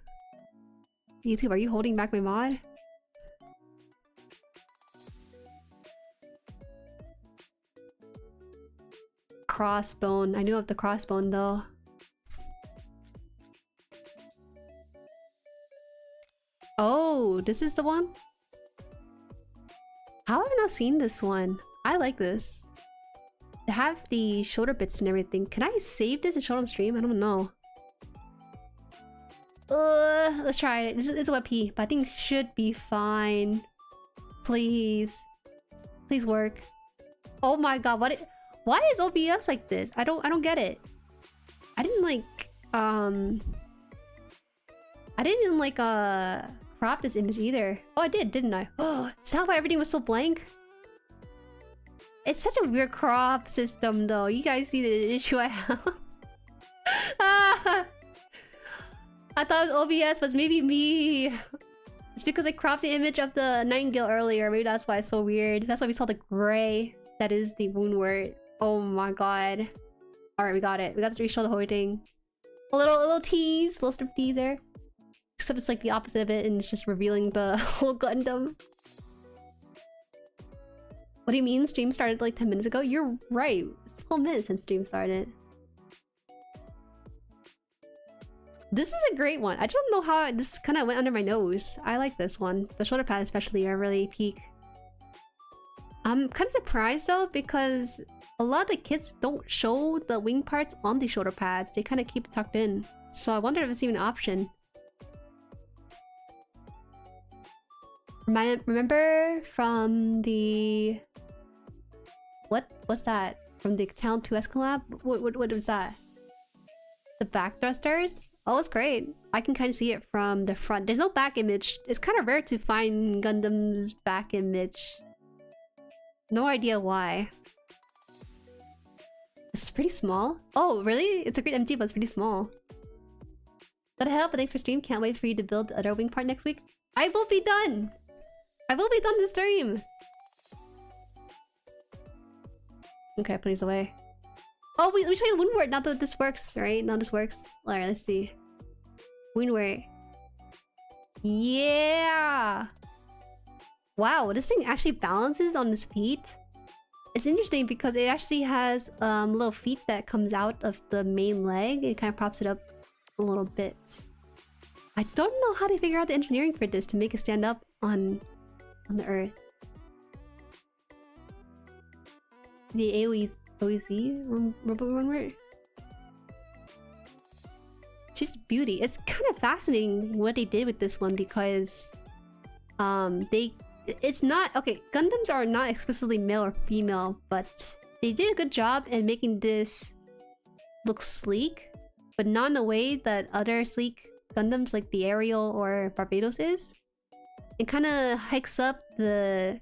YouTube, are you holding back my mod? Crossbone. I knew of the crossbone though. Oh, this is the one? How have I not seen this one? I like this. It has the shoulder bits and everything. Can I save this and show it on stream? I don't know. Let's try it. This is a WebP, but I think it should be fine. Please. Please work. Oh my god, why is OBS like this? I don't get it. I didn't crop this image either. Oh, I did, didn't I? Oh, is that why everything was so blank? It's such a weird crop system though. You guys see the issue I have? I thought it was OBS, but maybe me. It's because I cropped the image of the Nightingale earlier. Maybe that's why it's so weird. That's why we saw the gray. That is the wound word. Oh my god. Alright, we got it. We got to show the whole thing. A little tease. Little strip teaser. Except it's like the opposite of it and it's just revealing the whole Gundam. What do you mean? Stream started like 10 minutes ago? You're right. It's 12 minutes since stream started. This is a great one. I don't know how this kind of went under my nose. I like this one. The shoulder pads especially are really peak. I'm kind of surprised though because a lot of the kits don't show the wing parts on the shoulder pads. They kind of keep it tucked in. So I wonder if it's even an option. Remember from the... What's that? From the Channel 2S collab? What was that? The back thrusters? Oh, it's great. I can kind of see it from the front. There's no back image. It's kind of rare to find Gundam's back image. No idea why. It's pretty small. Oh, really? It's a great MG, but it's pretty small. Gotta head up, but thanks for stream. Can't wait for you to build the other wing part next week. I will be done! I will be done to stream! Okay, put these away. Oh, we tried wound word now that this works, right? Now this works. Alright, let's see. Wound word. Yeah! Wow, this thing actually balances on its feet. It's interesting because it actually has little feet that comes out of the main leg. It kind of props it up a little bit. I don't know how they figure out the engineering for this to make it stand up on the earth. The OEC robot runway. Just beauty. It's kind of fascinating what they did with this one because it's not okay. Gundams are not explicitly male or female, but they did a good job in making this look sleek, but not in a way that other sleek Gundams like the Ariel or Barbados is. It kind of hikes up the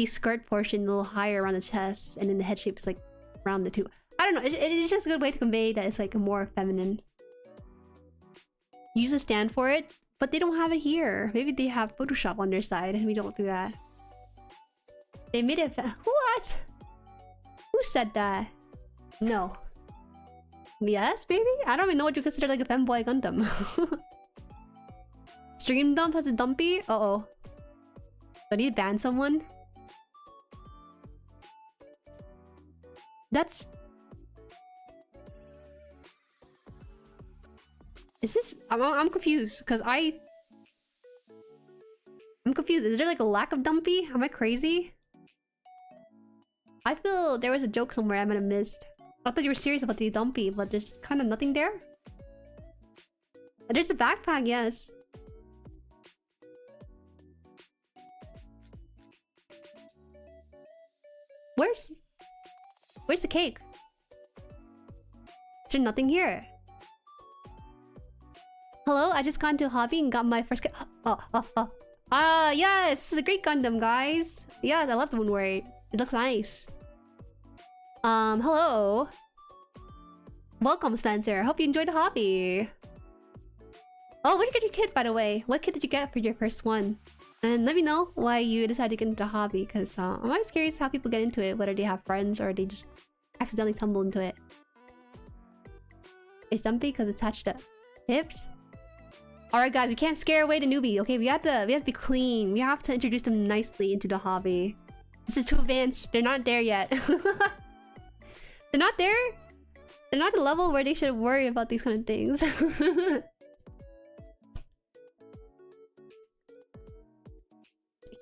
skirt portion a little higher around the chest, and then the head shape is like rounded too. I don't know. It's just a good way to convey that it's like more feminine. Use a stand for it, but they don't have it here. Maybe they have Photoshop on their side, and we don't do that. They made it. What? Who said that? No. Yes, baby. I don't even know what you consider like a femboy Gundam. Stream dump has a dumpy. Uh oh. Do I need to ban someone? That's... Is this... I'm confused, because I'm confused. Is there like a lack of dumpy? Am I crazy? I feel there was a joke somewhere I might have missed. I thought you were serious about the dumpy, but there's kind of nothing there. There's a backpack, yes. Where's the cake? Is there nothing here? Hello, I just got into a hobby and got my first cake. Yes, this is a great Gundam, guys. Yes, I love the one where it looks nice. Hello. Welcome, Spencer. I hope you enjoyed the hobby. Oh, where did you get your kit, by the way? What kit did you get for your first one? And let me know why you decided to get into the hobby, because I'm always curious how people get into it, whether they have friends or they just accidentally tumble into it. It's dumpy because it's attached to hips. Alright guys, we can't scare away the newbie, okay? We have to be clean. We have to introduce them nicely into the hobby. This is too advanced. They're not there yet. They're not there? They're not at the level where they should worry about these kind of things.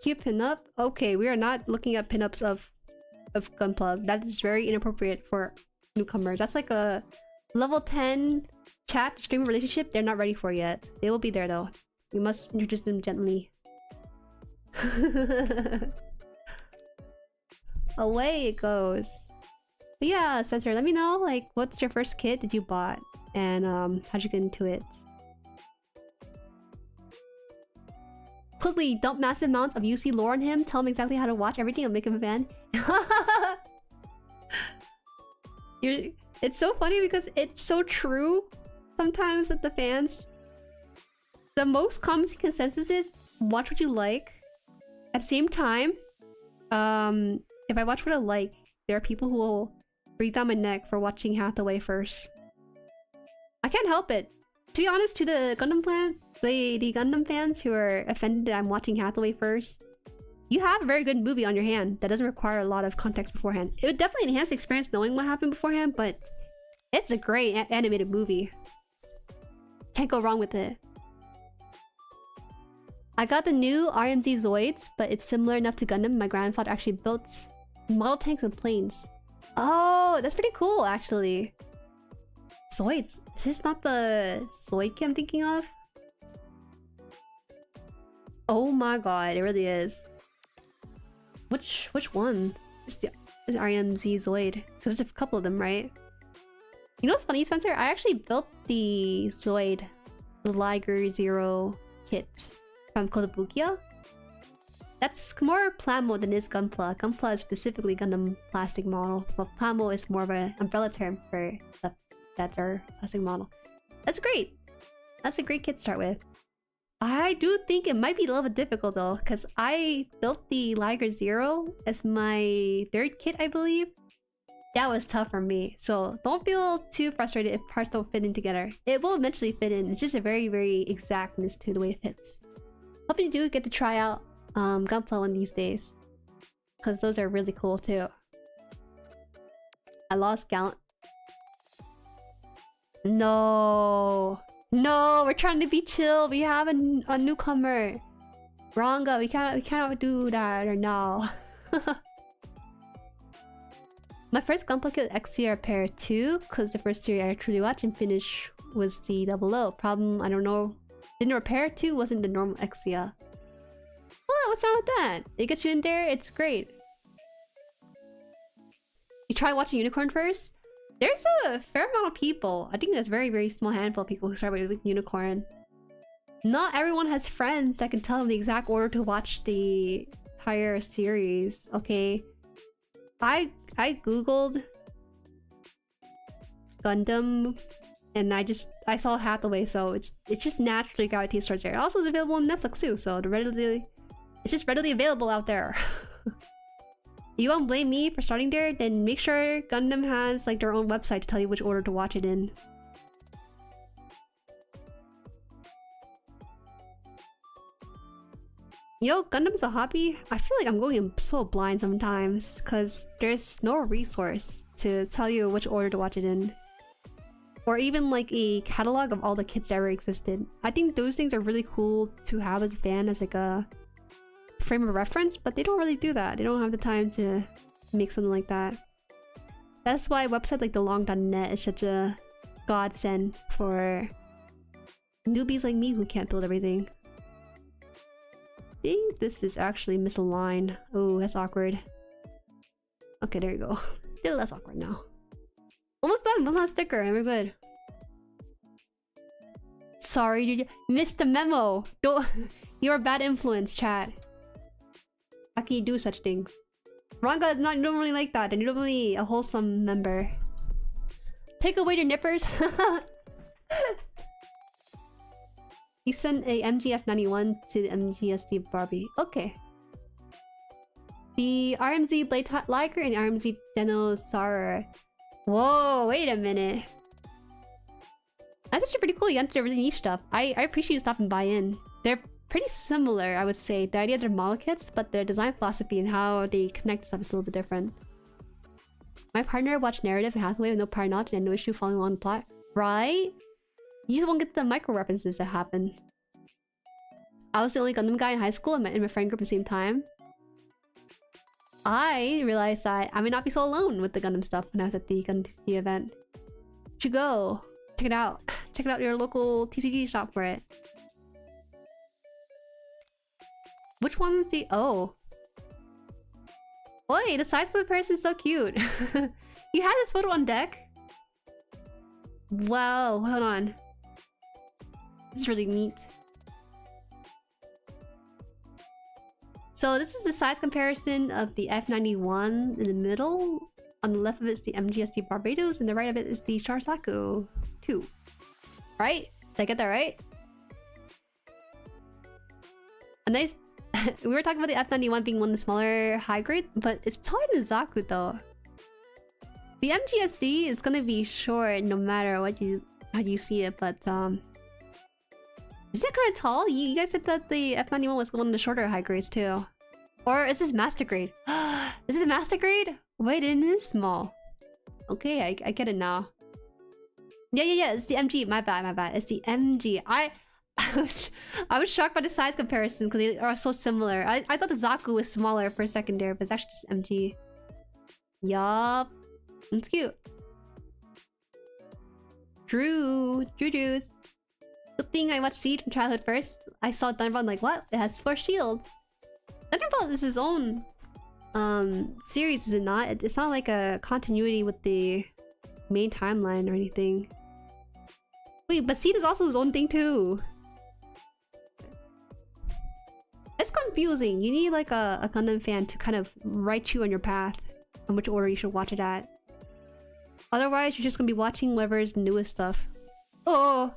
Cute pinup? Okay, we are not looking at pinups of GUNPLA. That is very inappropriate for newcomers. That's like a level 10 chat streamer relationship they're not ready for yet. They will be there though. We must introduce them gently. Away it goes. But yeah, Spencer, let me know like what's your first kit that you bought and how'd you get into it? Quickly dump massive amounts of UC lore on him, tell him exactly how to watch everything and make him a fan. It's so funny because it's so true sometimes with the fans. The most common consensus is watch what you like. At the same time, if I watch what I like, there are people who will breathe down my neck for watching Hathaway first. I can't help it. To be honest, to the Gundam fan, the Gundam fans who are offended that I'm watching Hathaway first, you have a very good movie on your hand that doesn't require a lot of context beforehand. It would definitely enhance the experience knowing what happened beforehand, but it's a great animated movie. Can't go wrong with it. I got the new RMZ Zoids, but it's similar enough to Gundam. My grandfather actually built model tanks and planes. Oh, that's pretty cool, actually. Zoids? Is this not the Zoid I'm thinking of? Oh my god, it really is. Which one? It's the RMZ Zoid. Because there's a couple of them, right? You know what's funny, Spencer? I actually built the Zoid, the Liger Zero kit from Kotobukiya. That's more Plamo than is Gunpla. Gunpla is specifically Gundam plastic model, but Plamo is more of an umbrella term for the better plastic model. That's great. That's a great kit to start with. I do think it might be a little bit difficult though, because I built the Liger Zero as my third kit, I believe. That was tough for me, so don't feel too frustrated if parts don't fit in together. It will eventually fit in. It's just a very, very exactness to the way it fits. Hope you do get to try out Gunpla one these days, because those are really cool too. I lost Gallant. No, we're trying to be chill. We have a newcomer. Ranga, we cannot do that or no. My first Gunpla kit XCR pair 2, because the first series I truly watched and finished was the Double O. Problem, I don't know, didn't repair 2 wasn't the normal XCR. What? What's wrong with that? It gets you in there, it's great. You try watching Unicorn first? There's a fair amount of people. I think there's a very, very small handful of people who start with Unicorn. Not everyone has friends that can tell them the exact order to watch the entire series, okay? I googled Gundam and I saw Hathaway, so it's just naturally gravitates towards there. It also is available on Netflix too, so it's just readily available out there. You won't blame me for starting there, then make sure Gundam has like their own website to tell you which order to watch it in. You know, Gundam's a hobby. I feel like I'm going so blind sometimes because there's no resource to tell you which order to watch it in. Or even like a catalog of all the kits that ever existed. I think those things are really cool to have as a fan, as like a frame of reference, but they don't really do that. They don't have the time to make something like that. That's why a website like thelong.net is such a godsend for newbies like me who can't build everything. I think this is actually misaligned. Oh, that's awkward. Okay, there you go. A little less awkward now. Almost done. One last sticker and we're good. Sorry, you missed the memo. Don't. You're a bad influence, chat. How can you do such things? Ranga is not normally like that. They're normally a wholesome member. Take away your nippers. You sent a MGF91 to the MGSD Barbie. Okay. The RMZ Blade Liger and RMZ Dinosaur. Whoa, wait a minute. That's actually pretty cool. You got into really niche stuff. I appreciate you stopping by in. They're pretty similar, I would say. The idea of their model kits, but their design philosophy and how they connect stuff is a little bit different. My partner watched narrative and Hathaway with no prior knowledge and no issue following along the plot. Right? You just won't get the micro references that happen. I was the only Gundam guy in high school. I met in my friend group at the same time. I realized that I may not be so alone with the Gundam stuff when I was at the Gundam TCG event. You should go. Check it out. Check it out your local TCG shop for it. Which one's the... Oh. Oi, the size of the person is so cute. You had this photo on deck? Wow, hold on. This is really neat. So this is the size comparison of the F91 in the middle. On the left of it is the MGST Barbados, and the right of it is the Sharasaku 2. Right? Did I get that right? A nice... We were talking about the F91 being one of the smaller high grade, but it's taller than the Zaku though. The MGSD is gonna be short no matter what how you see it, but is it kind of tall? You guys said that the F91 was one of the shorter high grades too. Or is this master grade? Is it master grade? Wait, it is small. Okay, I get it now. Yeah, it's the MG. My bad. It's the MG. I was shocked by the size comparison because they are so similar. I thought the Zaku was smaller for a second there, but it's actually just MG. Yup. It's cute. True. Good thing I watched Siege from childhood first. I saw Thunderbolt and like, what? It has 4 shields. Thunderbolt is his own series, is it not? It's not like a continuity with the main timeline or anything. Wait, but Seed is also his own thing too. It's confusing. You need like a Gundam fan to kind of write you on your path on which order you should watch it at. Otherwise, you're just gonna be watching whoever's newest stuff. Oh!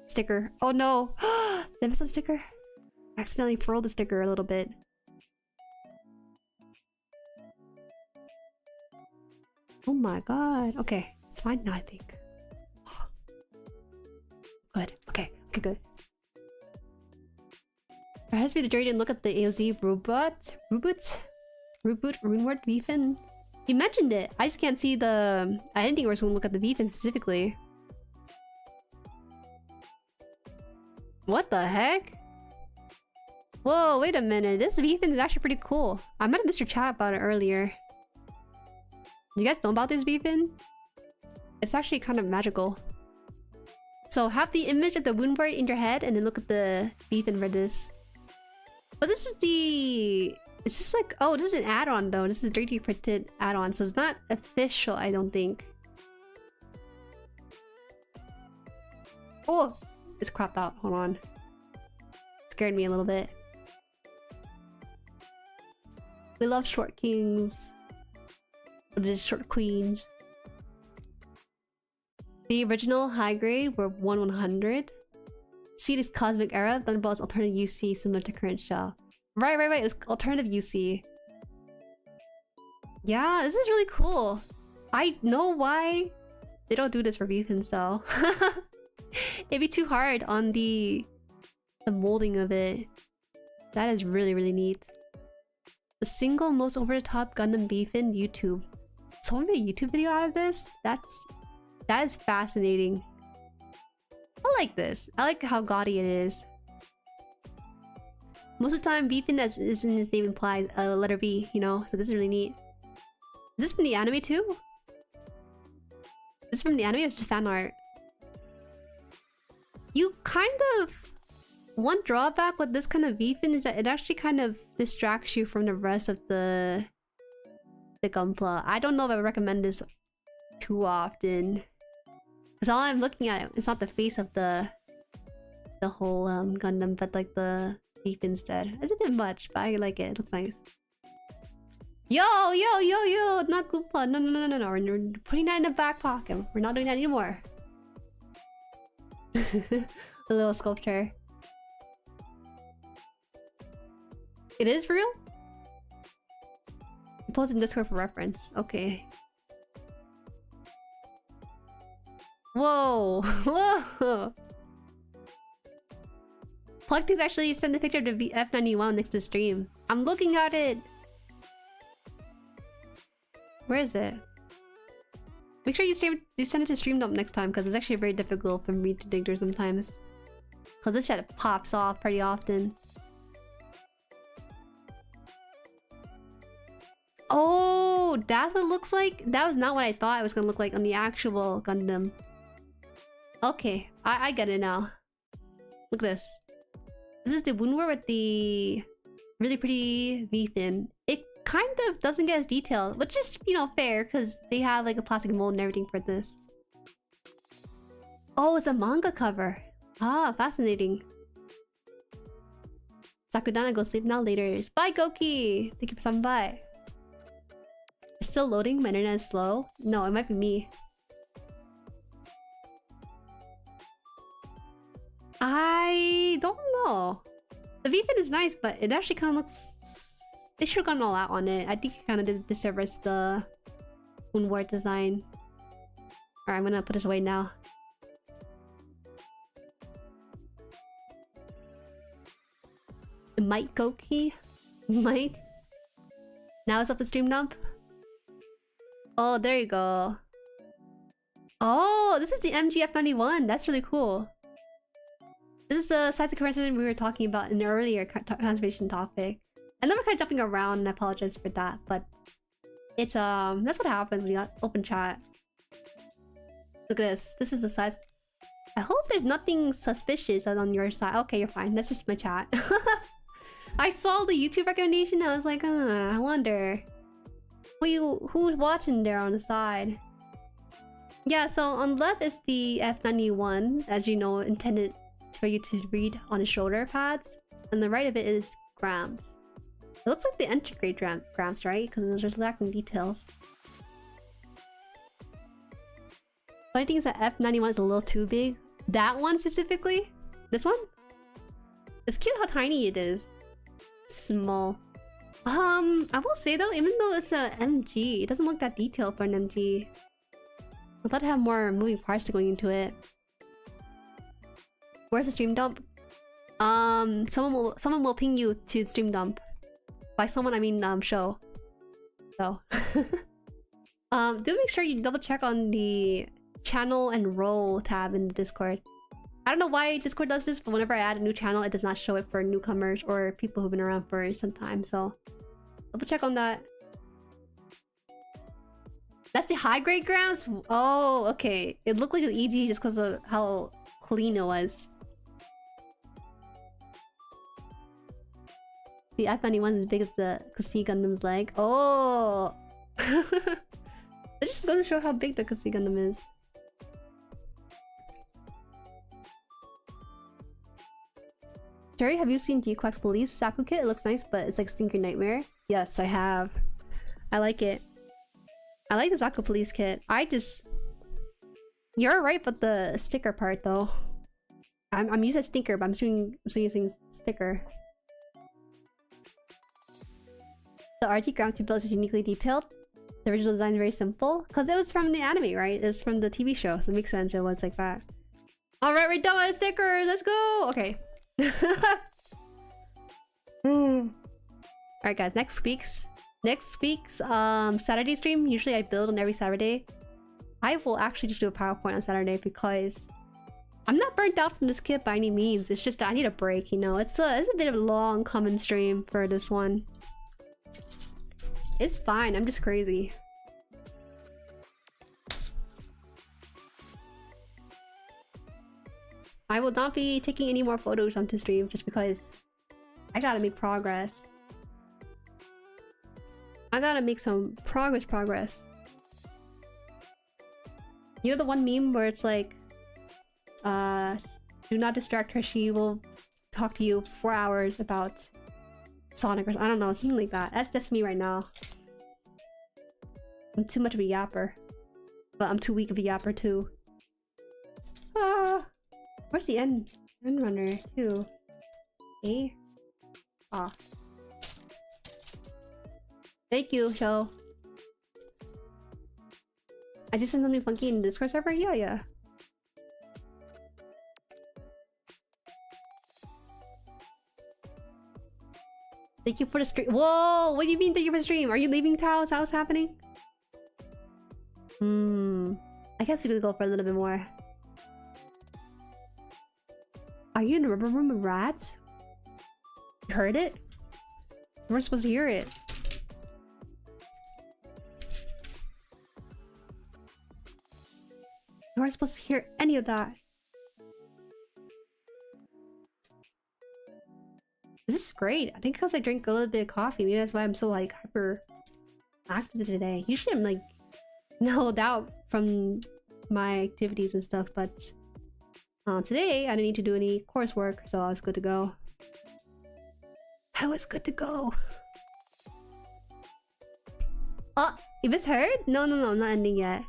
Sticker. Oh no! Did I miss the sticker? I accidentally furled the sticker a little bit. Oh my god. Okay. It's fine now, I think. Good. Okay, good. There has to be the Jueri didn't look at the AOZ Reboot Runeward VFin. You mentioned it. I just can't see the... I didn't think we were going to look at the VFin specifically. What the heck? Whoa, wait a minute. This VFin is actually pretty cool. I met Mr. Chat about it earlier. Do you guys know about this VFin? It's actually kind of magical. So have the image of the Woundward in your head and then look at the VFin for this. But this is the... Is this like... Oh, this is an add-on though. This is a 3D printed add-on, so it's not official, I don't think. Oh! It's cropped out. Hold on. Scared me a little bit. We love short kings. Or just short queens. The original high grade were 1/100. See this Cosmic Era, Thunderbolt's alternative UC similar to current shell. Right. It was alternative UC. Yeah, this is really cool. I know why they don't do this for VFins though. It'd be too hard on the molding of it. That is really neat. The single most over-the-top Gundam VFin YouTube. Someone made a YouTube video out of this? That is fascinating. I like this. I like how gaudy it is. Most of the time, VFin as is in his name implies a letter V, you know? So this is really neat. Is this from the anime too? Is this from the anime or is this fan art? You kind of... One drawback with this kind of VFin is that it actually kind of distracts you from the rest of the GUNPLA. I don't know if I would recommend this too often. Because all I'm looking at, it's not the face of the whole Gundam, but like the VFin instead. It's a bit much, but I like it. It looks nice. Yo, yo, yo, yo! Not GUNPLA. No, no, no, no, no. We're putting that in the back pocket. We're not doing that anymore. A little sculpture. It is real? Post in Discord for reference. Okay. Whoa! Whoa! Plugtube actually sent a picture of the F91 next to the stream. I'm looking at it! Where is it? Make sure you send it to stream dump next time, because it's actually very difficult for me to dig through sometimes. Because this shit pops off pretty often. Oh, that's what it looks like? That was not what I thought it was gonna look like on the actual Gundam. Okay, I get it now. Look at this. This is the woundwear with the really pretty V-fin. It kind of doesn't get as detailed, which is, you know, fair because they have like a plastic mold and everything for this. Oh, it's a manga cover. Ah, fascinating. Sakudana, go sleep now later. Bye, Goki! Thank you for stopping by. It's still loading? My internet is slow? No, it might be me. I don't know. The V-fin is nice, but it actually kind of looks... They should have gone all out on it. I think it kind of did disservice the woundwear design. Alright, I'm gonna put this away now. It might go key. Might. Now it's up to stream dump. Oh, there you go. Oh, this is the MGF91. That's really cool. This is the size of conversion we were talking about in the earlier conservation topic. I know we're kind of jumping around and I apologize for that, but it's that's what happens when you got open chat. Look at this. This is the size. I hope there's nothing suspicious on your side. Okay, you're fine. That's just my chat. I saw the YouTube recommendation. I was like, I wonder who's watching there on the side. Yeah, so on the left is the F91, as you know, intended for you to read on the shoulder pads. On the right of it is grams. It looks like the entry grade grams, right? Because there's just lacking details. Funny thing is that F91 is a little too big. That one specifically? This one? It's cute how tiny it is. Small. I will say though, even though it's a MG, it doesn't look that detailed for an MG. I thought it had more moving parts going into it. Where's the stream dump? Someone will ping you to stream dump. By someone I mean show. So do make sure you double check on the channel and role tab in the Discord. I don't know why Discord does this, but whenever I add a new channel, it does not show it for newcomers or people who've been around for some time. So double check on that. That's the high grade grams? Oh, okay. It looked like an EG just because of how clean it was. The F91 is as big as the Kasi Gundam's leg. Oh! It just goes to show how big the Kasi Gundam is. Jueri, have you seen Dequack's Police Saku kit? It looks nice, but it's like Stinker Nightmare. Yes, I have. I like it. I like the Saku Police kit. You're right, but the sticker part though. I'm using Stinker, but I'm using sticker. The RT Ground build is uniquely detailed. The original design is very simple. Because it was from the anime, right? It was from the TV show, so it makes sense it was like that. Alright, we're done with the sticker! Let's go! Okay. Alright guys, next week's Saturday stream, usually I build on every Saturday. I will actually just do a PowerPoint on Saturday because I'm not burnt out from this kit by any means. It's just that I need a break, you know. It's a bit of a long common stream for this one. It's fine, I'm just crazy. I will not be taking any more photos onto stream just because I gotta make progress. I gotta make some progress. You know the one meme where it's like, do not distract her, she will talk to you for 4 hours about Sonic or I don't know, something like that. That's me right now. I'm too much of a yapper. But I'm too weak of a yapper too. Ah! Where's the end runner too? A? Ah. Thank you, show. I just sent something funky in the Discord server? Yeah. Thank you for the stream. Whoa! What do you mean thank you for the stream? Are you leaving Tao? Is that what's happening? I guess we could go for a little bit more. Are you in the rubber room with rats? You heard it? We're supposed to hear it. You weren't supposed to hear any of that. This is great. I think because I drink a little bit of coffee, maybe that's why I'm so like hyper active today. Usually I'm like nulled out from my activities and stuff, but today I didn't need to do any coursework, so I was good to go. I was good to go. Oh, you misheard? No, I'm not ending yet.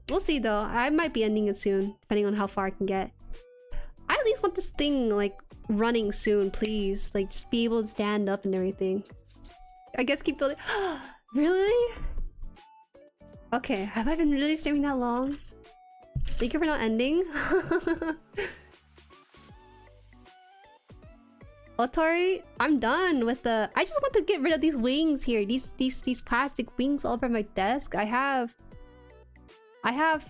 We'll see though. I might be ending it soon, depending on how far I can get. I at least want this thing like running soon, please. Like just be able to stand up and everything. I guess keep building. Really? Okay, have I been really streaming that long? Thank you for not ending. Ootori, I'm done with the. I just want to get rid of these wings here. These plastic wings all over my desk. I have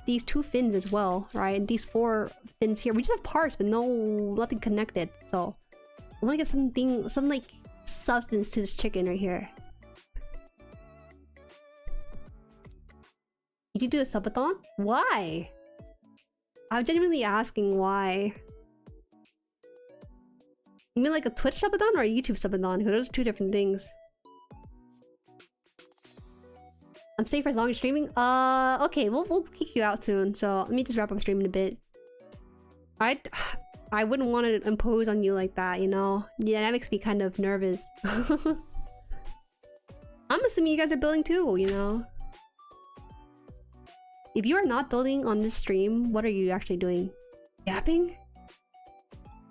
these 2 fins as well, right? And these 4 fins here. We just have parts, but nothing connected. So I want to get some like substance to this chicken right here. Did you do a subathon? Why? I'm genuinely asking why. You mean like a Twitch subathon or a YouTube subathon? Because those are 2 different things. I'm staying for as long as streaming? Okay, we'll kick you out soon. So let me just wrap up streaming a bit. I wouldn't want to impose on you like that, you know? Yeah, that makes me kind of nervous. I'm assuming you guys are building too, you know? If you are not building on this stream, what are you actually doing? Yapping?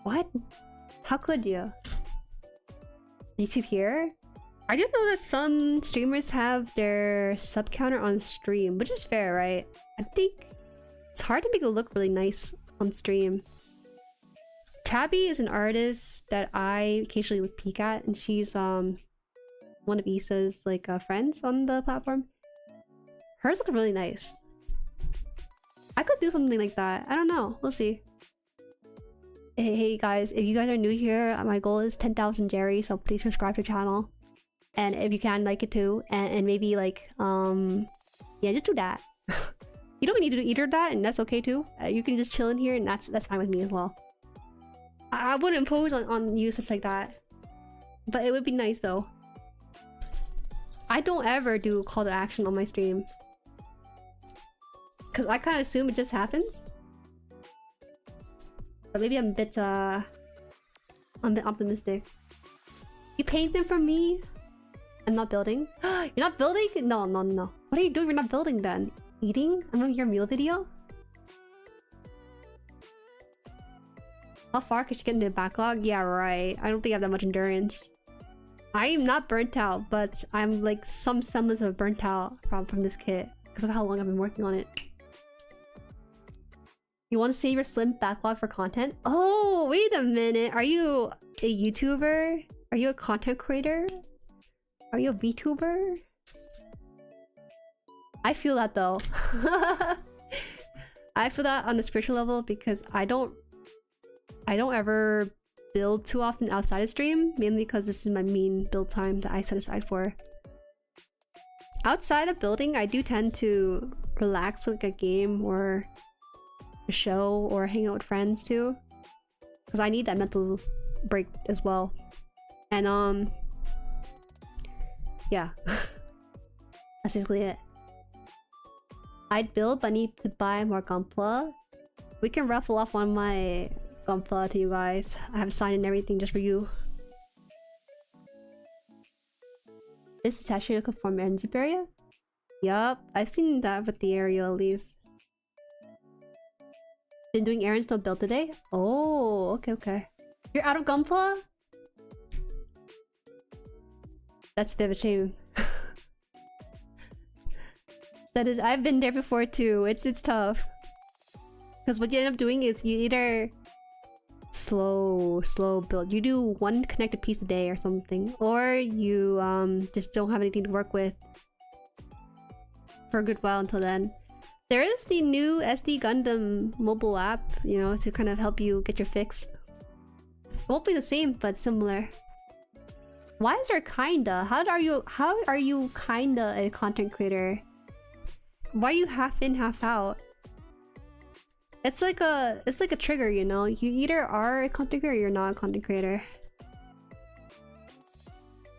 What? How could you? YouTube here? I didn't know that some streamers have their sub counter on stream, which is fair, right? I think it's hard to make it look really nice on stream. Tabby is an artist that I occasionally would peek at, and she's one of Issa's like friends on the platform. Hers look really nice. I could do something like that. I don't know. We'll see. Hey guys, if you guys are new here, my goal is 10,000 Jueri, so please subscribe to the channel. And if you can, like it too. And maybe like, yeah, just do that. You don't need to do either of that, and that's okay too. You can just chill in here, and that's fine with me as well. I wouldn't impose on you such like that. But it would be nice though. I don't ever do call to action on my stream. Because I kind of assume it just happens. But maybe I'm a bit optimistic. You paint them for me? I'm not building. You're not building? No. What are you doing? You're not building then. Eating? I'm on your meal video? How far could you get into the backlog? Yeah, right. I don't think I have that much endurance. I am not burnt out, but I'm like some semblance of burnt out from this kit because of how long I've been working on it. You want to save your slim backlog for content? Oh, wait a minute. Are you a YouTuber? Are you a content creator? Are you a VTuber? I feel that though. I feel that on the spiritual level because I don't ever build too often outside of stream, mainly because this is my main build time that I set aside for. Outside of building, I do tend to relax with like a game or a show or hang out with friends too, because I need that mental break as well. And yeah. That's basically it. I'd build, but I need to buy more GUNPLA. We can raffle off on my GUNPLA to you guys. I have a sign and everything just for you. This is actually a conform energy barrier. Yup, I've seen that with the aerial at least. Been doing errands, no build today? Oh, okay, okay. You're out of GUNPLA? That's a bit of a shame. That is, I've been there before too. It's tough. Because what you end up doing is you either slow build. You do one connected piece a day or something, or you just don't have anything to work with for a good while until then. There is the new SD Gundam mobile app, you know, to kind of help you get your fix. It won't be the same, but similar. Why is there kinda? How are you kinda a content creator? Why are you half in, half out? It's like a trigger, you know? You either are a content creator or you're not a content creator.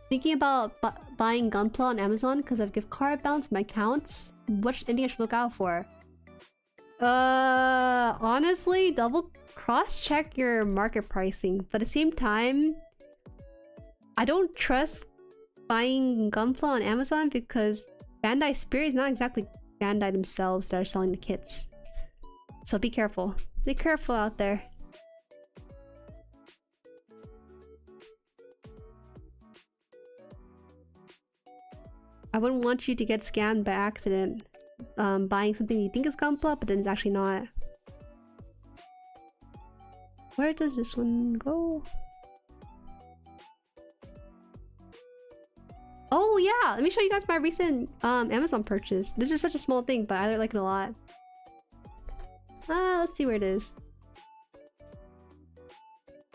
Thinking about buying GUNPLA on Amazon because of gift card balance my accounts. Anything I should look out for? Honestly, double cross-check your market pricing. But at the same time, I don't trust buying GUNPLA on Amazon because Bandai Spirit is not exactly Bandai themselves that are selling the kits. So be careful. Be careful out there. I wouldn't want you to get scammed by accident. Buying something you think is GUNPLA, but then it's actually not. Where does this one go? Oh yeah! Let me show you guys my recent Amazon purchase. This is such a small thing, but I like it a lot. Let's see where it is.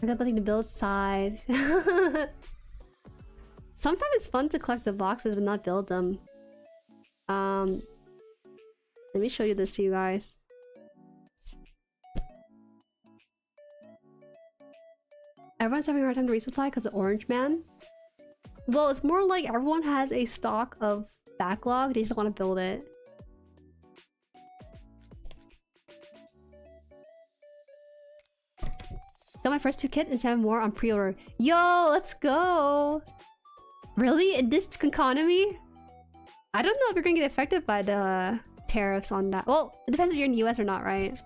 I got nothing to build size. Sometimes it's fun to collect the boxes but not build them. Let me show you this to you guys. Everyone's having a hard time to resupply because of Orange Man. Well, it's more like everyone has a stock of Backlog, they just want to build it. Got my first 2 kit and 7 more on pre-order. Yo, let's go! Really? In this economy? I don't know if you're gonna get affected by the tariffs on that. Well, it depends if you're in the US or not, right?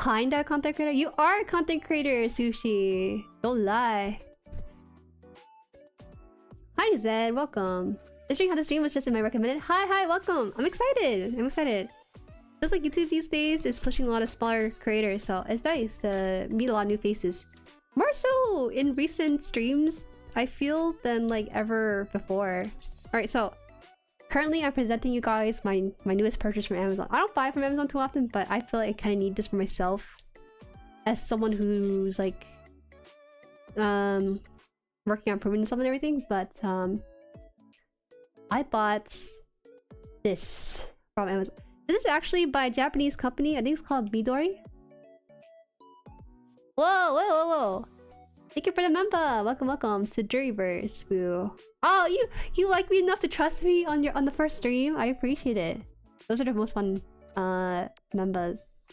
Kinda content creator? You are a content creator, Sushi! Don't lie. Hi Zed, welcome. This stream, how the stream was just in my recommended. Hi, welcome! I'm excited! Feels like YouTube these days is pushing a lot of smaller creators, so it's nice to meet a lot of new faces. More so in recent streams, I feel, than like ever before. Alright, so currently I'm presenting you guys my newest purchase from Amazon. I don't buy from Amazon too often, but I feel like I kind of need this for myself. As someone who's like working on improving stuff and everything, but I bought this from Amazon. This is actually by a Japanese company. I think it's called Midori. Whoa! Thank you for the member. Welcome to Jueriverse. Woo. Oh, you like me enough to trust me on the first stream. I appreciate it. Those are the most fun members.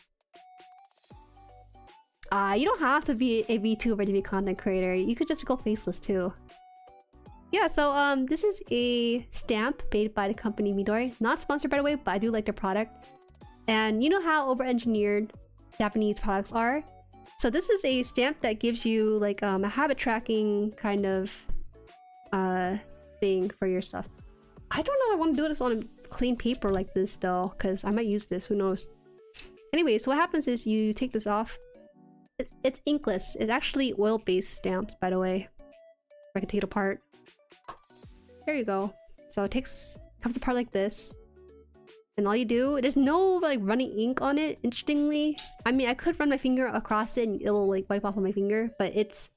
You don't have to be a VTuber to be a content creator. You could just go faceless too. Yeah, so this is a stamp made by the company Midori. Not sponsored by the way, but I do like their product. And you know how over-engineered Japanese products are? So this is a stamp that gives you like a habit tracking kind of thing for your stuff. I don't know if I want to do this on clean paper like this though, because I might use this, who knows. Anyway, so what happens is you take this off. It's inkless. It's actually oil-based stamps, by the way. I can take it apart. There you go. So it comes apart like this. And all you do, there's no like running ink on it, interestingly. I mean, I could run my finger across it and it'll like wipe off on my finger, but it's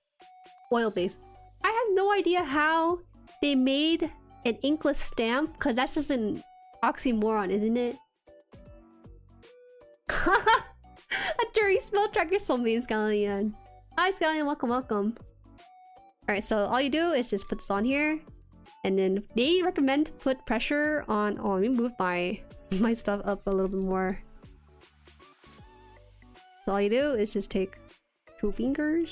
oil-based. I have no idea how they made an inkless stamp, because that's just an oxymoron, isn't it? A Jueri spell track your soulmate, Scallion. Hi Scallion, welcome. Alright, so all you do is just put this on here. And then they recommend to put pressure on... Oh, let me move my stuff up a little bit more. So all you do is just take 2 fingers.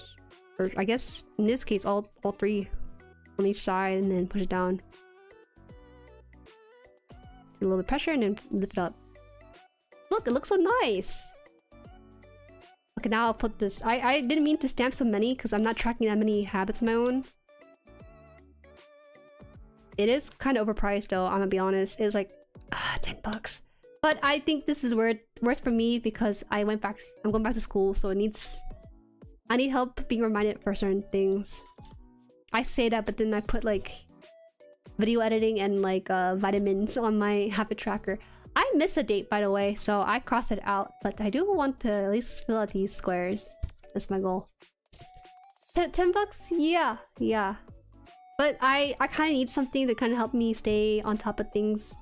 Or I guess, in this case, all 3 on each side and then push it down. Do a little bit of pressure and then lift it up. Look, it looks so nice. Okay, now I'll put this. I didn't mean to stamp so many because I'm not tracking that many habits of my own. It is kind of overpriced though, I'm gonna be honest. It was like 10 bucks. But I think this is worth for me because I'm going back to school, so I need help being reminded for certain things. I say that, but then I put like video editing and like vitamins on my habit tracker. I miss a date, by the way, so I crossed it out. But I do want to at least fill out these squares. That's my goal. 10 bucks? Yeah. But I kind of need something to kind of help me stay on top of things.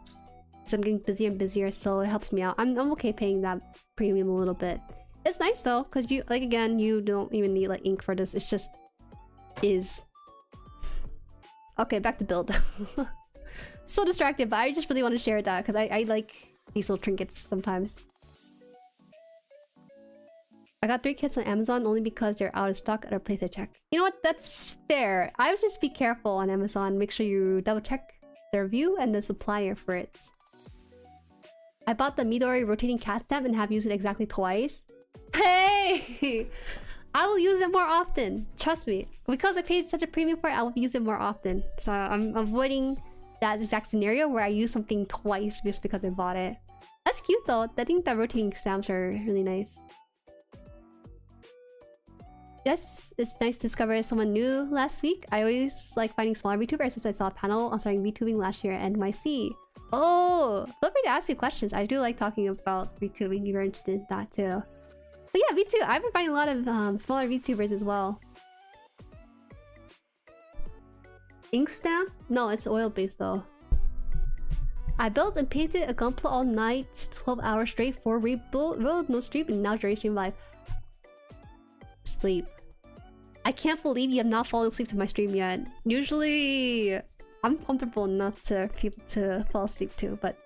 Because I'm getting busier and busier, so it helps me out. I'm okay paying that premium a little bit. It's nice though, because you, like, again, you don't even need like ink for this. It's just is. Okay, back to build. So distracted, but I just really want to share that because I like these little trinkets sometimes. I got 3 kits on Amazon only because they're out of stock at a place I check. You know what? That's fair. I would just be careful on Amazon. Make sure you double check the review and the supplier for it. I bought the Midori rotating cat stamp and have used it exactly twice. Hey! I will use it more often. Trust me. Because I paid such a premium for it, I will use it more often. So I'm avoiding that exact scenario where I use something twice just because I bought it. That's cute though. I think the rotating stamps are really nice. Yes, it's nice to discover someone new last week. I always like finding smaller VTubers since I saw a panel on starting VTubing last year at NYC. Oh, feel free to ask me questions. I do like talking about VTubing if you're interested in that too. But yeah, me too. I've been finding a lot of smaller VTubers as well. Ink stamp? No, it's oil-based though. I built and painted a GUNPLA all night, 12 hours straight for rebuild, no stream, and now Jueri stream live. Sleep. I can't believe you have not fallen asleep to my stream yet. Usually, I'm comfortable enough for people to fall asleep to, but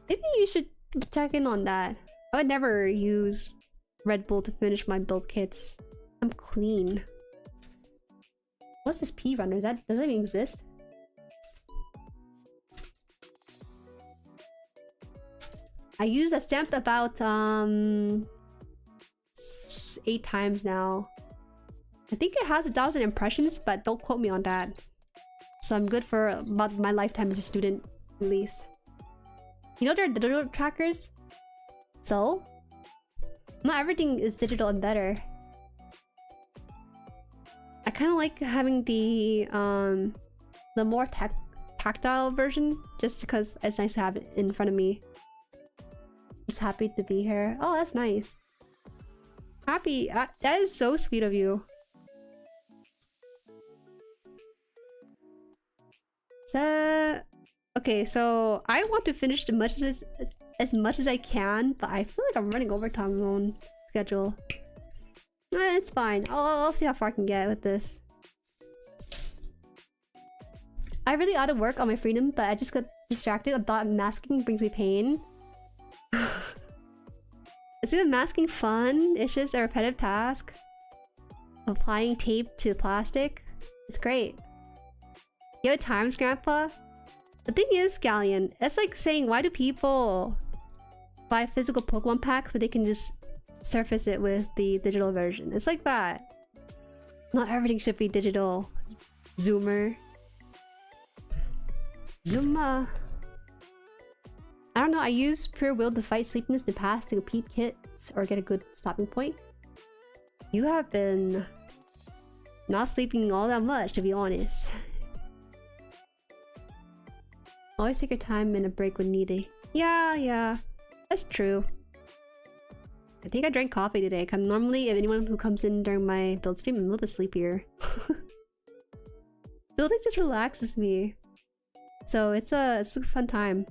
maybe you should check in on that. I would never use Red Bull to finish my build kits. I'm clean. What's this P runner? Does that even exist? I used that stamp about 8 times now. I think it has 1,000 impressions, but don't quote me on that. So I'm good for about my lifetime as a student, at least. You know there are digital trackers? So? Not everything is digital and better. I kind of like having the more tactile version, just because it's nice to have it in front of me. Just happy to be here. Oh, that's nice. Happy. That is so sweet of you. So, okay, so I want to finish as much as I can, but I feel like I'm running overtime on my own schedule. It's fine. I'll see how far I can get with this. I really ought to work on my freedom, but I just got distracted. I thought masking brings me pain. Is it masking fun? It's just a repetitive task. Applying tape to plastic. It's great. You have times, Grandpa? The thing is, Galleon, it's like saying, why do people buy physical Pokemon packs but they can just surface it with the digital version? It's like that. Not everything should be digital. Zoomer. Zuma. I don't know, I used pure will to fight sleepiness in the past to complete kits or get a good stopping point. You have been not sleeping all that much, to be honest. Always take your time and a break when needed. Yeah, that's true. I think I drank coffee today, because normally if anyone who comes in during my build stream, I'm a little bit sleepier. Building just relaxes me. So it's a fun time.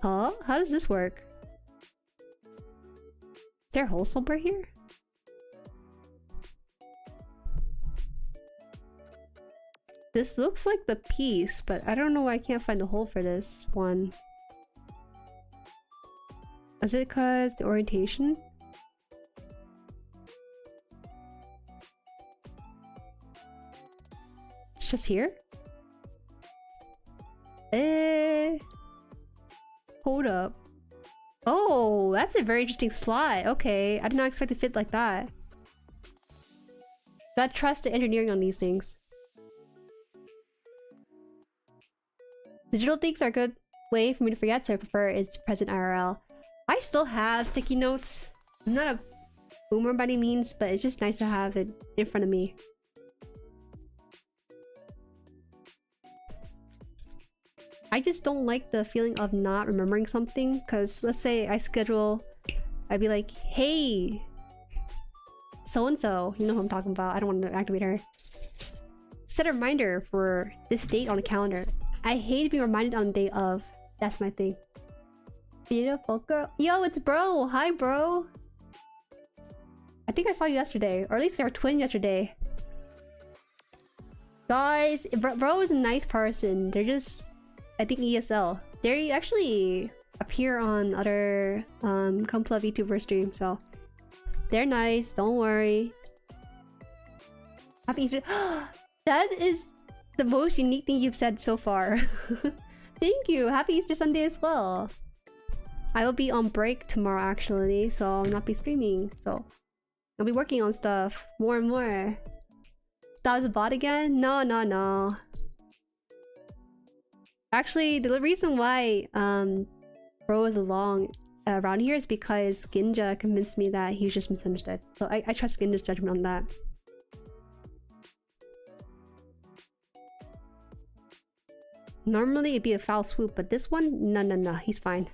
Huh? How does this work? Is there a hole somewhere here? This looks like the piece, but I don't know why I can't find the hole for this one. Is it because the orientation? It's just here? Hold up. Oh, that's a very interesting slot. Okay, I did not expect it to fit like that. Gotta trust the engineering on these things. Digital things are a good way for me to forget, so I prefer it's present IRL. I still have sticky notes. I'm not a boomer by any means, but it's just nice to have it in front of me. I just don't like the feeling of not remembering something, because let's say I schedule, I'd be like, hey, so-and-so, you know who I'm talking about, I don't want to activate her. Set a reminder for this date on the calendar. I hate being reminded on the day of. That's my thing. Beautiful girl. Yo, it's bro. Hi, bro. I think I saw you yesterday, or at least they were twin yesterday. Guys, bro is a nice person. They're just, I think, ESL. They actually appear on other GUNPLA VTuber streams, so they're nice. Don't worry. Happy Easter. That is the most unique thing you've said so far. Thank you. Happy Easter Sunday as well. I will be on break tomorrow actually, so I'll not be streaming. So I'll be working on stuff more and more. That was a bot again? No. Actually, the reason why bro is along around here is because Ginja convinced me that he's just misunderstood. So I trust Ginja's judgment on that. Normally it'd be a foul swoop, but this one, no, he's fine.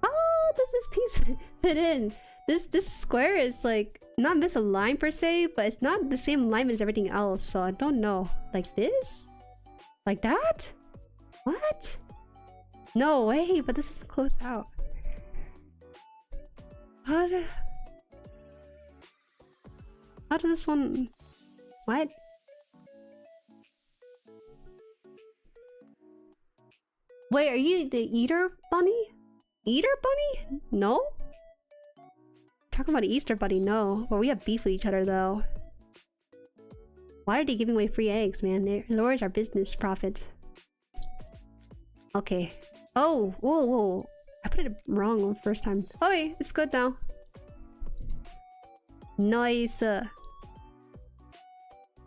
How does this piece fit in? This square is like not misaligned per se, but it's not the same alignment as everything else, so I don't know. Like this? Like that? What? No way, but this isn't closed out. How does this one... What? Wait, are you the Eater Bunny? Eater Bunny? No? Talking about the Easter Bunny, no. Well, we have beef with each other though. Why are they giving away free eggs, man? It lowers our business profit. Okay. Oh, whoa. I put it wrong the first time. Oh wait, it's good now. Nice. I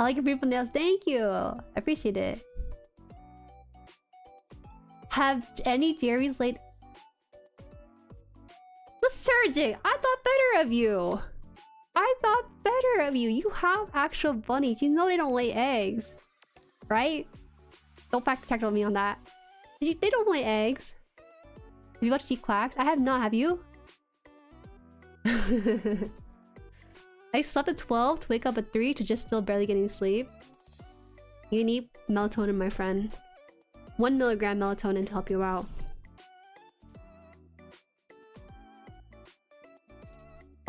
like your beautiful nails. Thank you. I appreciate it. Have any Jueris laid... Lethargic! I thought better of you! I thought better of you! You have actual bunnies. You know they don't lay eggs. Right? Don't fact check on me on that. They don't lay eggs. Have you watched She Quacks? I have not. Have you? I slept at 12 to wake up at 3 to just still barely getting sleep. You need melatonin, my friend. 1 milligram melatonin to help you out.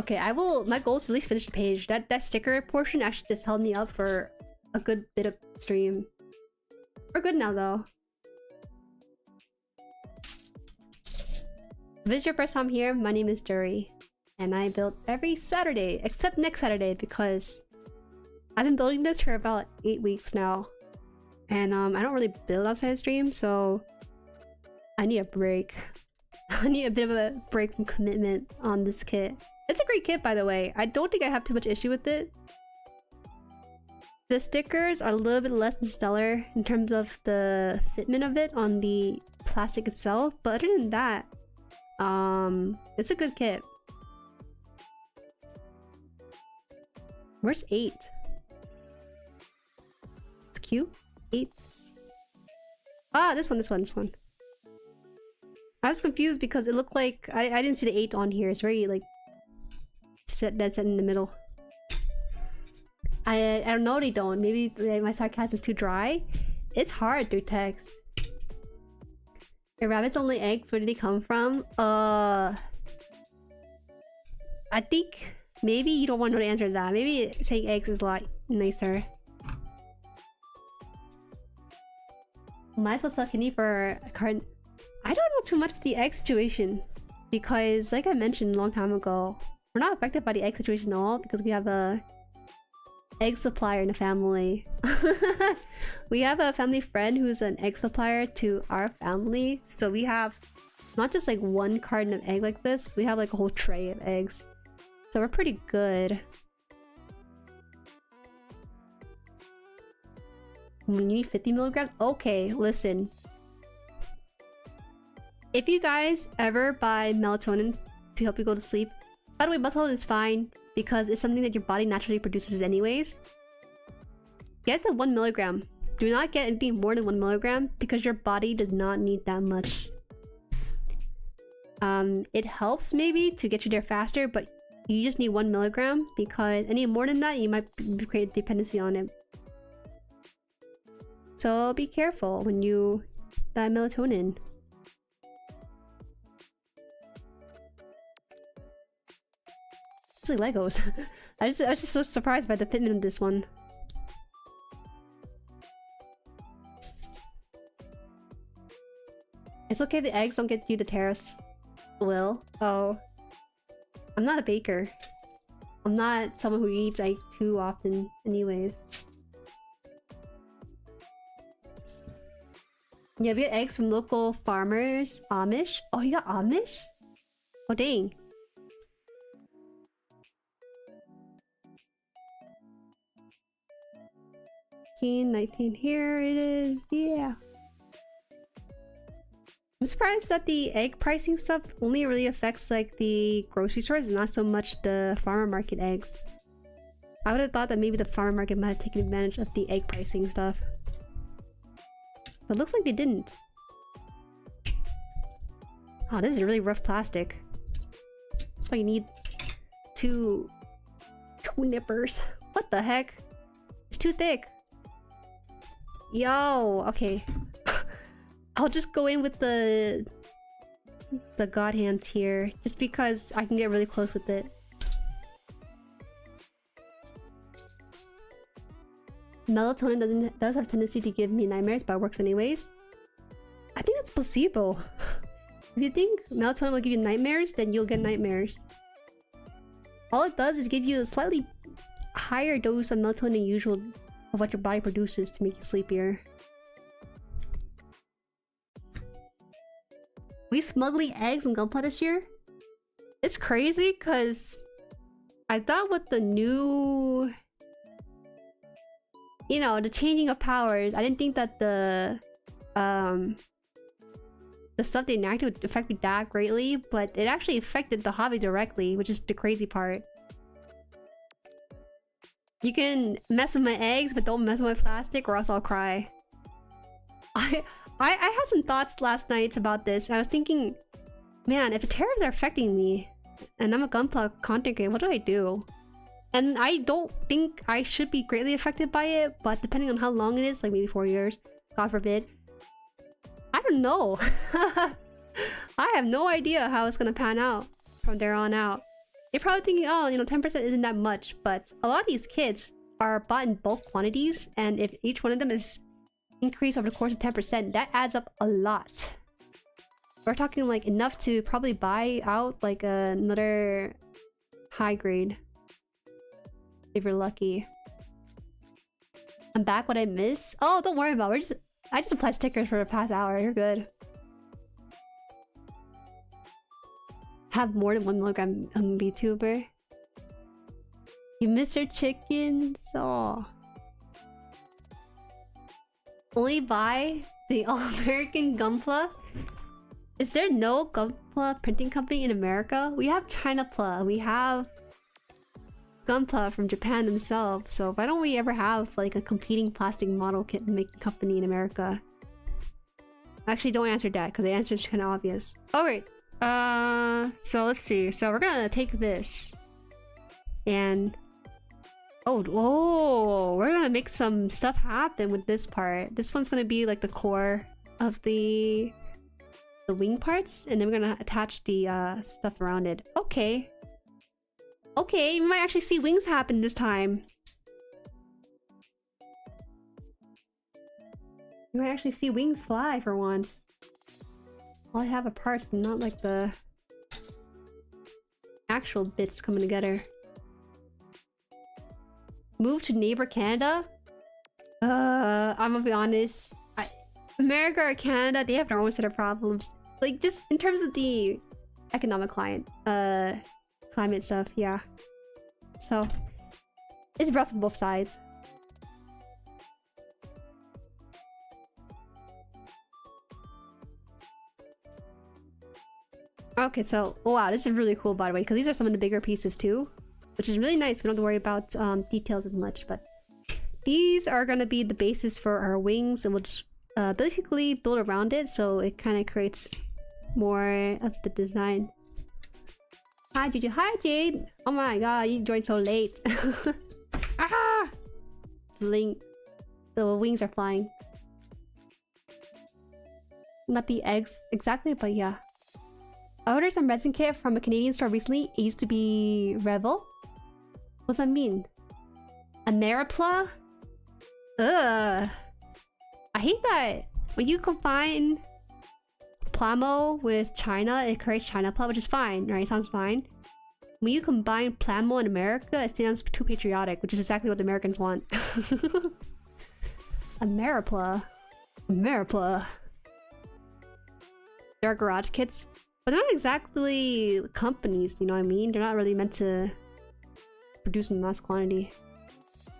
Okay, I will. My goal is to at least finish the page. That sticker portion actually just held me up for a good bit of stream. We're good now though. If this is your first time here, my name is Jueri, and I build every Saturday except next Saturday because I've been building this for about 8 weeks now. And I don't really build outside the stream, so I need a break. I need a bit of a break from commitment on this kit. It's a great kit, by the way. I don't think I have too much issue with it. The stickers are a little bit less than stellar in terms of the fitment of it on the plastic itself, but other than that, it's a good kit. Where's 8? It's cute. 8. Ah, this one. I was confused because it looked like I didn't see the 8 on here. It's very like set in the middle. I don't know, they don't. Maybe my sarcasm is too dry. It's hard through text. Are rabbits only eggs? Where did they come from? I think maybe you don't want to know the answer to that. Maybe saying eggs is a lot nicer. Might as well sell kidney for a card. I don't know too much about the egg situation because, like I mentioned a long time ago, we're not affected by the egg situation at all because we have a egg supplier in the family. We have a family friend who's an egg supplier to our family, so we have not just like one carton of egg like this, we have like a whole tray of eggs, so we're pretty good. You need 50 milligrams? Okay, listen, if you guys ever buy melatonin to help you go to sleep, by the way, melatonin is fine because it's something that your body naturally produces anyways. Get the 1 milligram. Do not get anything more than 1 milligram because your body does not need that much. It helps maybe to get you there faster, but you just need 1 milligram because any more than that, you might create dependency on it. So be careful when you buy melatonin. It's like Legos. I was just so surprised by the fitment of this one. It's okay if the eggs don't get you the terrace. Will? Oh. I'm not a baker. I'm not someone who eats egg too often anyways. Yeah, we get eggs from local farmers. Amish? Oh, you got Amish? Oh, dang. 19 here it is. Yeah. I'm surprised that the egg pricing stuff only really affects like the grocery stores and not so much the farmer market eggs. I would have thought that maybe the farmer market might have taken advantage of the egg pricing stuff. But it looks like they didn't. Oh, this is really rough plastic. That's why you need two nippers. What the heck? It's too thick. Yo, okay. I'll just go in with the god hands here, just because I can get really close with it. Melatonin does have tendency to give me nightmares, but it works anyways. I think it's placebo. If you think melatonin will give you nightmares, then you'll get nightmares. All it does is give you a slightly higher dose of melatonin than usual of what your body produces to make you sleepier. We smuggling eggs and GUNPLA this year? It's crazy because I thought with the new, you know, the changing of powers, I didn't think that the stuff they enacted would affect me that greatly, but it actually affected the hobby directly, which is the crazy part. You can mess with my eggs, but don't mess with my plastic or else I'll cry. I had some thoughts last night about this. I was thinking, man, if the tariffs are affecting me, and I'm a GUNPLA content creator, what do I do? And I don't think I should be greatly affected by it, but depending on how long it is, like maybe 4 years, God forbid. I don't know. I have no idea how it's gonna pan out from there on out. You're probably thinking, oh, you know, 10% isn't that much, but a lot of these kits are bought in bulk quantities, and if each one of them is increased over the course of 10%, that adds up a lot. We're talking like enough to probably buy out like another high grade. If you're lucky. I'm back. What I miss? Oh, don't worry about it. I just applied stickers for the past hour. You're good. Have more than 1 milligram VTuber. You miss your chickens? Oh. Only buy the all-American GUNPLA? Is there no GUNPLA printing company in America? We have ChinaPla. We have GUNPLA from Japan themselves. So why don't we ever have like a competing plastic model kit making company in America? Actually, don't answer that because the answer is kind of obvious. Alright. So let's see. So we're gonna take this and oh, we're gonna make some stuff happen with this part. This one's gonna be like the core of the wing parts, and then we're gonna attach the stuff around it. Okay. Okay, we might actually see wings happen this time. You might actually see wings fly for once. All I have are parts, but not like the actual bits coming together. move to neighbor Canada? I'm gonna be honest. America or Canada, they have their own set of problems. Like, just in terms of the economic climate stuff, yeah. So, it's rough on both sides. Okay, so, oh wow, this is really cool, by the way, because these are some of the bigger pieces too, which is really nice. We don't have to worry about details as much, but these are gonna be the basis for our wings, and we'll just basically build around it, so it kind of creates more of the design. Hi, Juju. Hi, Jade. Oh my god, you joined so late. Ah! The wings are flying. Not the eggs exactly, but yeah. I ordered some resin kit from a Canadian store recently. It used to be Revel. What's that mean? Ameripla? Ugh. I hate that. When you combine Plamo with China, it creates Chinapla, which is fine, right? Sounds fine. When you combine Plamo and America, it sounds too patriotic, which is exactly what the Americans want. Ameripla. Ameripla. There are garage kits, but they're not exactly companies, you know what I mean? They're not really meant to produce in mass quantity.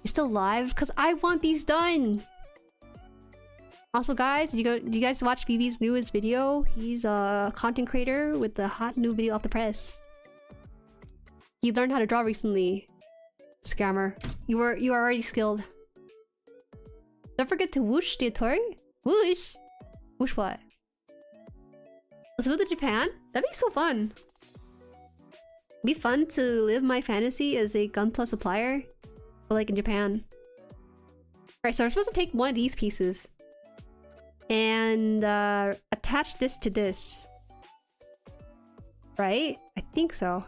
You're still live? Because I want these done! Also, guys, do you guys watch BB's newest video? He's a content creator with a hot new video off the press. He learned how to draw recently. Scammer. You are already skilled. Don't forget to whoosh the Ootori. Whoosh! Whoosh what? Let's move to Japan? That'd be so fun. It'd be fun to live my fantasy as a GUNPLA supplier. But like in Japan. Alright, so we're supposed to take one of these pieces and attach this to this. Right? I think so.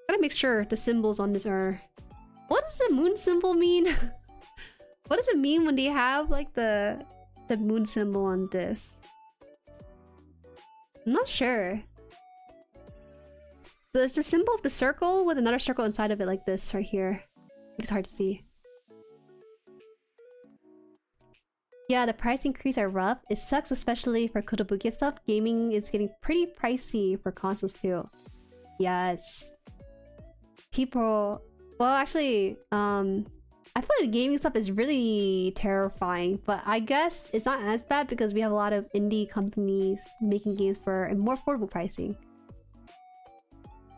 Gotta make sure the symbols on this are... What does the moon symbol mean? What does it mean when they have like the moon symbol on this? I'm not sure. So it's the symbol of the circle with another circle inside of it like this right here. It's hard to see. Yeah, the price increase are rough. It sucks, especially for Kotobukiya stuff. Gaming is getting pretty pricey for consoles too. Yes. People... Well, actually, I feel like gaming stuff is really terrifying, but I guess it's not as bad because we have a lot of indie companies making games for a more affordable pricing.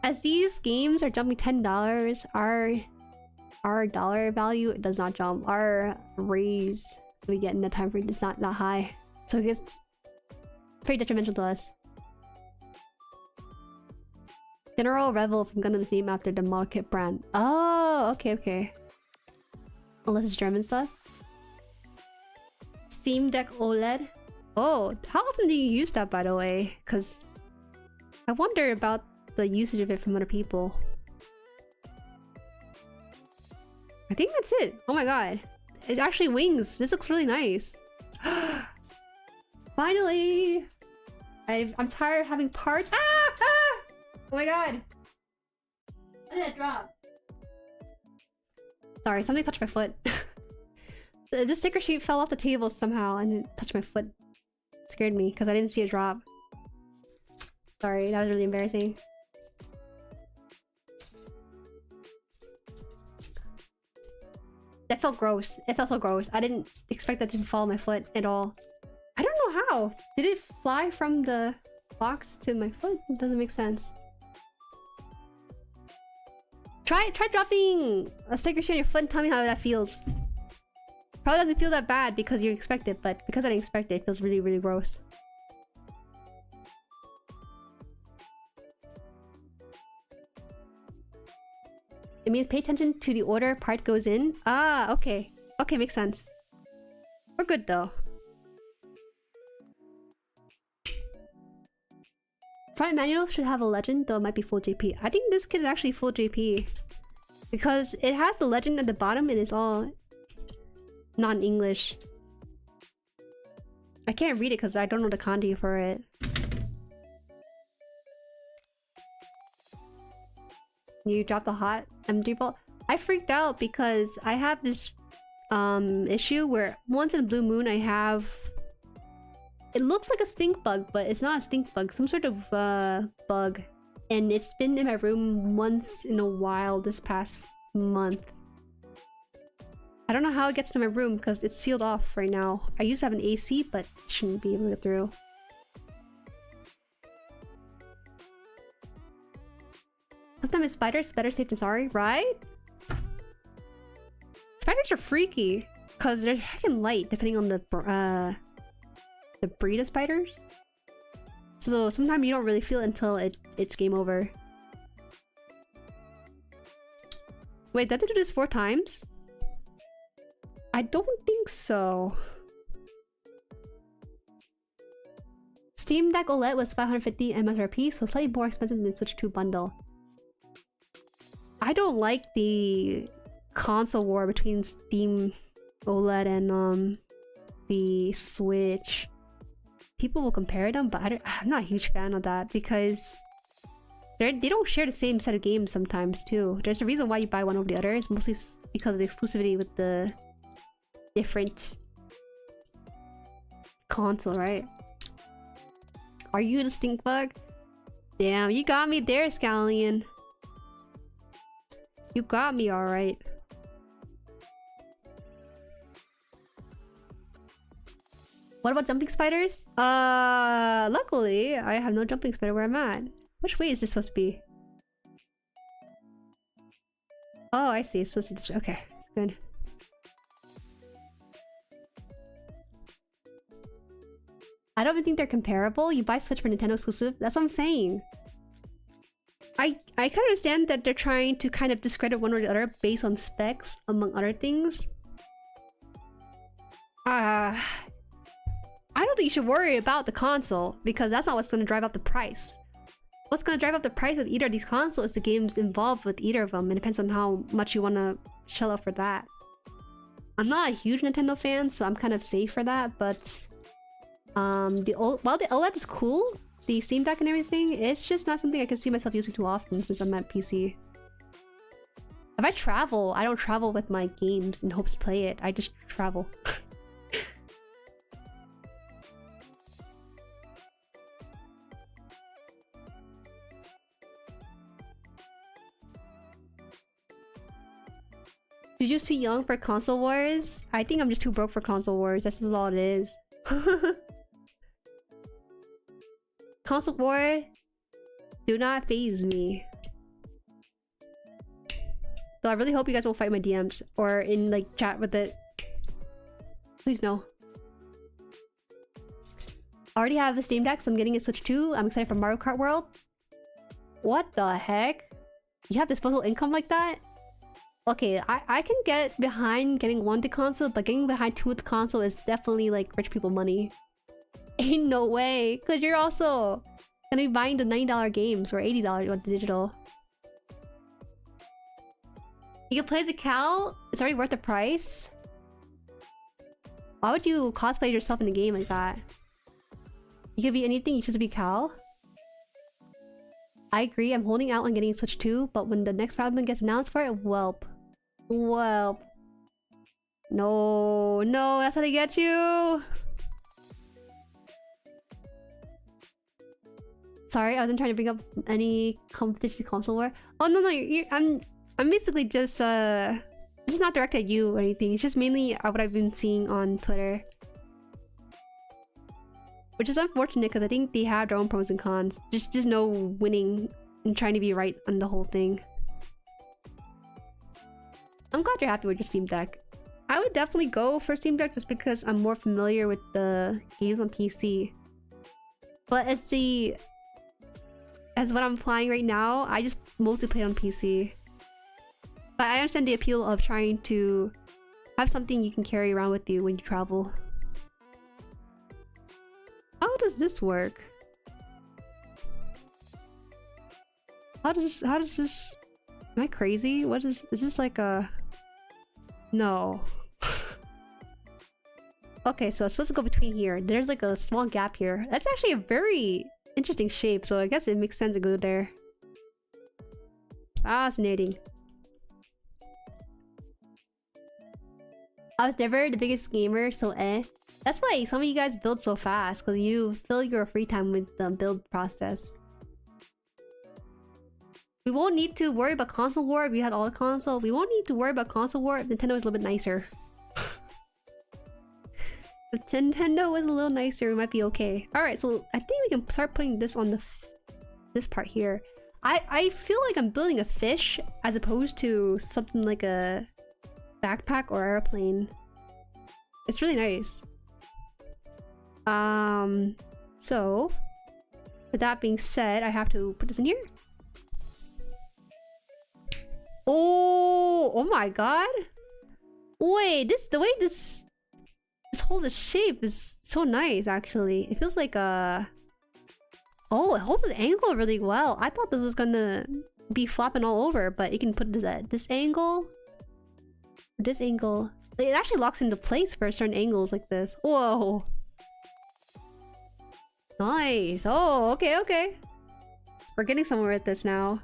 As these games are jumping $10, our dollar value does not jump. Our raise we get in the time frame is not high, so it gets pretty detrimental to us. General Revel from Gundam's name after the model kit brand. Oh, okay. Unless it's German stuff. Steam Deck OLED. Oh, how often do you use that, by the way? Because I wonder about the usage of it from other people. I think that's it. Oh my god. It's actually wings. This looks really nice. Finally! I'm tired of having parts. Ah! Oh my god! How did that drop? Sorry, something touched my foot. The sticker sheet fell off the table somehow and it touched my foot. It scared me because I didn't see it drop. Sorry, that was really embarrassing. That felt gross. It felt so gross. I didn't expect that to fall on my foot at all. I don't know how. Did it fly from the box to my foot? It doesn't make sense. Try dropping a sticker sheet on your foot and tell me how that feels. Probably doesn't feel that bad because you expect it, but because I didn't expect it, it feels really, really gross. It means pay attention to the order part goes in. Ah, okay. Okay, makes sense. We're good though. Front manual should have a legend, though it might be full JP. I think this kit is actually full JP. Because it has the legend at the bottom and it's all non-English. I can't read it because I don't know the kanji for it. You dropped the hot empty ball. I freaked out because I have this issue where once in a blue moon I have... It looks like a stink bug, but it's not a stink bug. Some sort of bug. And it's been in my room once in a while this past month. I don't know how it gets to my room because it's sealed off right now. I used to have an AC, but it shouldn't be able to get through. Sometimes spiders better safe than sorry, right? Spiders are freaky because they're heckin' light depending on the breed of spiders. So sometimes you don't really feel it until it's game over. Wait, did I do this 4 times? I don't think so. Steam Deck OLED was 550 MSRP, so slightly more expensive than the Switch 2 bundle. I don't like the console war between Steam OLED and the Switch. People will compare them, but I'm not a huge fan of that because they don't share the same set of games sometimes too. There's a reason why you buy one over the other. It's mostly because of the exclusivity with the different console, right? Are you the stink bug? Damn, you got me there, Scallion. You got me alright. What about jumping spiders? Luckily, I have no jumping spider where I'm at. Which way is this supposed to be? Oh, I see. It's supposed to... Okay, good. I don't even think they're comparable. You buy Switch for Nintendo exclusive. That's what I'm saying. I kind of understand that they're trying to kind of discredit one or the other based on specs, among other things. I don't think you should worry about the console because that's not what's going to drive up the price. What's going to drive up the price of either of these consoles is the games involved with either of them. It depends on how much you want to shell out for that. I'm not a huge Nintendo fan, so I'm kind of safe for that, but while the OLED is cool, the Steam Deck and everything, it's just not something I can see myself using too often since I'm at PC. If I travel, I don't travel with my games in hopes to play it. I just travel. You're just too young for console wars? I think I'm just too broke for console wars. That's just all it is. Console war, do not faze me. So I really hope you guys will fight my DMs or in like chat with it. Please no. I already have a Steam Deck, so I'm getting it Switch 2. I'm excited for Mario Kart World. What the heck? You have disposable income like that? Okay, I can get behind getting one the console, but getting behind 2 with the console is definitely like rich people money. Ain't no way, because you're also gonna be buying the $90 games or $80 on digital. You can play as a cow? It's already worth the price? Why would you cosplay yourself in a game like that? You could be anything, you choose to be Cal? I agree, I'm holding out on getting Switch 2, but when the next development gets announced for it, welp. Welp. No, no, that's how they get you! Sorry, I wasn't trying to bring up any competition console war. Oh no, I'm basically just this is not directed at you or anything. It's just mainly what I've been seeing on Twitter, which is unfortunate because I think they have their own pros and cons. Just no winning and trying to be right on the whole thing. I'm glad you're happy with your Steam Deck. I would definitely go for Steam Deck just because I'm more familiar with the games on PC. But as what I'm playing right now, I just mostly play on PC. But I understand the appeal of trying to have something you can carry around with you when you travel. How does this work? How does this... Am I crazy? What is this like a... No. Okay, so it's supposed to go between here. There's like a small gap here. That's actually a very interesting shape, so I guess it makes sense to go there. Fascinating. I was never the biggest gamer, so That's why some of you guys build so fast, because you fill your free time with the build process. We won't need to worry about console war if we had all the console. We won't need to worry about console war if Nintendo was a little bit nicer. If Nintendo was a little nicer, we might be okay. Alright, so I think we can start putting this on this part here. I feel like I'm building a fish as opposed to something like a backpack or airplane. It's really nice. So with that being said, I have to put this in here. Oh my god. Wait, the way this holds the shape is so nice actually. It feels like a oh, it holds the angle really well. I thought this was gonna be flopping all over, but you can put this at this angle. This angle. It actually locks into place for certain angles like this. Whoa. Nice. Oh, okay, okay. We're getting somewhere with this now.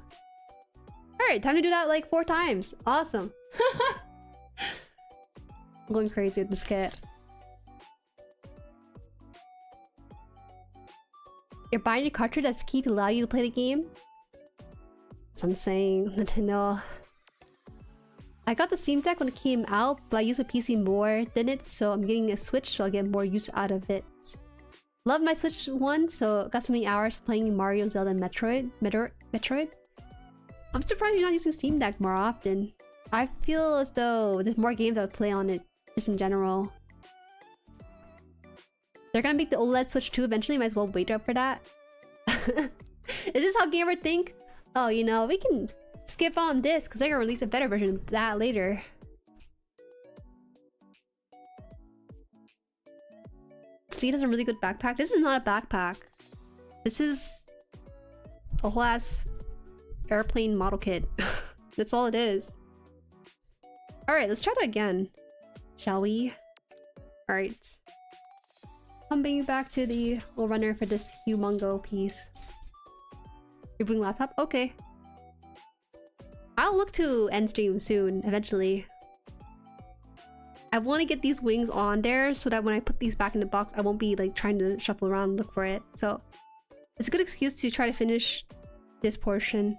Alright, time to do that like 4 times. Awesome. I'm going crazy with this kit. You're buying a cartridge that's key to allow you to play the game? So I'm saying, Nintendo. I got the Steam Deck when it came out, but I use my PC more than it, so I'm getting a Switch so I'll get more use out of it. Love my Switch one, so got so many hours playing Mario, Zelda, and Metroid. I'm surprised you're not using Steam Deck more often. I feel as though there's more games I would play on it, just in general. They're gonna make the OLED Switch 2 eventually, might as well wait up for that. Is this how gamers think? Oh, you know, we can skip on this because they're gonna release a better version of that later. See, there's a really good backpack. This is not a backpack. This is a whole ass airplane model kit. That's all it is. Alright, let's try that again. Shall we? Alright. Coming back to the little runner for this humongo piece. You bring laptop? Okay. I'll look to end stream soon, eventually. I want to get these wings on there so that when I put these back in the box, I won't be like trying to shuffle around and look for it. So it's a good excuse to try to finish this portion.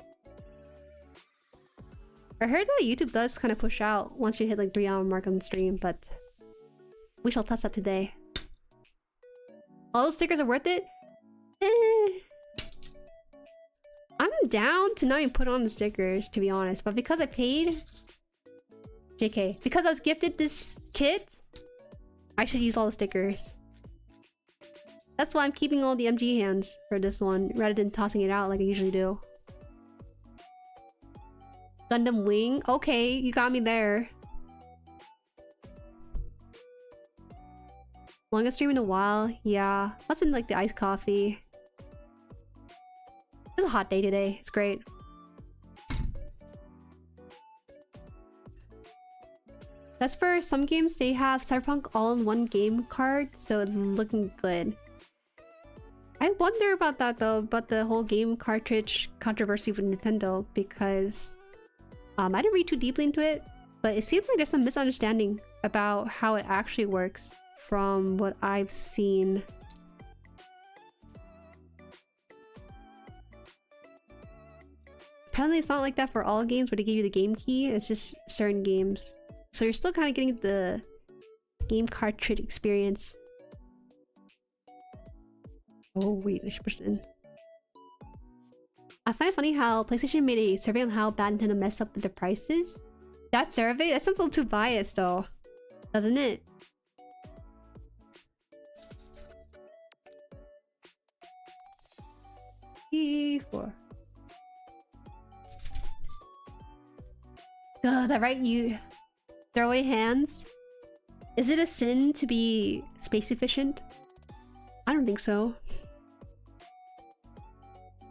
I heard that YouTube does kind of push out once you hit like 3-hour mark on the stream, but we shall test that today. All those stickers are worth it? I'm down to not even put on the stickers, to be honest, but because I paid... JK. Because I was gifted this kit, I should use all the stickers. That's why I'm keeping all the MG hands for this one, rather than tossing it out like I usually do. Gundam wing? Okay, you got me there. Longest stream in a while? Yeah. Must have been like the iced coffee. It was a hot day today. It's great. That's for some games, they have Cyberpunk all-in-one game card, so it's looking good. I wonder about that though, about the whole game cartridge controversy with Nintendo, because I didn't read too deeply into it, but it seems like there's some misunderstanding about how it actually works from what I've seen. Apparently it's not like that for all games where they give you the game key, it's just certain games. So you're still kind of getting the game cartridge experience. Oh wait, I should push it in. I find it funny how PlayStation made a survey on how bad Nintendo messed up with the prices. That survey? That sounds a little too biased though. Doesn't it? E4. Ugh, that right, you... Throw away hands? Is it a sin to be space efficient? I don't think so.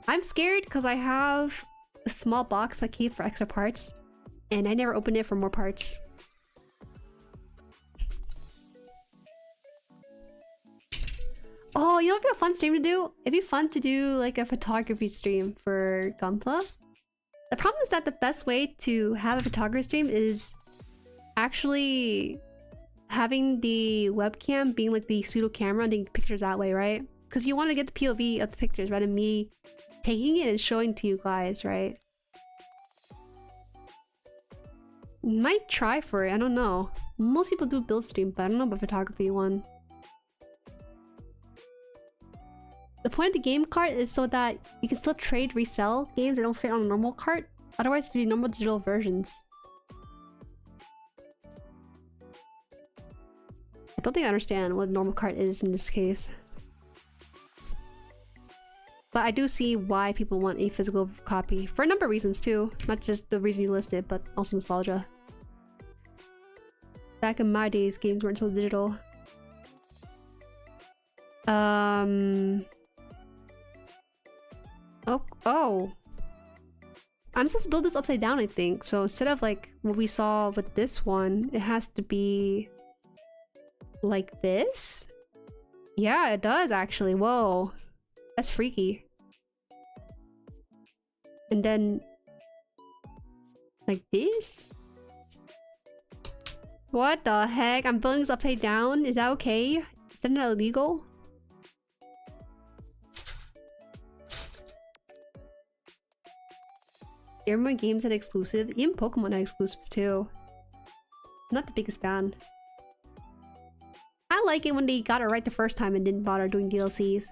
I'm scared because I have a small box I keep for extra parts, and I never open it for more parts. Oh, you know what would be a fun stream to do? It'd be fun to do like a photography stream for GUNPLA. The problem is that the best way to have a photography stream is actually having the webcam being like the pseudo camera and taking pictures that way, right? Because you want to get the POV of the pictures rather than me taking it and showing to you guys, right? Might try for it, I don't know. Most people do build stream, but I don't know about photography one. The point of the game cart is so that you can still trade, resell games that don't fit on a normal cart. Otherwise, it'd be normal digital versions. I don't think I understand what a normal cart is in this case. But I do see why people want a physical copy. For a number of reasons too. Not just the reason you listed, but also nostalgia. Back in my days, games weren't so digital. Oh. I'm supposed to build this upside down, I think. So instead of like what we saw with this one, it has to be like this? Yeah, it does actually. Whoa. That's freaky. And then like this? What the heck? I'm building this upside down? Is that okay? Is that not illegal? You remember games that are exclusive? Even Pokemon are exclusives too. Not the biggest fan. I like it when they got it right the first time and didn't bother doing DLCs.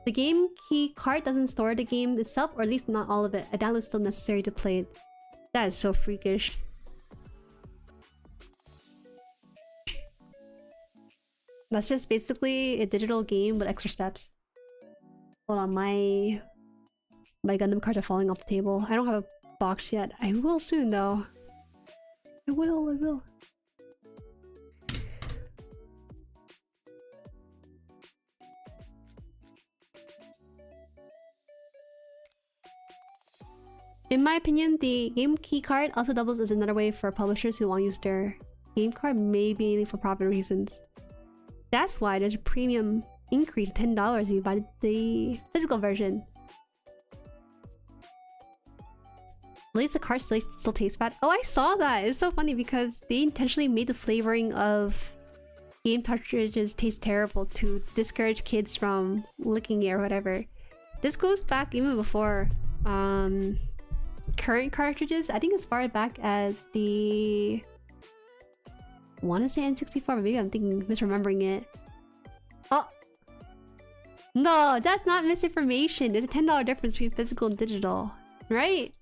The game key card doesn't store the game itself, or at least not all of it. A download is still necessary to play it. That is so freakish. That's just basically a digital game with extra steps. Hold on, my Gundam cards are falling off the table. I don't have a box yet. I will soon though. I will. In my opinion, the game key card also doubles as another way for publishers who want to use their game card, maybe for profit reasons. That's why there's a premium increase $10 if you buy the physical version. At least the card still tastes bad. Oh, I saw that! It's so funny because they intentionally made the flavoring of game cartridges taste terrible to discourage kids from licking it or whatever. This goes back even before current cartridges. I think as far back as the... I want to say N64, but maybe I'm misremembering it. Oh! No, that's not misinformation. There's a $10 difference between physical and digital, right?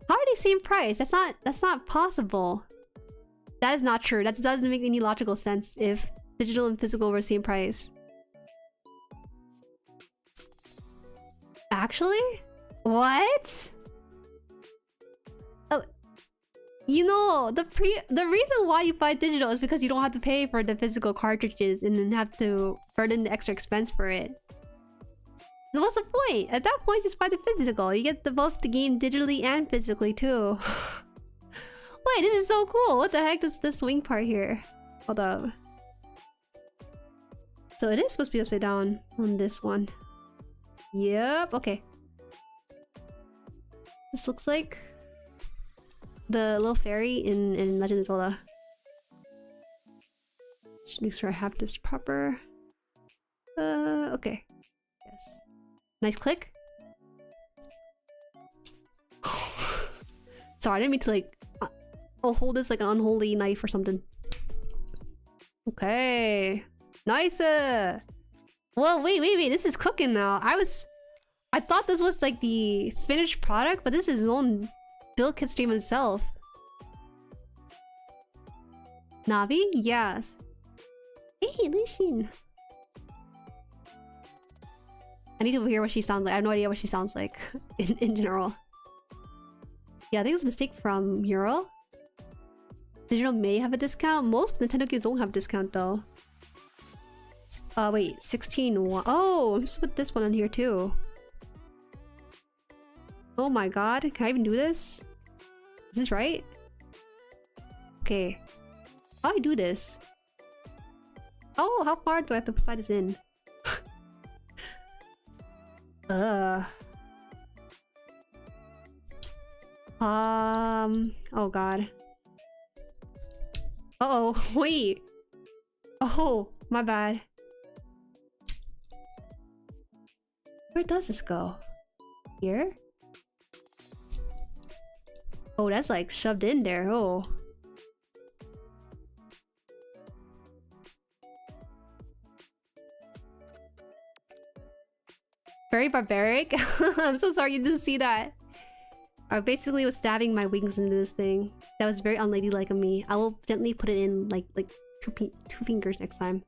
How are they same price? That's not possible. That is not true. That doesn't make any logical sense if digital and physical were the same price. Actually? What? Oh, you know, the reason why you buy digital is because you don't have to pay for the physical cartridges and then have to burden the extra expense for it. What's the point? At that point, just buy the physical. You get both the game digitally and physically too. Wait, this is so cool. What the heck is this swing part here? Hold up. So it is supposed to be upside down on this one. Yep, okay. This looks like the little fairy in Legend of Zelda. Just make sure I have this proper. Okay. Yes. Nice click. Sorry, I didn't mean to like... I'll hold this like an unholy knife or something. Okay. Nice! Well, wait. This is cooking now. I thought this was like the finished product, but this is his own build kit stream itself. Navi? Yes. Hey, listen. I need to hear what she sounds like. I have no idea what she sounds like in general. Yeah, I think it's a mistake from Euro. Digital may have a discount. Most Nintendo games don't have a discount though. Wait, 16. Oh, I'm supposed to put this one on here too. Oh my god, can I even do this? Is this right? Okay. How do I do this? Oh, how far do I have to slide this in? Oh god. Uh-oh, wait. Oh, my bad. Where does this go? Here? Oh, that's like shoved in there. Oh. Very barbaric. I'm so sorry you didn't see that. I basically was stabbing my wings into this thing. That was very unladylike of me. I will gently put it in like two fingers next time.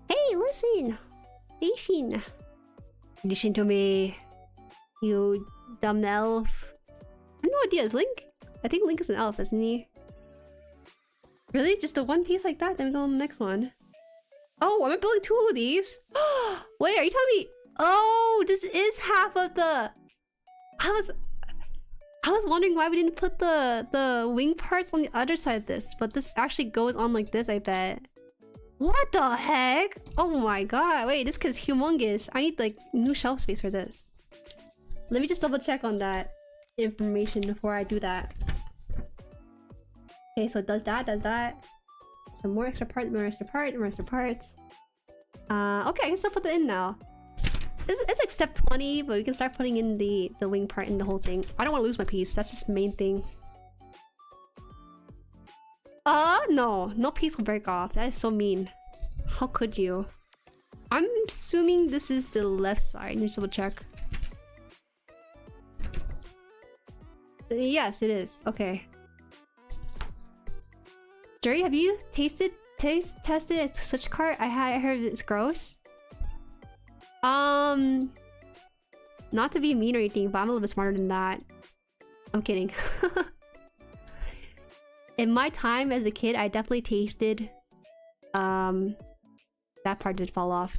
Hey, listen! Listen! Listen to me, you dumb elf. I have no idea, is Link? I think Link is an elf, isn't he? Really? Just the one piece like that? Then we go on the next one. Oh, am I building two of these? Wait, are you telling me? Oh, this is half of the... I was wondering why we didn't put the wing parts on the other side of this, but this actually goes on like this, I bet. What the heck? Oh my god, wait, this kid's humongous. I need like new shelf space for this. Let me just double check on that information before I do that. Okay, so it does that, Some more extra parts, more extra parts. Okay, I can still put it in now. It's like step 20, but we can start putting in the wing part in the whole thing. I don't want to lose my piece. That's just the main thing. No piece will break off. That is so mean. How could you? I'm assuming this is the left side. Let me double check. Yes, it is. Okay. Jueri, have you tested a Switch cart? I heard it's gross. Not to be mean or anything, but I'm a little bit smarter than that. I'm kidding. In my time as a kid, I definitely tasted... That part did fall off.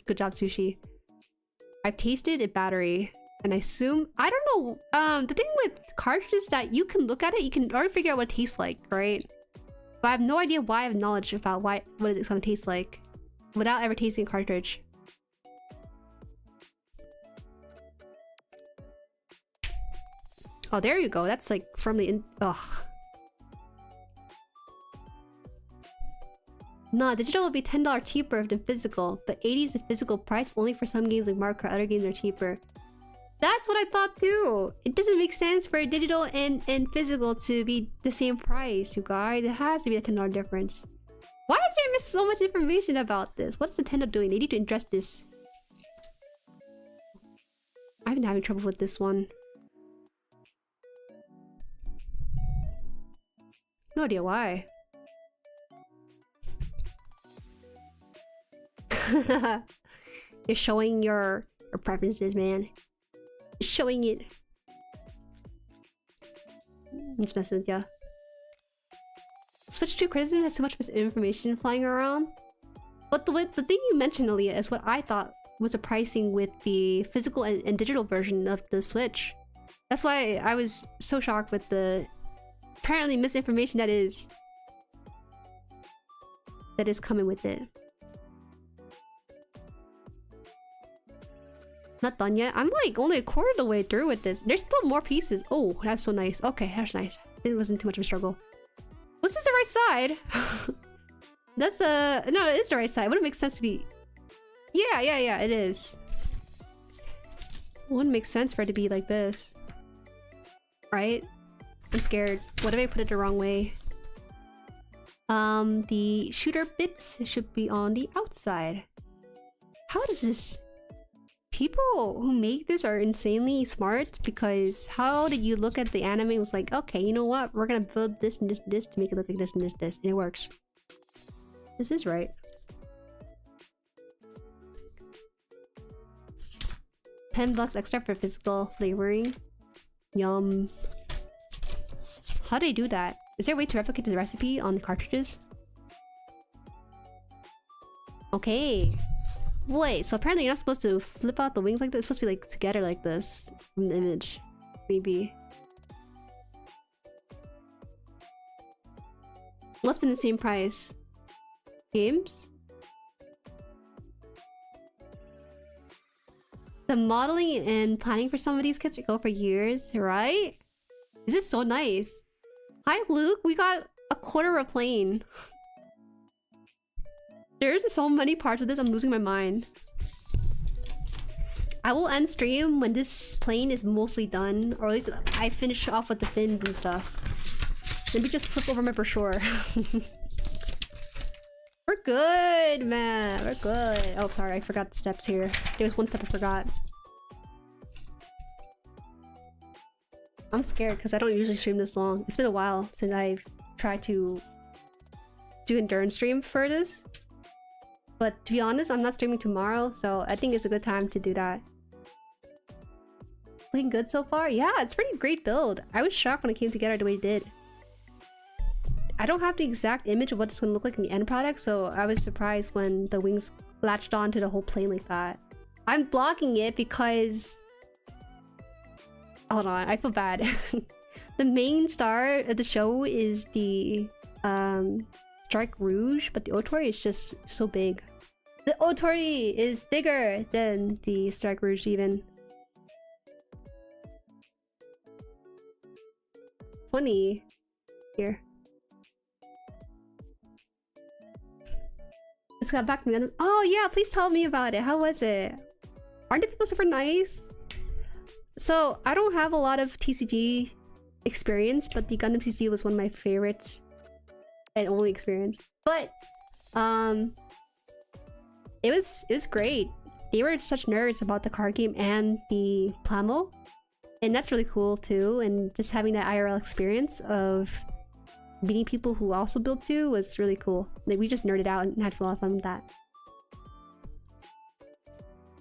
Good job, Sushi. I've tasted a battery, and I assume... I don't know, the thing with cartridges is that you can look at it, you can already figure out what it tastes like, right? But I have no idea why I have knowledge about what it's gonna taste like without ever tasting a cartridge. Oh, there you go. That's like firmly in. Ugh. Nah, digital will be $10 cheaper than physical, but 80 is the physical price only for some games like Mario Kart. Other games are cheaper. That's what I thought too. It doesn't make sense for digital and physical to be the same price, you guys. It has to be a $10 difference. Why is there so much information about this? What's Nintendo doing? They need to address this. I've been having trouble with this one. No idea why. You're showing your preferences, man. You're showing it. It's messing with ya. Switch 2 criticism has too much misinformation flying around. But the thing you mentioned, Aaliyah, is what I thought was the pricing with the physical and digital version of the Switch. That's why I was so shocked with the apparently misinformation that is coming with it. Not done yet. I'm like only a quarter of the way through with this. There's still more pieces. Oh, that's so nice. Okay, that's nice. It wasn't too much of a struggle. Was this the right side? That's the... No, it is the right side. Wouldn't make sense to be... Yeah, it is. Wouldn't make sense for it to be like this. Right? I'm scared. What if I put it the wrong way? The shooter bits should be on the outside. How does this... People who make this are insanely smart, because how did you look at the anime and was like, okay, you know what? We're gonna build this and this to make it look like this and this. And it works. This is right. $10 extra for physical flavoring. Yum. How do I do that? Is there a way to replicate the recipe on the cartridges? Okay. Wait, so apparently you're not supposed to flip out the wings like this. It's supposed to be like together like this from the image. Maybe. What's been the same price? Games? The modeling and planning for some of these kits go for years, right? This is so nice. Hi, Luke. We got a quarter of a plane. There's so many parts of this, I'm losing my mind. I will end stream when this plane is mostly done, or at least I finish off with the fins and stuff. Let me just flip over my brochure. We're good, man. We're good. Oh, sorry. I forgot the steps here. There was one step I forgot. I'm scared because I don't usually stream this long. It's been a while since I've tried to do endurance stream for this. But to be honest, I'm not streaming tomorrow, so I think it's a good time to do that. Looking good so far? Yeah, it's pretty great build. I was shocked when it came together the way it did. I don't have the exact image of what it's going to look like in the end product, so I was surprised when the wings latched onto the whole plane like that. I'm blocking it because... Hold on, I feel bad. The main star of the show is the Strike Rouge, but the Ootori is just so big. The Ootori is bigger than the Strike Rouge even. 20 here. Just got back to me. Oh yeah, please tell me about it. How was it? Aren't the people super nice? So I don't have a lot of TCG experience, but the Gundam TCG was one of my favorites and only experience. But it was great. They were such nerds about the card game and the Plamo, and that's really cool too. And just having that IRL experience of meeting people who also build too was really cool. Like, we just nerded out and had a lot of fun with that.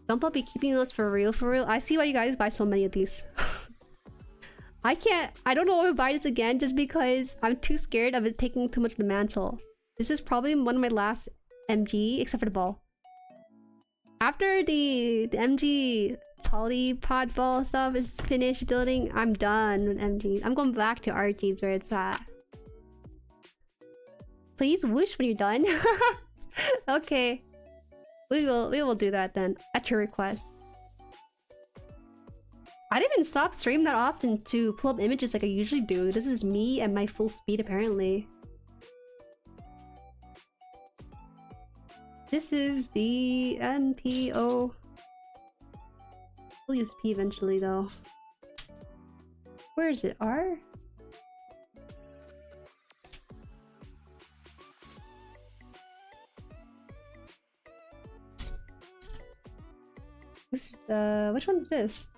GUNPLA be keeping those for real, for real. I see why you guys buy so many of these. I don't know if I buy this again just because I'm too scared of it taking too much of the mantle. This is probably one of my last MG, except for the ball. After the MG polypod ball stuff is finished building, I'm done with MGs. I'm going back to RGs where it's at. Please whoosh when you're done. Okay. We will do that then, at your request. I didn't even stop stream that often to pull up images like I usually do. This is me at my full speed apparently. This is the NPO. We'll use P eventually though. Where is it? R? This is the... which one is this?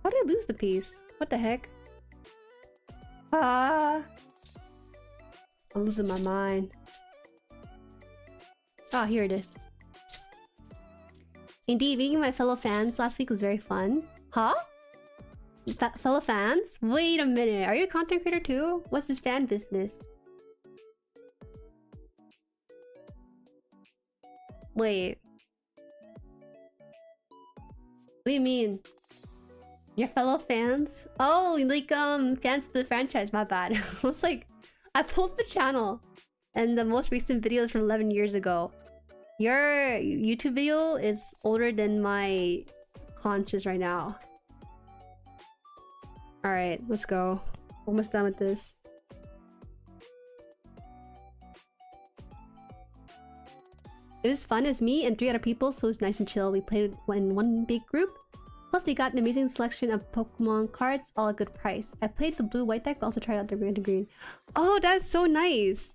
How did I lose the piece? What the heck? I'm losing my mind. Ah, here it is. Indeed, meeting my fellow fans last week was very fun. Huh? Fellow fans? Wait a minute, are you a content creator too? What's this fan business? Wait. What do you mean? Your fellow fans? Oh, like fans of the franchise, my bad. I was like, I pulled the channel and the most recent video is from 11 years ago. Your YouTube video is older than my conscious right now. Alright, let's go. Almost done with this. It was fun as me and 3 other people, so it was nice and chill. We played in one big group. Plus, they got an amazing selection of Pokemon cards, all at a good price. I played the blue-white deck, but also tried out the red and green. Oh, that's so nice!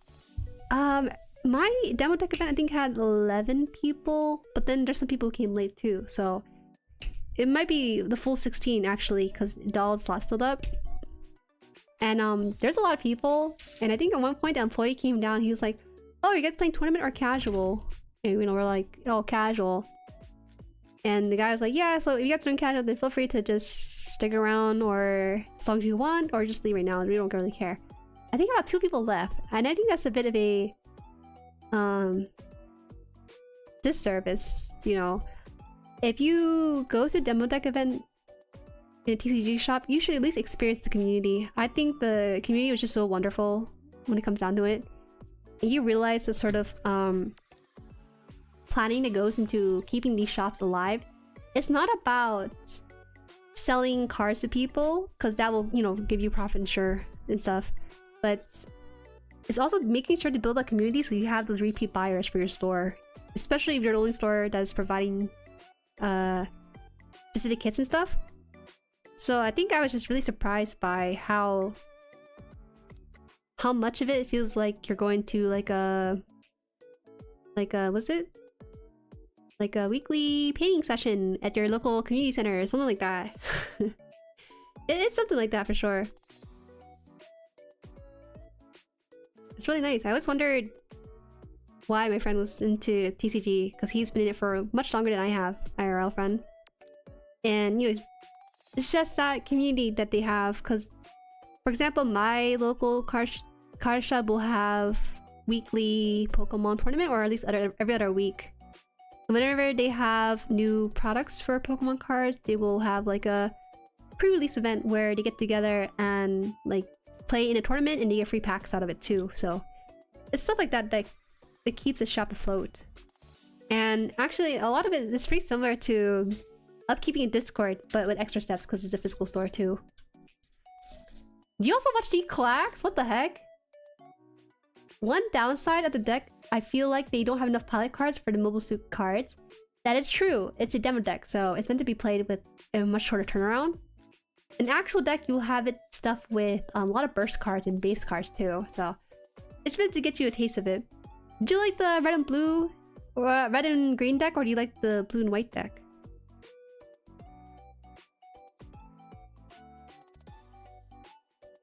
My demo deck event, I think, had 11 people, but then there's some people who came late too, so... It might be the full 16, actually, because all the slots filled up. And, there's a lot of people, and I think at one point the employee came down, he was like, "Oh, you guys playing tournament or casual?" And, you know, we're like, "Oh, casual." And the guy was like, "Yeah, so if you guys doing casual, then feel free to just stick around, or as long as you want, or just leave right now. We don't really care." I think about 2 people left, and I think that's a bit of a disservice, you know. If you go to a demo deck event in a TCG shop, you should at least experience the community. I think the community was just so wonderful when it comes down to it. And you realize the sort of planning that goes into keeping these shops alive. it's not about selling cards to people, because that will, you know, give you profit and sure and stuff. But it's also making sure to build a community so you have those repeat buyers for your store. Especially if you're the only store that is providing specific kits and stuff. So I think I was just really surprised by how much of it feels like you're going to like a what's it? Like a weekly painting session at your local community center or something like that. It's something like that for sure. It's really nice. I always wondered why my friend was into TCG, because he's been in it for much longer than I have, IRL friend. And you know, it's just that community that they have, because for example, my local card shop will have weekly Pokemon tournament, or at least every other week. And whenever they have new products for Pokemon cards, they will have like a pre-release event where they get together and like play in a tournament, and they get free packs out of it too. So it's stuff like that that keeps the shop afloat. And actually, a lot of it is pretty similar to upkeeping in Discord, but with extra steps because it's a physical store too. Do you also watch Declax? What the heck? One downside of the deck, I feel like they don't have enough pilot cards for the mobile suit cards. That is true. It's a demo deck, so it's meant to be played with a much shorter turnaround. An actual deck, you'll have it stuffed with a lot of burst cards and base cards too, so it's meant to get you a taste of it. Do you like the red and blue or red and green deck, or do you like the blue and white deck?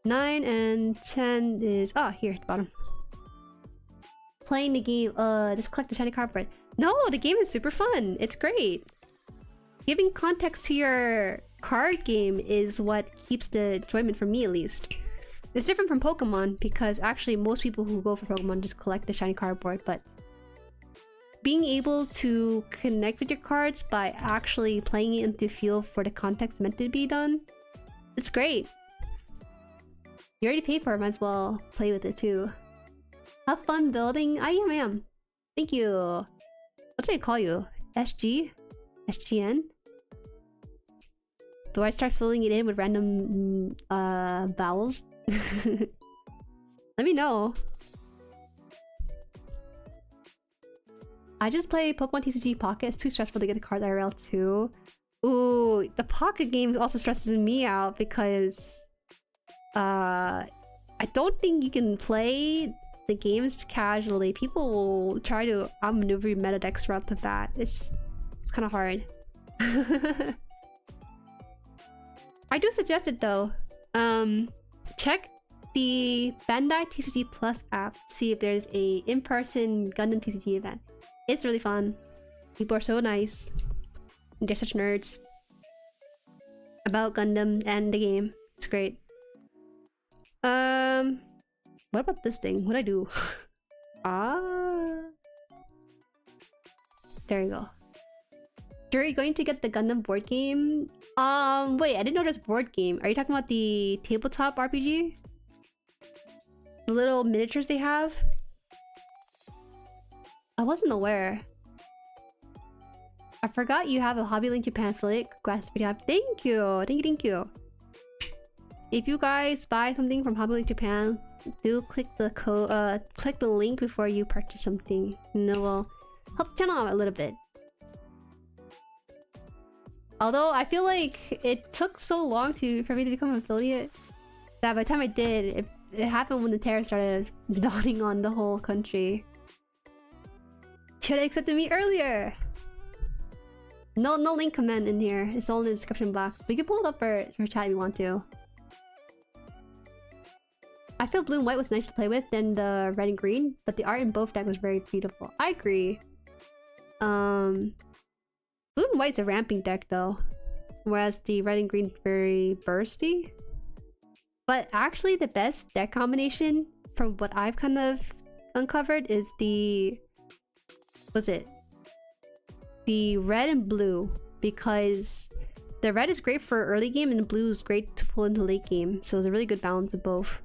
Nine and 10 is here at the bottom. Playing the game, just collect the shiny cardboard. No, the game is super fun. It's great. Giving context to your card game is what keeps the enjoyment for me, at least. It's different from Pokemon, because actually most people who go for Pokemon just collect the shiny cardboard, but being able to connect with your cards by actually playing it into feel for the context meant to be done, it's great. You already paid for it, might as well play with it too. Have fun building. I am. Thank you. What should I call you? SG? SGN? Do I start filling it in with random vowels? Let me know. I just play Pokemon TCG Pocket. It's too stressful to get the card IRL too. Ooh, the Pocket game also stresses me out because I don't think you can play the games casually. People will try to outmaneuver meta decks right off the bat. It's kind of hard. I do suggest it though. Check the Bandai TCG Plus app to see if there's a in-person Gundam TCG event. It's really fun. People are so nice. They're such nerds about Gundam and the game. It's great. What about this thing? What'd I do? There you go. Jueri, going to get the Gundam board game? Wait, I didn't know there's a board game. Are you talking about the tabletop RPG? The little miniatures they have? I wasn't aware. I forgot you have a Hobby Link Japan affiliate. Congrats, thank you! Thank you! If you guys buy something from Hobby Link Japan, do click the link before you purchase something. And it will help the channel out a little bit. Although I feel like it took so long for me to become an affiliate that by the time I did, it happened when the terror started dawning on the whole country. Should have accepted me earlier. No link comment in here. It's all in the description box. We can pull it up for chat if you want to. I feel blue and white was nice to play with than the red and green, but the art in both decks was very beautiful. I agree. Blue and white's a ramping deck though, whereas the red and green is very bursty. But actually the best deck combination from what I've kind of uncovered is the red and blue, because the red is great for early game and the blue is great to pull into late game, so it's a really good balance of both.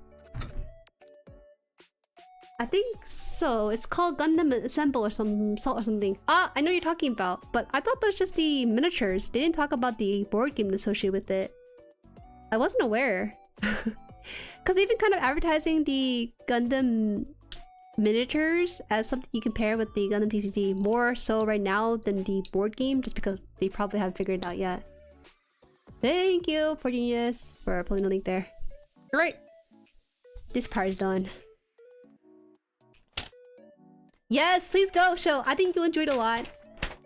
I think so. It's called Gundam Assemble or something. Ah, I know what you're talking about, but I thought that was just the miniatures. They didn't talk about the board game associated with it. I wasn't aware. Because they've been kind of advertising the Gundam miniatures as something you compare with the Gundam TCG more so right now than the board game, just because they probably haven't figured it out yet. Thank you, Poor Genius, for pulling the link there. Alright. This part is done. Yes, please go, Show. I think you'll enjoy it a lot.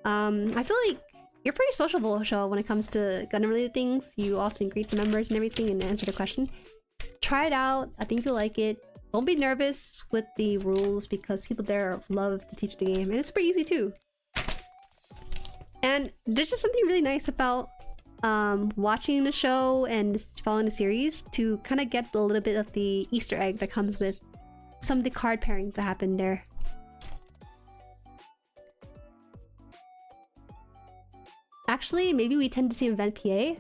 I feel like you're pretty sociable, Show, when it comes to Gundam-related things. You often greet the members and everything and answer the question. Try it out. I think you'll like it. Don't be nervous with the rules because people there love to teach the game. And it's pretty easy too. And there's just something really nice about watching the show and following the series to kind of get a little bit of the Easter egg that comes with some of the card pairings that happen there. Actually, maybe we tend to see event PA.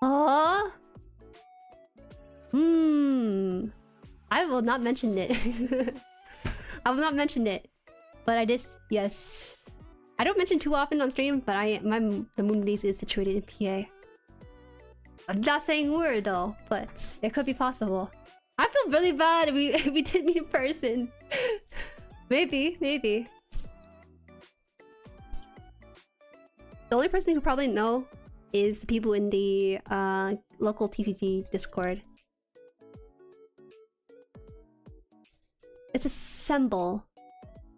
Oh. I will not mention it. I will not mention it. But I just, yes. I don't mention too often on stream, but the moon base is situated in PA. I'm not saying where though, but it could be possible. I feel really bad if we didn't meet in person. Maybe. The only person who probably know is the people in the local TCG Discord. It's Assemble,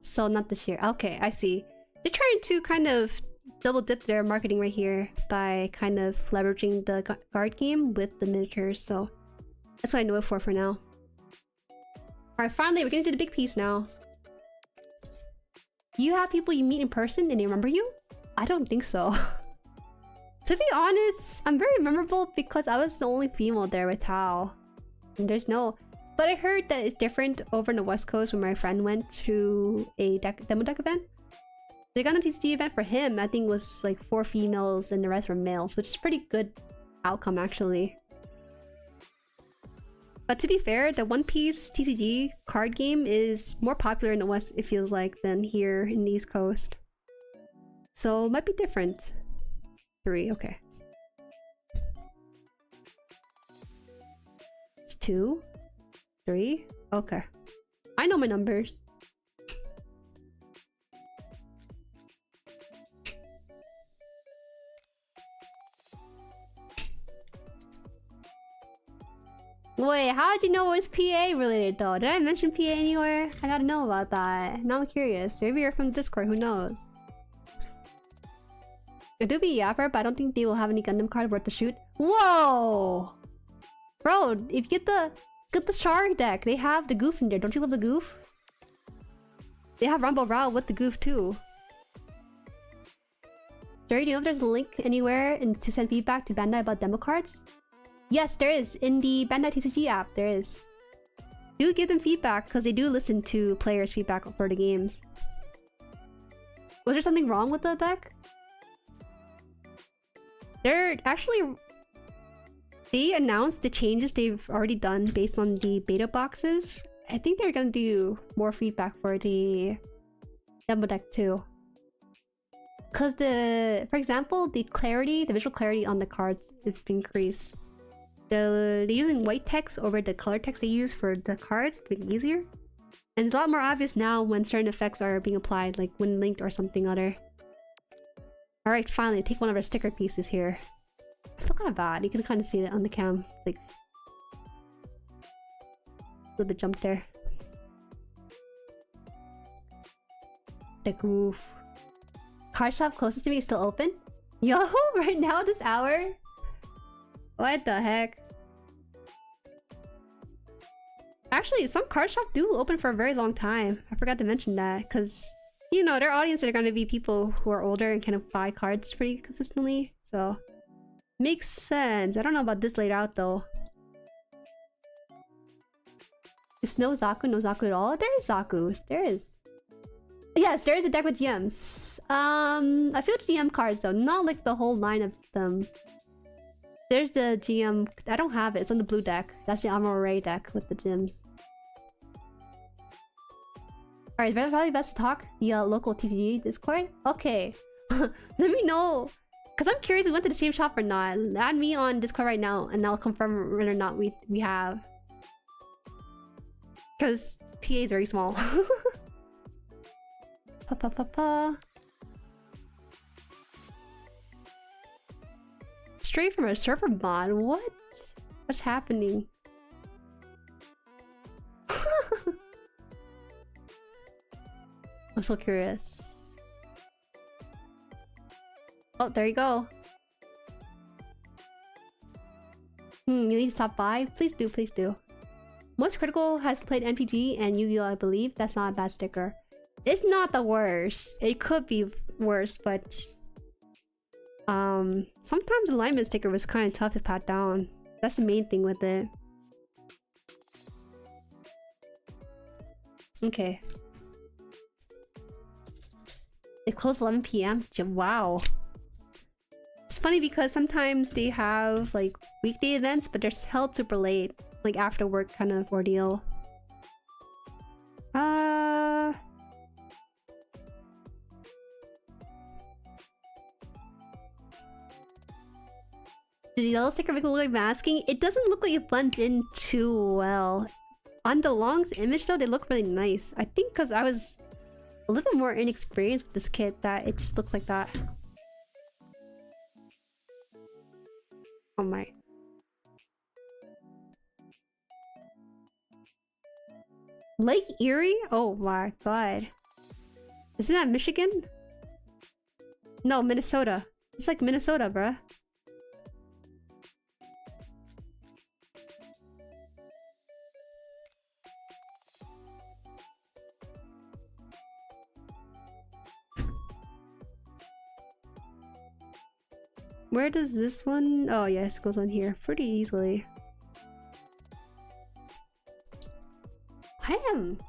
so not this year. Okay, I see. They're trying to kind of double dip their marketing right here by kind of leveraging the card game with the miniatures, so that's what I know it for now. Alright, finally, we're getting to the big piece now. You have people you meet in person and they remember you? I don't think so. To be honest, I'm very memorable because I was the only female there with Tao. And there's no... But I heard that it's different over in the West Coast when my friend went to a demo deck event. The Gundam TCG event for him, I think, was like 4 females and the rest were males, which is a pretty good outcome actually. But to be fair, the One Piece TCG card game is more popular in the West, it feels like, than here in the East Coast. So it might be different. 3, okay. It's 2, 3, okay. I know my numbers. Wait, how did you know it was PA related though? Did I mention PA anywhere? I gotta know about that. Now I'm curious. Maybe you're from Discord, who knows? It do be Yapper, but I don't think they will have any Gundam card worth to shoot. Whoa! Bro, if you get the Shark deck, they have the Goof in there. Don't you love the Goof? They have Rumble Rao with the Goof too. Jueri, do you know if there's a link anywhere to send feedback to Bandai about demo cards? Yes, there is. In the Bandai TCG app, there is. Do give them feedback because they do listen to players' feedback for the games. Was there something wrong with the deck? They're actually... They announced the changes they've already done based on the beta boxes. I think they're gonna do more feedback for the demo deck too. Because for example, the visual clarity on the cards is increased. They're using white text over the color text they use for the cards to make it easier. And it's a lot more obvious now when certain effects are being applied, like when linked or something other. Alright, finally, take one of our sticker pieces here. I feel kind of bad. You can kind of see it on the cam. Like, a little bit jump there. The Goof. Card shop closest to me is still open? Yo, right now, this hour? What the heck? Actually, some card shops do open for a very long time. I forgot to mention that, because, you know, their audience are going to be people who are older and kind of buy cards pretty consistently, so... Makes sense. I don't know about this laid out, though. Is no Zaku at all? There is Zaku's. There is. Yes, there is a deck with GMs. A few GM cards, though. Not like the whole line of them. There's the GM... I don't have it. It's on the blue deck. That's the Armor Ray deck with the gems. Alright, probably best to talk via local TCG Discord. Okay. Let me know. Because I'm curious if we went to the same shop or not. Add me on Discord right now and I'll confirm whether or not we have. Because PA is very small. Straight from a server mod? What? What's happening? I'm so curious. Oh, there you go. You need to stop by? Please do, please do. Most Critical has played NPG and Yu-Gi-Oh! I believe. That's not a bad sticker. It's not the worst. It could be worse, but... sometimes the alignment sticker was kind of tough to pat down. That's the main thing with it. Okay. It closed 11 PM? Wow. It's funny because sometimes they have like weekday events, but they're held super late. Like after work kind of ordeal. The yellow sticker look like masking? It doesn't look like it blends in too well. On the Long's image though, they look really nice. I think because I was a little bit more inexperienced with this kit that it just looks like that. Oh my. Lake Erie? Oh my god. Isn't that Michigan? No, Minnesota. It's like Minnesota, bruh. Where does this one? Oh yes, it goes on here pretty easily. I am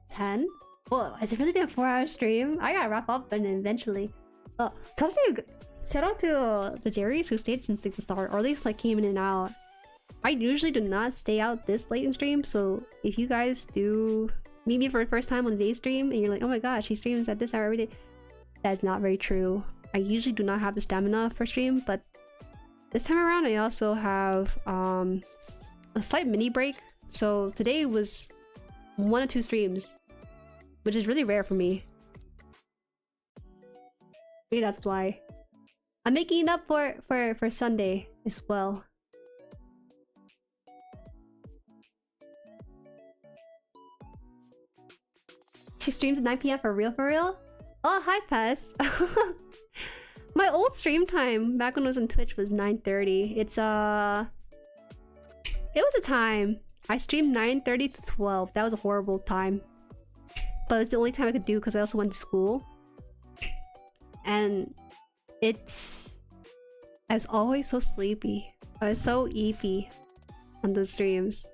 10. Whoa, has it really been a 4-hour stream? I gotta wrap up and then eventually. Oh, shout out to the Jueris who stayed since like the start, or at least like came in and out. I usually do not stay out this late in stream, so if you guys do meet me for the first time on the day stream and you're like, oh my gosh, she streams at this hour every day, that's not very true. I usually do not have the stamina for stream, but this time around I also have a slight mini break. So today was 1 or 2 streams, which is really rare for me. Maybe that's why. I'm making it up for Sunday as well. She streams at 9 PM for real, for real? Oh, hi Pest. My old stream time back when I was on Twitch was 9:30. It was a time. I streamed 9:30 to 12. That was a horrible time. But it's the only time I could do because I also went to school. And I was always so sleepy. I was so eepy on those streams.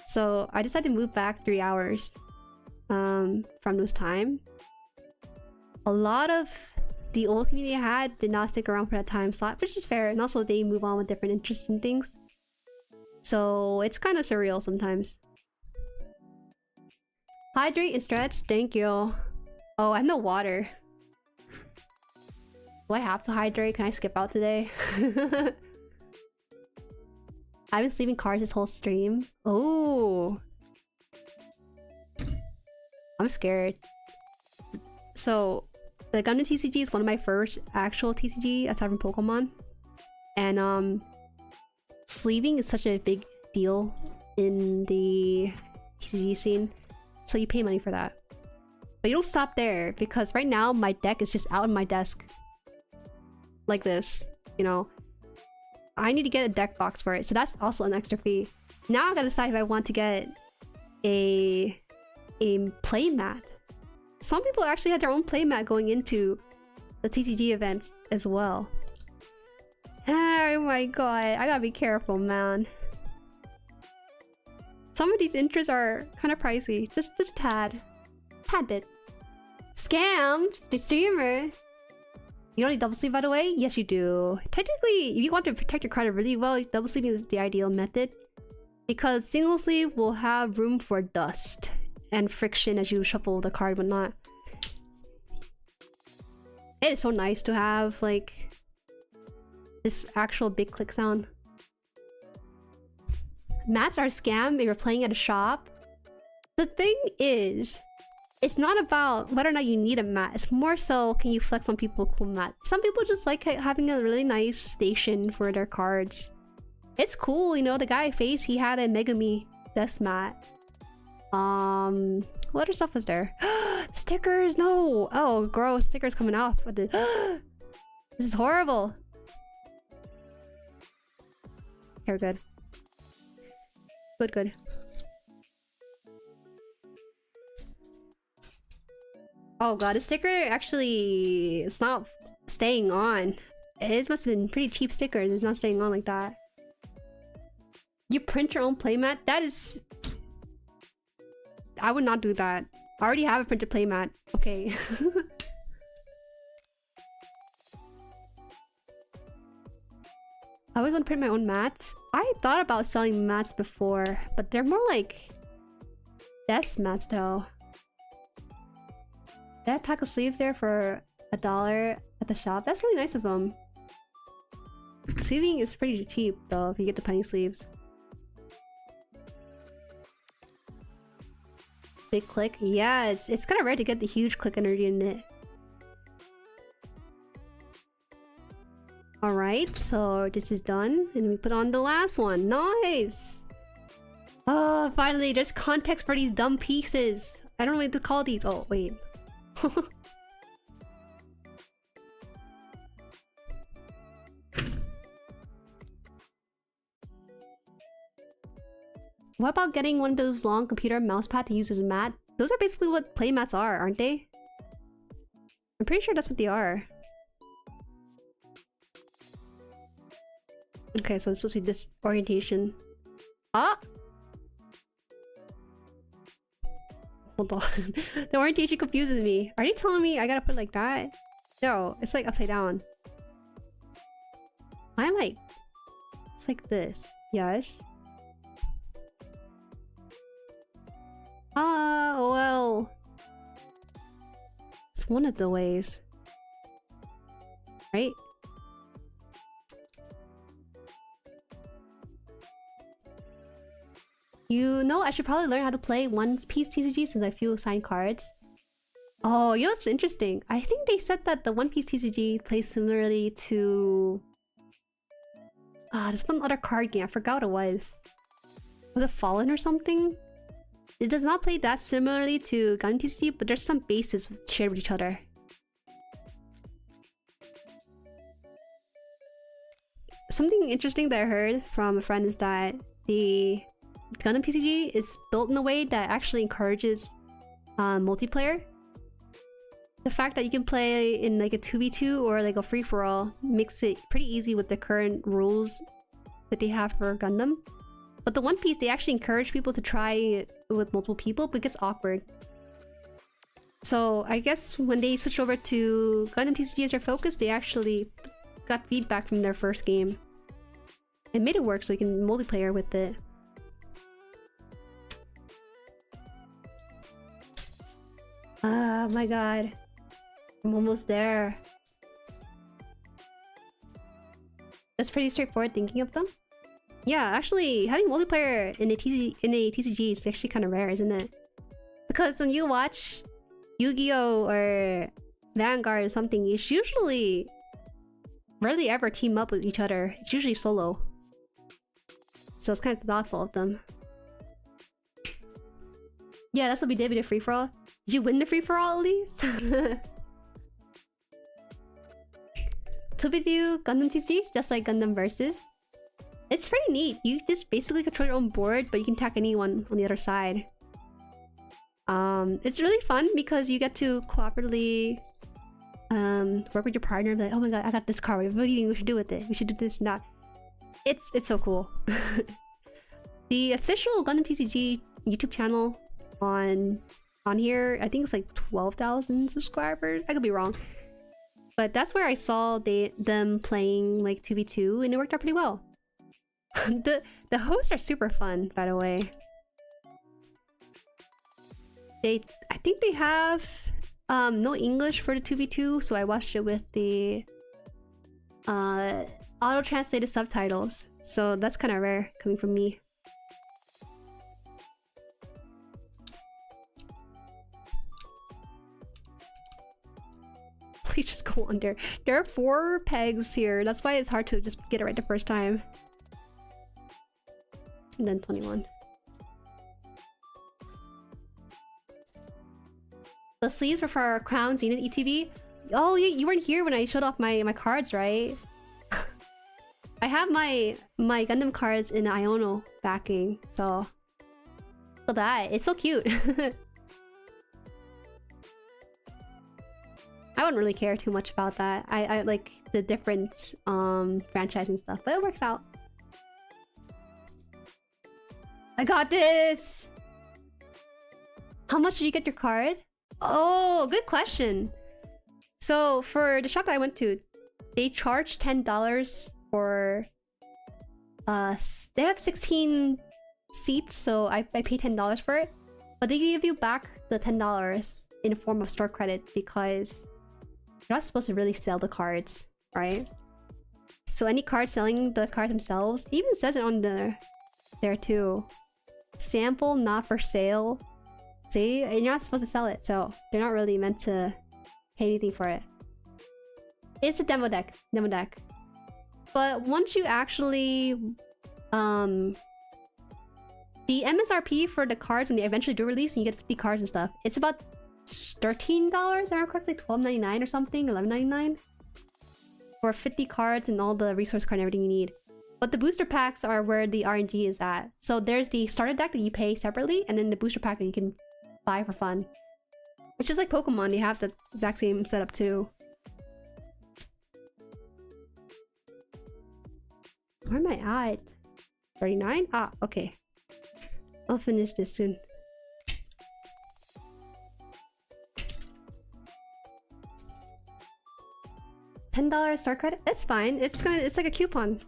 So I decided to move back 3 hours from those time. A lot of the old community I had did not stick around for that time slot, which is fair, and also they move on with different interests and things. So it's kind of surreal sometimes. Hydrate and stretch, thank you. Oh, I have no water. Do I have to hydrate? Can I skip out today? I've been sleeping cars this whole stream. Oh, I'm scared. So the Gundam TCG is one of my first actual TCG aside from Pokemon. And sleeving is such a big deal in the TCG scene. So you pay money for that. But you don't stop there, because right now my deck is just out on my desk. Like this, you know. I need to get a deck box for it, so that's also an extra fee. Now I gotta decide if I want to get a play mat. Some people actually had their own playmat going into the TCG events as well. Oh my god, I gotta be careful, man. Some of these interests are kind of pricey. Just tad bit. Scammed the streamer. You don't need double sleeve, by the way? Yes, you do. Technically, if you want to protect your credit really well, double sleeving is the ideal method. Because single sleeve will have room for dust. and friction as you shuffle the card and whatnot. It is so nice to have like this actual big click sound. Mats are a scam if you're playing at a shop. The thing is, it's not about whether or not you need a mat. It's more so, can you flex on people with cool mat? Some people just like having a really nice station for their cards. It's cool, you know. The guy Face, he had a Megami desk mat. What other stuff was there? Stickers, no! Oh, gross! Stickers coming off. This is horrible. Okay, we're good. Good. Oh god, the sticker actually, it's not staying on. It must have been pretty cheap stickers. It's not staying on like that. You print your own playmat? That is... I would not do that. I already have a printed playmat. Okay. I always want to print my own mats. I thought about selling mats before, but they're more like desk mats though. That pack of sleeves there for $1 at the shop. That's really nice of them. Sleeving is pretty cheap though if you get the penny sleeves. Big click? Yes! It's kind of rare to get the huge click energy in it. Alright, so this is done. And we put on the last one. Nice! Oh, finally, there's context for these dumb pieces. I don't know what to call these. Oh, wait. What about getting one of those long computer mouse pad to use as a mat? Those are basically what playmats are, aren't they? I'm pretty sure that's what they are. Okay, so it's supposed to be this orientation. Ah! Hold on. The orientation confuses me. Are you telling me I gotta put it like that? No, it's like upside down. Why am I... It's like this. Yes. Ah, well... It's one of the ways. Right? You know, I should probably learn how to play One Piece TCG since I feel signed cards. Oh, you know what's interesting? I think they said that the One Piece TCG plays similarly to... there's one other card game. I forgot what it was. Was it Fallen or something? It does not play that similarly to Gundam TCG, but there's some bases shared with each other. Something interesting that I heard from a friend is that the Gundam TCG is built in a way that actually encourages multiplayer. The fact that you can play in like a 2v2 or like a free-for-all makes it pretty easy with the current rules that they have for Gundam. But the One Piece, they actually encourage people to try it with multiple people, but it gets awkward. So I guess when they switched over to Gundam TCG as their focus, they actually got feedback from their first game. It made it work so you can multiplayer with it. Ah, my god. I'm almost there. That's pretty straightforward thinking of them. Yeah, actually, having multiplayer in a TCG is actually kind of rare, isn't it? Because when you watch Yu-Gi-Oh! Or Vanguard or something, it's usually rarely ever team up with each other. It's usually solo. So it's kind of thoughtful of them. Yeah, that's what we did with the free-for-all. Did you win the free-for-all at least? To do Gundam TCGs, just like Gundam Versus. It's pretty neat. You just basically control your own board, but you can attack anyone on the other side. It's really fun because you get to cooperatively work with your partner. Like, oh my god, I got this card. What do you think we should do with it? We should do this and that. It's so cool. The official Gundam TCG YouTube channel on here, I think it's like 12,000 subscribers. I could be wrong, but that's where I saw them playing like 2v2, and it worked out pretty well. The hosts are super fun, by the way. I think they have no English for the 2v2, so I watched it with the auto-translated subtitles. So that's kind of rare coming from me. Please just go under. There are 4 pegs here. That's why it's hard to just get it right the first time. And then 21. The sleeves were for our Crown Zenith ETV. Oh, you weren't here when I showed off my cards, right? I have my Gundam cards in Iono backing, so... Look at that. It's so cute. I wouldn't really care too much about that. I like the different franchise and stuff, but it works out. I got this! How much did you get your card? Oh, good question. So for the shop that I went to, they charge $10 for... they have 16 seats, so I paid $10 for it. But they give you back the $10 in the form of store credit because you're not supposed to really sell the cards, right? So any card selling the cards themselves, it even says it on there too. Sample, not for sale. See? And you're not supposed to sell it, so they're not really meant to pay anything for it. It's a demo deck. But once you actually... the MSRP for the cards when they eventually do release and you get 50 cards and stuff, it's about $13, if I remember correctly, $12.99 or something, $11.99 for 50 cards and all the resource card and everything you need. But the booster packs are where the RNG is at. So there's the starter deck that you pay separately, and then the booster pack that you can buy for fun. It's just like Pokemon, they have the exact same setup too. Where am I at? 39? Ah, okay. I'll finish this soon. $10 start credit? It's fine. It's like a coupon.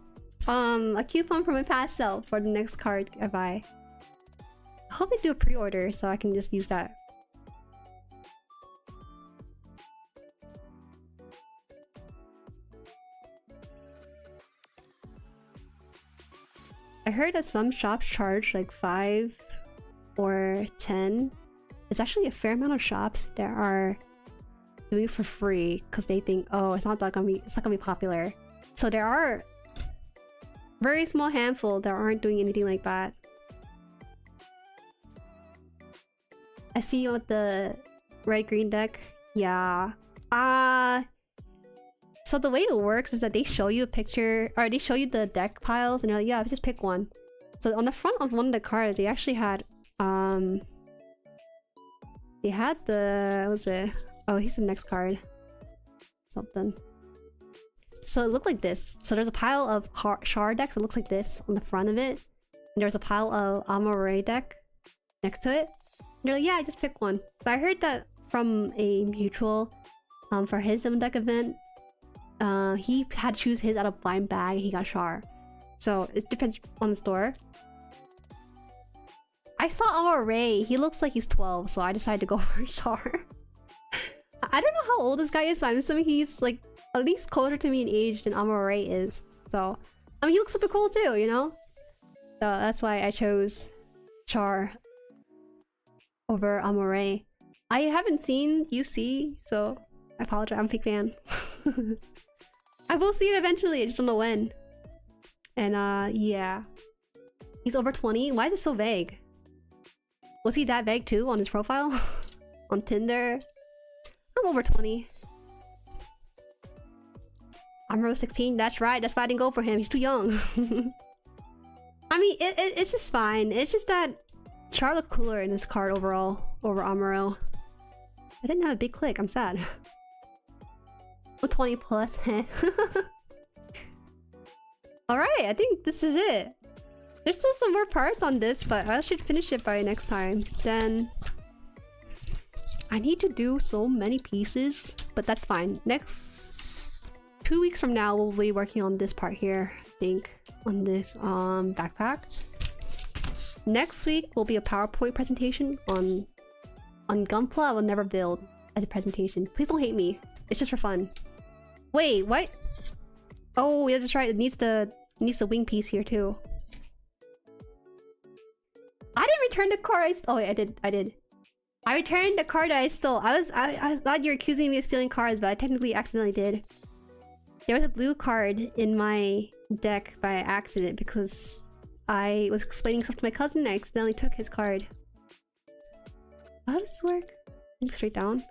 A coupon from my past self for the next card I buy. I hope they do a pre-order so I can just use that. I heard that some shops charge like 5 or 10. It's actually a fair amount of shops that are doing it for free because they think, oh, it's not gonna be popular. So there are very small handful that aren't doing anything like that. I see you with the red green deck. Yeah. So the way it works is that they show you a picture, or they show you the deck piles, and they're like, yeah, just pick one. So on the front of one of the cards, they actually had they had the, what was it? Oh, he's the next card. Something. So it looked like this. So there's a pile of Char decks that looks like this on the front of it. And there's a pile of Amore deck next to it. And they're like, yeah, just pick one. But I heard that from a mutual for his own deck event. He had to choose his out of blind bag. He got Char. So it depends on the store. I saw Amore. He looks like he's 12, so I decided to go for Char. I don't know how old this guy is, but I'm assuming he's like at least closer to me in age than Amore is. So, I mean, he looks super cool too, you know? So that's why I chose Char over Amore. I haven't seen UC, so I apologize. I'm a big fan. I will see it eventually, I just don't know when. And yeah. He's over 20? Why is it so vague? Was he that vague too on his profile? On Tinder? I'm over 20. I'm over 16. That's right. That's why I didn't go for him. He's too young. I mean, it's just fine. It's just that Char looked cooler in this card overall over Amuro. I didn't have a big click. I'm sad. I'm 20 plus. Alright, I think this is it. There's still some more parts on this, but I should finish it by next time. Then I need to do so many pieces, but that's fine. Next 2 weeks from now, we'll be working on this part here, I think, on this backpack. Next week will be a PowerPoint presentation on On GUNPLA, I will never build as a presentation. Please don't hate me. It's just for fun. Wait, what? Oh, yeah, that's right. It needs the wing piece here too. I didn't return the card. Oh wait, I did. I returned the card that I stole. I thought you were accusing me of stealing cards, but I technically accidentally did. There was a blue card in my deck by accident because I was explaining stuff to my cousin and I accidentally took his card. How does this work? Straight down.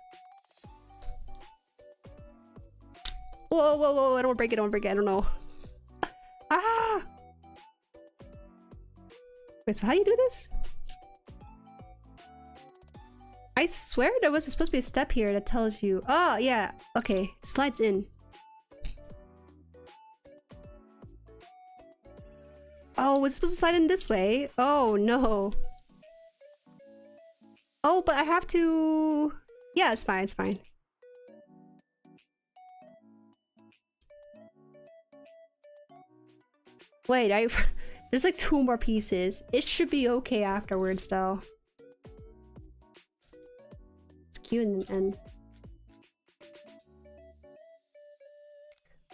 Whoa, whoa, whoa, I don't want to break it, I don't want to break it, I don't know. Ah! Wait, so how do you do this? I swear there was supposed to be a step here that tells you... Oh, yeah. Okay. Slides in. Oh, it's supposed to slide in this way? Oh, no. Oh, but I have to... Yeah, it's fine, it's fine. Wait, there's like 2 more pieces. It should be okay afterwards, though. It's cute in the end.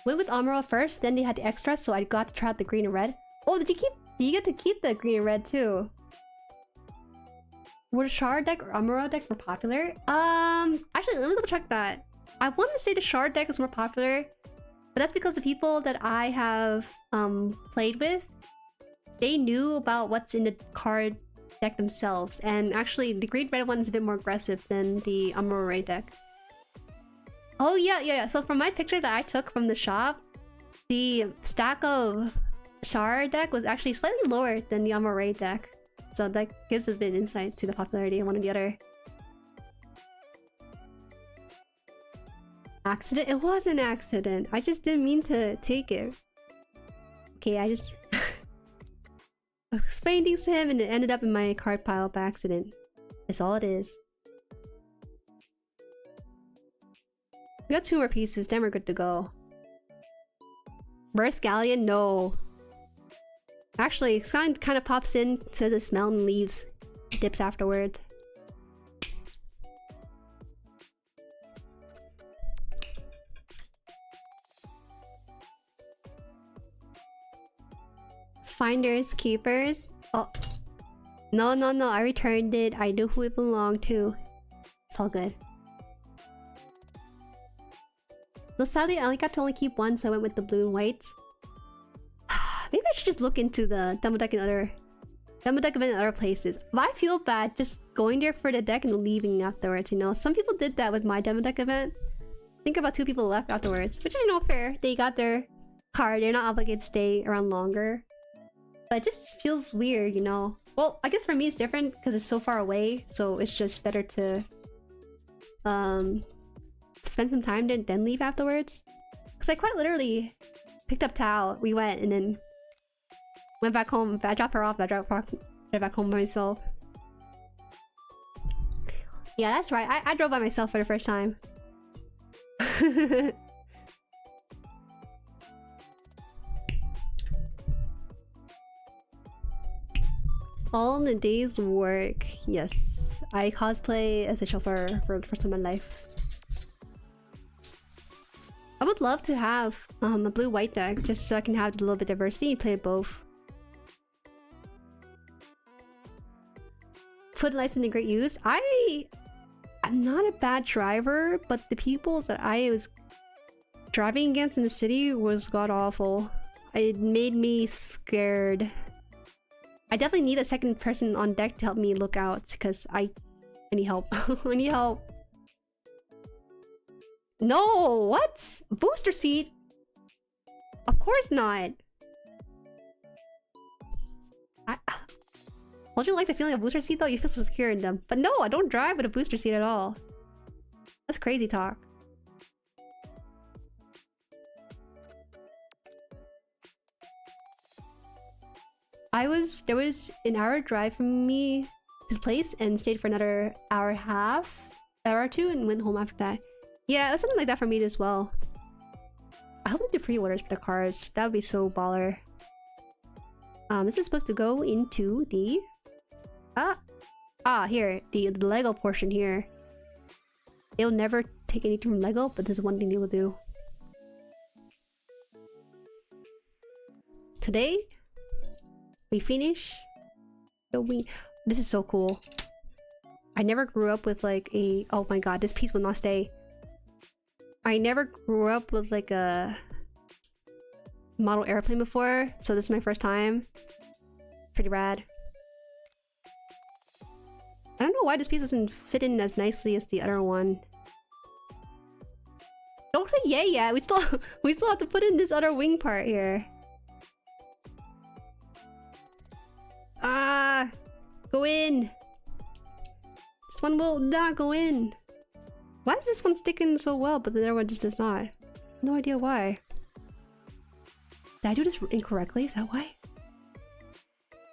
Went with Amuro first, then they had the extra, so I got to try out the green and red. Oh, did you get to keep the green and red too? Were the Shard deck or Amuro deck more popular? Actually, let me double check that. I want to say the Shard deck was more popular, but that's because the people that I have played with, they knew about what's in the card deck themselves, and actually the green red one is a bit more aggressive than the Amuro Ray deck. Oh yeah. So from my picture that I took from the shop, the stack of Shard deck was actually slightly lower than the Amuro Ray deck. So that gives a bit of insight to the popularity of one or the other. Accident? It was an accident. I just didn't mean to take it. Okay, I just... explained things to him and it ended up in my card pile by accident. That's all it is. We got 2 more pieces, then we're good to go. Burst Galleon? No. Actually, it kind of pops in to the smell and leaves. Dips afterward. Finders, keepers. Oh. No. I returned it. I knew who it belonged to. It's all good. Though sadly, I only got to keep one, so I went with the blue and white. Maybe I should just look into the demo deck event in other places. But I feel bad just going there for the deck and leaving afterwards, you know? Some people did that with my demo deck event. I think about 2 people left afterwards, which is, you know, fair. They got their card, they're not obligated to stay around longer. But it just feels weird, you know? Well, I guess for me it's different because it's so far away, so it's just better to spend some time then leave afterwards. Because I quite literally picked up Tao, we went, and then went back home. I dropped her off, I dropped back home by myself. Yeah, that's right. I drove by myself for the first time. All in a day's work. Yes. I cosplay as a chauffeur for the first time in my life. I would love to have a blue-white deck just so I can have a little bit of diversity and play both. Put lights into great use. I'm not a bad driver, but the people that I was driving against in the city was god-awful. It made me scared. I definitely need a second person on deck to help me look out because I need help. I need help. No, what? Booster seat? Of course not. Don't you like the feeling of booster seat though? You feel so secure in them. But no, I don't drive with a booster seat at all. That's crazy talk. There was an hour drive from me to the place and stayed for another hour and a half, hour or 2, and went home after that. Yeah, it was something like that for me as well. I hope they do pre-orders for the cars. That would be so baller. This is supposed to go into the... Ah, here, the Lego portion here. They'll never take anything from Lego, but there's one thing they will do. Today, we finish. This is so cool. I never grew up with like a... Oh my god, this piece will not stay. I never grew up with like a model airplane before, so this is my first time. Pretty rad. I don't know why this piece doesn't fit in as nicely as the other one. Don't say yeah yet. We still have to put in this other wing part here. Ah, go in. This one will not go in. Why does this one stick in so well, but the other one just does not? No idea why. Did I do this incorrectly? Is that why?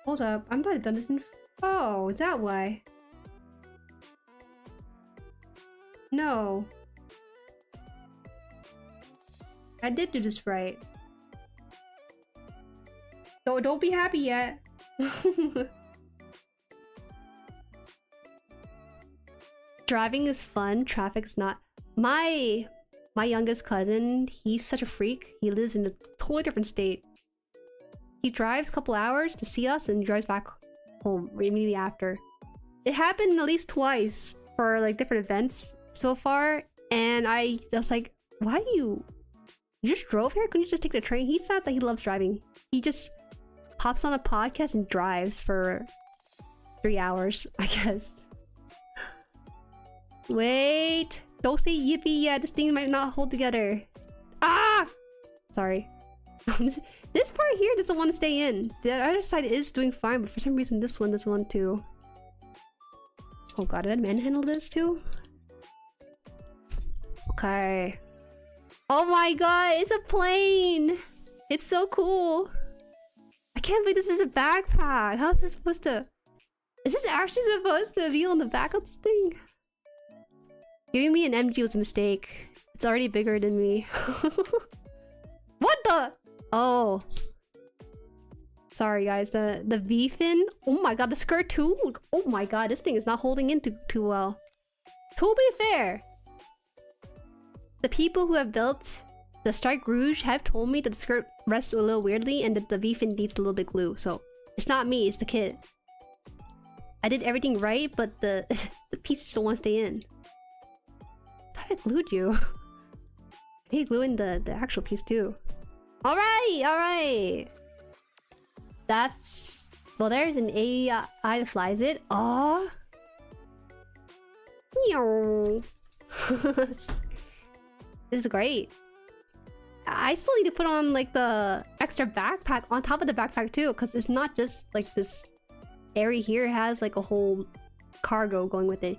Hold up, I might have done this in... Oh, is that why? No. I did do this right. Don't be happy yet. Driving is fun, traffic's not. My youngest cousin, he's such a freak. He lives in a totally different state. He drives a couple hours to see us and drives back home immediately after. It happened at least twice for like different events so far, and I was like, why do you just drove here? Couldn't you just take the train? He said that he loves driving. He just hops on a podcast and drives for 3 hours, I guess. Wait, don't say yippee yet. This thing might not hold together. Ah! Sorry. This part here doesn't want to stay in. The other side is doing fine, but for some reason this one does want to. Oh god, did I manhandle this too? Okay. Oh my god, it's a plane! It's so cool! I can't believe this is a backpack! How is this supposed to... Is this actually supposed to be on the back of this thing? Giving me an MG was a mistake. It's already bigger than me. What the? Oh. Sorry guys, the V-fin. Oh my god, the skirt too? Oh my god, this thing is not holding in too well. To be fair, the people who have built the Strike Rouge have told me that the skirt rests a little weirdly and that the V-fin needs a little bit glue. So it's not me, it's the kit. I did everything right, but the piece just don't want to stay in. I thought I glued you. I need glue in the actual piece too. Alright, alright. That's... Well, there's an AI that flies it. Aww. This is great. I still need to put on like the extra backpack on top of the backpack too, because it's not just like this area here. It has like a whole cargo going with it.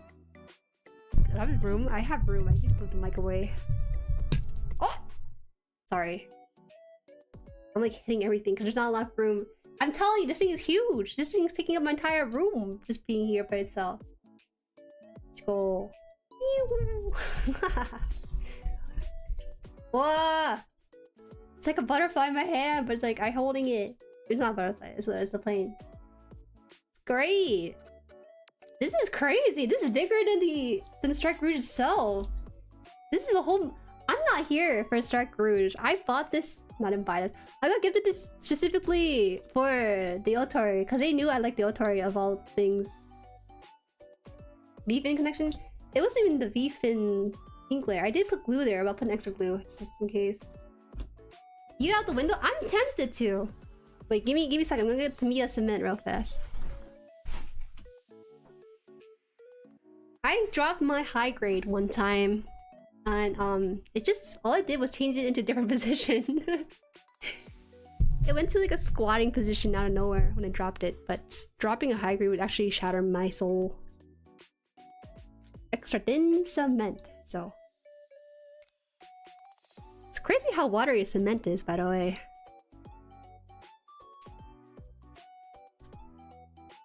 Do I have room? I have room. I just need to put the mic away. Oh! Sorry. I'm like hitting everything because there's not a lot of room. I'm telling you, this thing is huge. This thing is taking up my entire room just being here by itself. Let's go. Whoa! It's like a butterfly in my hand, but it's like I'm holding it. It's not a butterfly, it's a plane. It's great! This is crazy! This is bigger than the Strike Rouge itself. This is a whole... I'm not here for Strike Rouge. I bought this... Not in buy this. I got gifted this specifically for the Ootori, because they knew I liked the Ootori of all things. V-fin connection? It wasn't even the V-fin ink layer. I did put glue there, but I'll put an extra glue just in case. Get out the window? I'm tempted to. Wait, give me a second. I'm gonna get Tamiya cement real fast. I dropped my high grade one time, and it just all I did was change it into a different position. It went to like a squatting position out of nowhere when I dropped it, but dropping a high grade would actually shatter my soul. Extra thin cement, so it's crazy how watery cement is, by the way.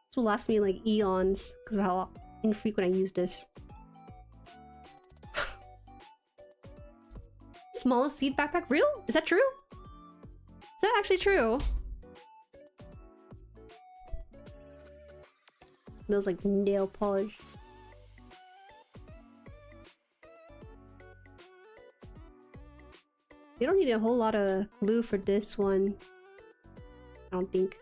This will last me like eons because of how infrequent I use this. Smallest seed backpack? Real? Is that true? Is that actually true? Smells like nail polish. You don't need a whole lot of glue for this one. I don't think.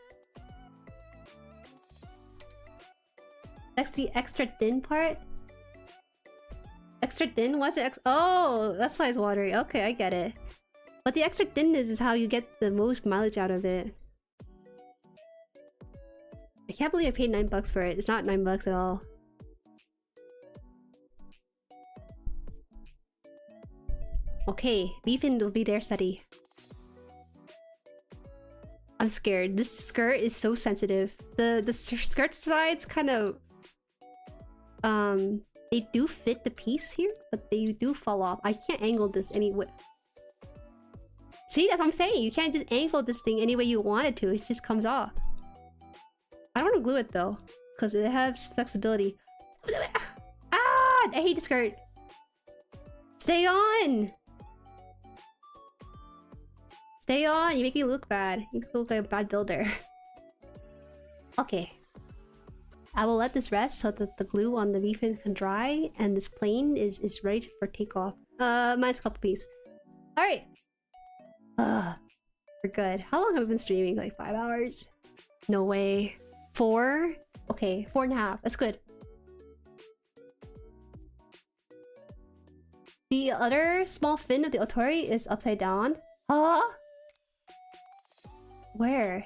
That's the extra thin part? Extra thin? Why's it oh, that's why it's watery. Okay, I get it. But the extra thinness is how you get the most mileage out of it. I can't believe I paid $9 for it. It's not $9 at all. Okay, beefin will be there steady. I'm scared. This skirt is so sensitive. The skirt sides kind of they do fit the piece here, but they do fall off. I can't angle this anyway. See, that's what I'm saying. You can't just angle this thing any way you want it to. It just comes off. I don't want to glue it though, because it has flexibility. Ah! I hate the skirt. Stay on! Stay on! You make me look bad. You look like a bad builder. Okay. I will let this rest so that the glue on the beefin can dry and this plane is ready for takeoff. Minus a couple pieces. Alright. We're good. How long have I been streaming? Like 5 hours? No way. 4? Okay, 4.5. That's good. The other small fin of the Ootori is upside down. Huh? Where?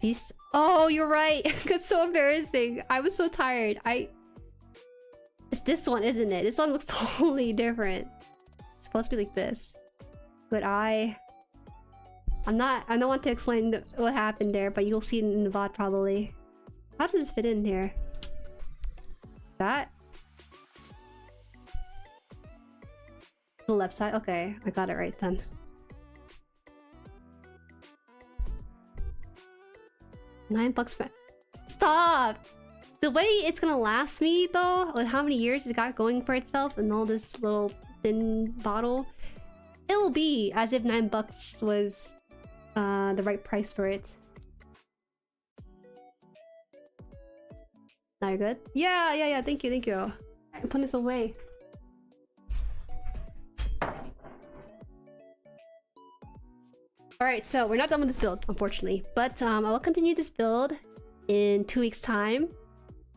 This. Oh, you're right. It's so embarrassing. I was so tired. It's this one, isn't it? This one looks totally different. It's supposed to be like this. Good eye. I don't want to explain what happened there, but you'll see it in the VOD probably. How does this fit in here? That? The left side? Okay, I got it right then. $9 for... Stop! The way it's gonna last me though, with how many years it got going for itself and all this little thin bottle, it will be as if $9 was the right price for it. Now you're good? Yeah, thank you. I'm putting this away. Alright, so we're not done with this build, unfortunately. But I will continue this build in 2 weeks' time.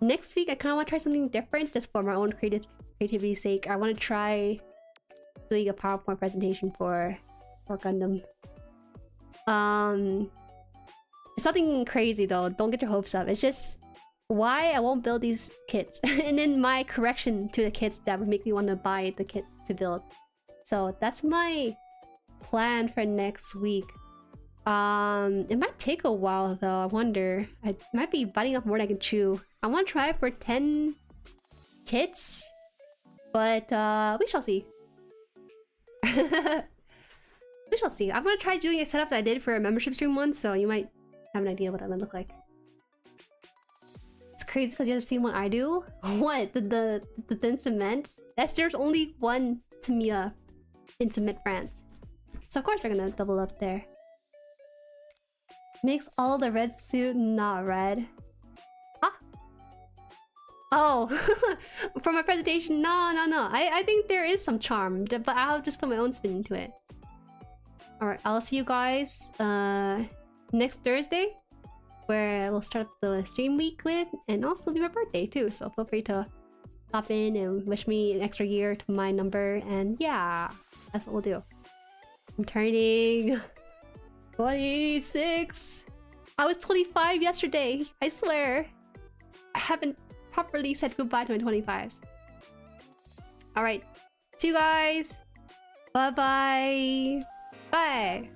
Next week, I kind of want to try something different just for my own creativity's sake. I want to try doing a PowerPoint presentation for Gundam. It's nothing crazy though, don't get your hopes up. It's just why I won't build these kits and then my correction to the kits that would make me want to buy the kit to build. So that's my plan for next week. It might take a while though. I wonder. I might be biting off more than I can chew. I want to try for 10 kits, but we shall see. We shall see. I'm gonna try doing a setup that I did for a membership stream once, so you might have an idea what that might look like. It's crazy because you haven't seen what I do. What? The thin cement? There's only one Tamiya in cement France. So of course we're gonna double up there. Makes all the red suit not red. Ah! Oh! For my presentation, no. I think there is some charm, but I'll just put my own spin into it. Alright, I'll see you guys next Thursday, where we'll start the stream week with, and also be my birthday too, so feel free to stop in and wish me an extra year to my number, and yeah, that's what we'll do. I'm turning 26! I was 25 yesterday, I swear! I haven't properly said goodbye to my 25s. Alright, see you guys! Bye-bye! Bye!